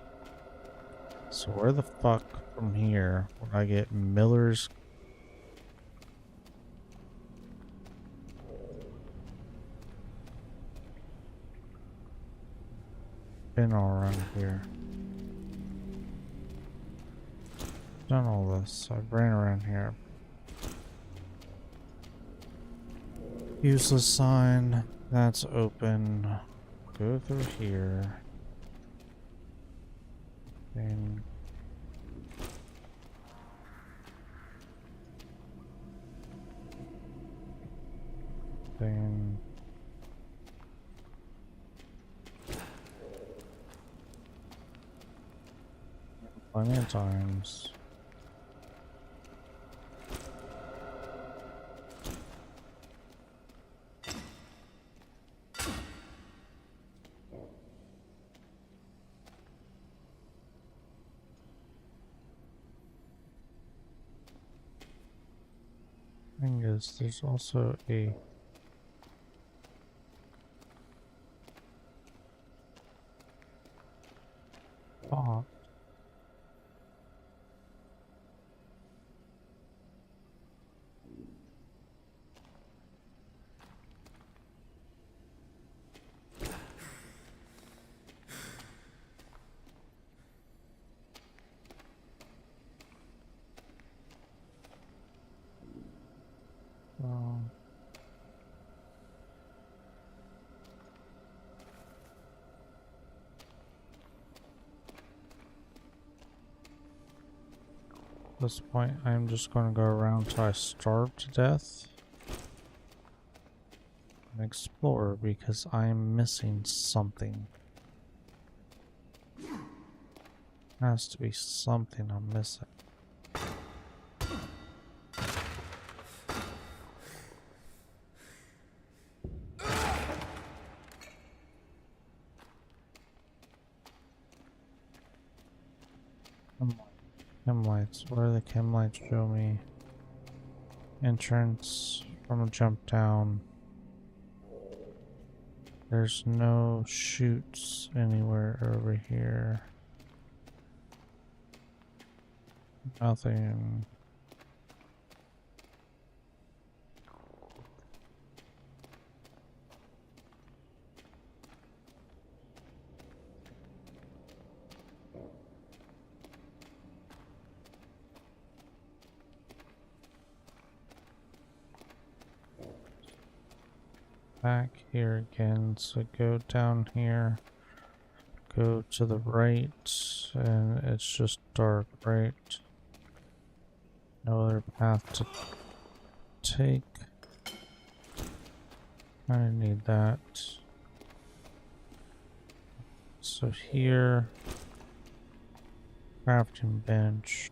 So where the fuck from here would I get Miller's? Been all around here. Done all this. I've ran around here. Useless sign. That's open. Go through here. Then plenty of times. Thing is, there's also a box. At this point, I'm just going to go around till I starve to death and explore because I'm missing something. Has to be something I'm missing. Chem lights. Where are the chem lights? Show me. Entrance from a jump down. There's no chutes anywhere over here. Nothing. Back here again, so go down here, go to the right, and it's just dark, right? No other path to take. I need that. So here, crafting bench,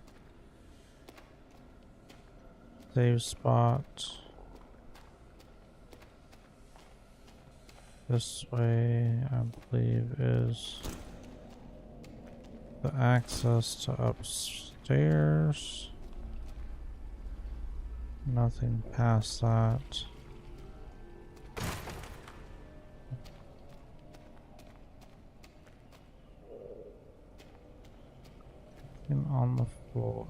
save spot. This way, I believe, is the access to upstairs. Nothing past that. And on the floor.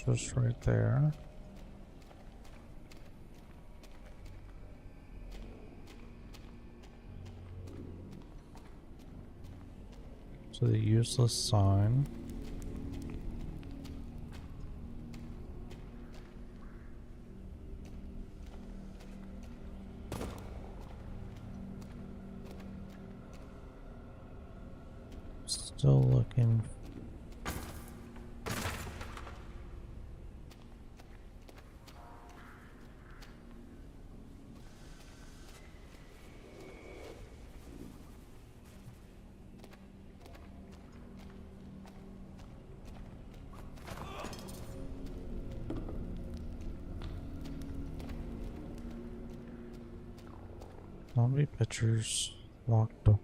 Just right there. To the useless sign. Still looking. Zombie pictures locked up.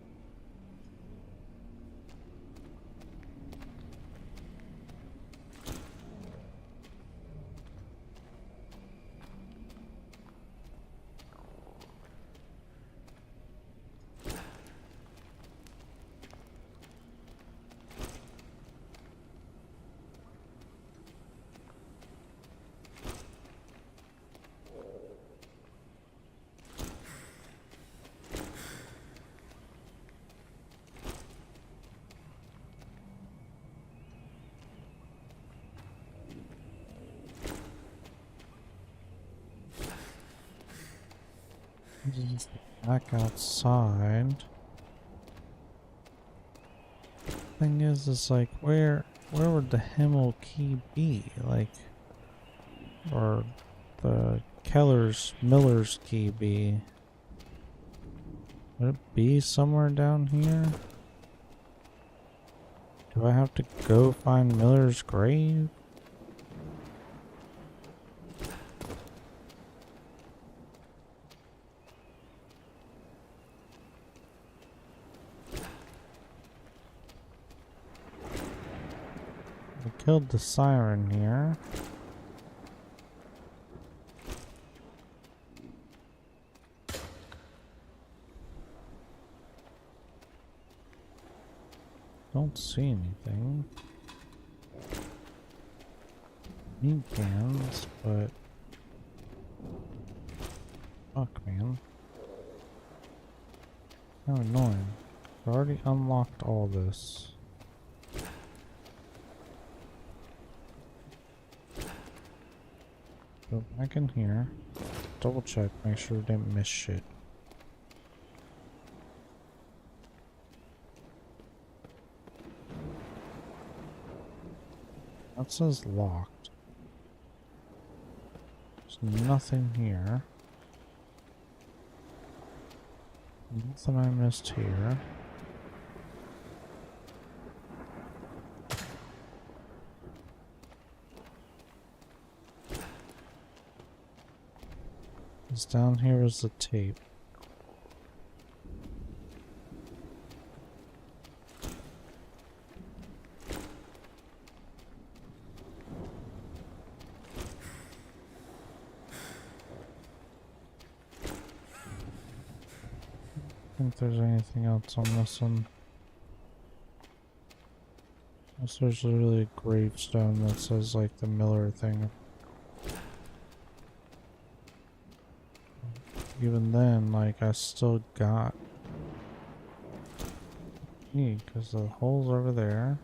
Back outside. Thing is like where would the Himmel key be? Like, or the Miller's key be? Would it be somewhere down here? Do I have to go find Miller's grave? I killed the siren here. Don't see anything. Need cans, but fuck, man. How annoying. I already unlocked all this. Go back in here. Double check, make sure we didn't miss shit. That says locked. There's nothing here. Nothing I missed here. Because down here is the tape. I don't think there's anything else on this one. Unless there's literally a gravestone that says like the Miller thing. Even then, like, I still got me because the hole's over there.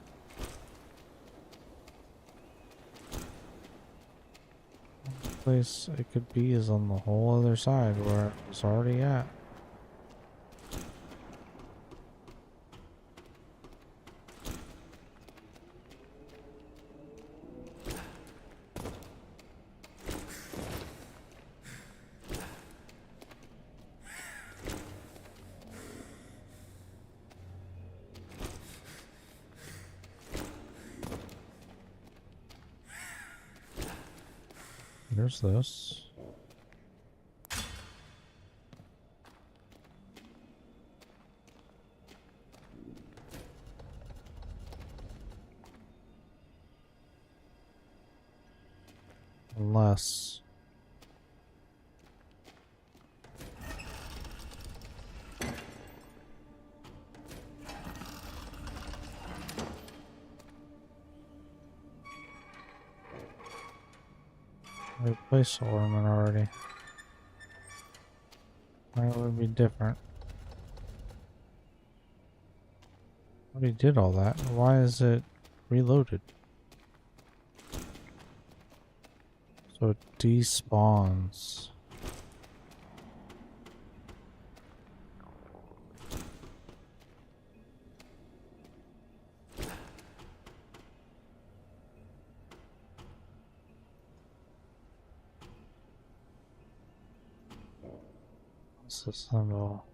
The place it could be is on the whole other side where I was already at. There's this. Unless I replaced the ornament already. Why would it be different? I already did all that. Why is it reloaded? So it despawns. What's the symbol?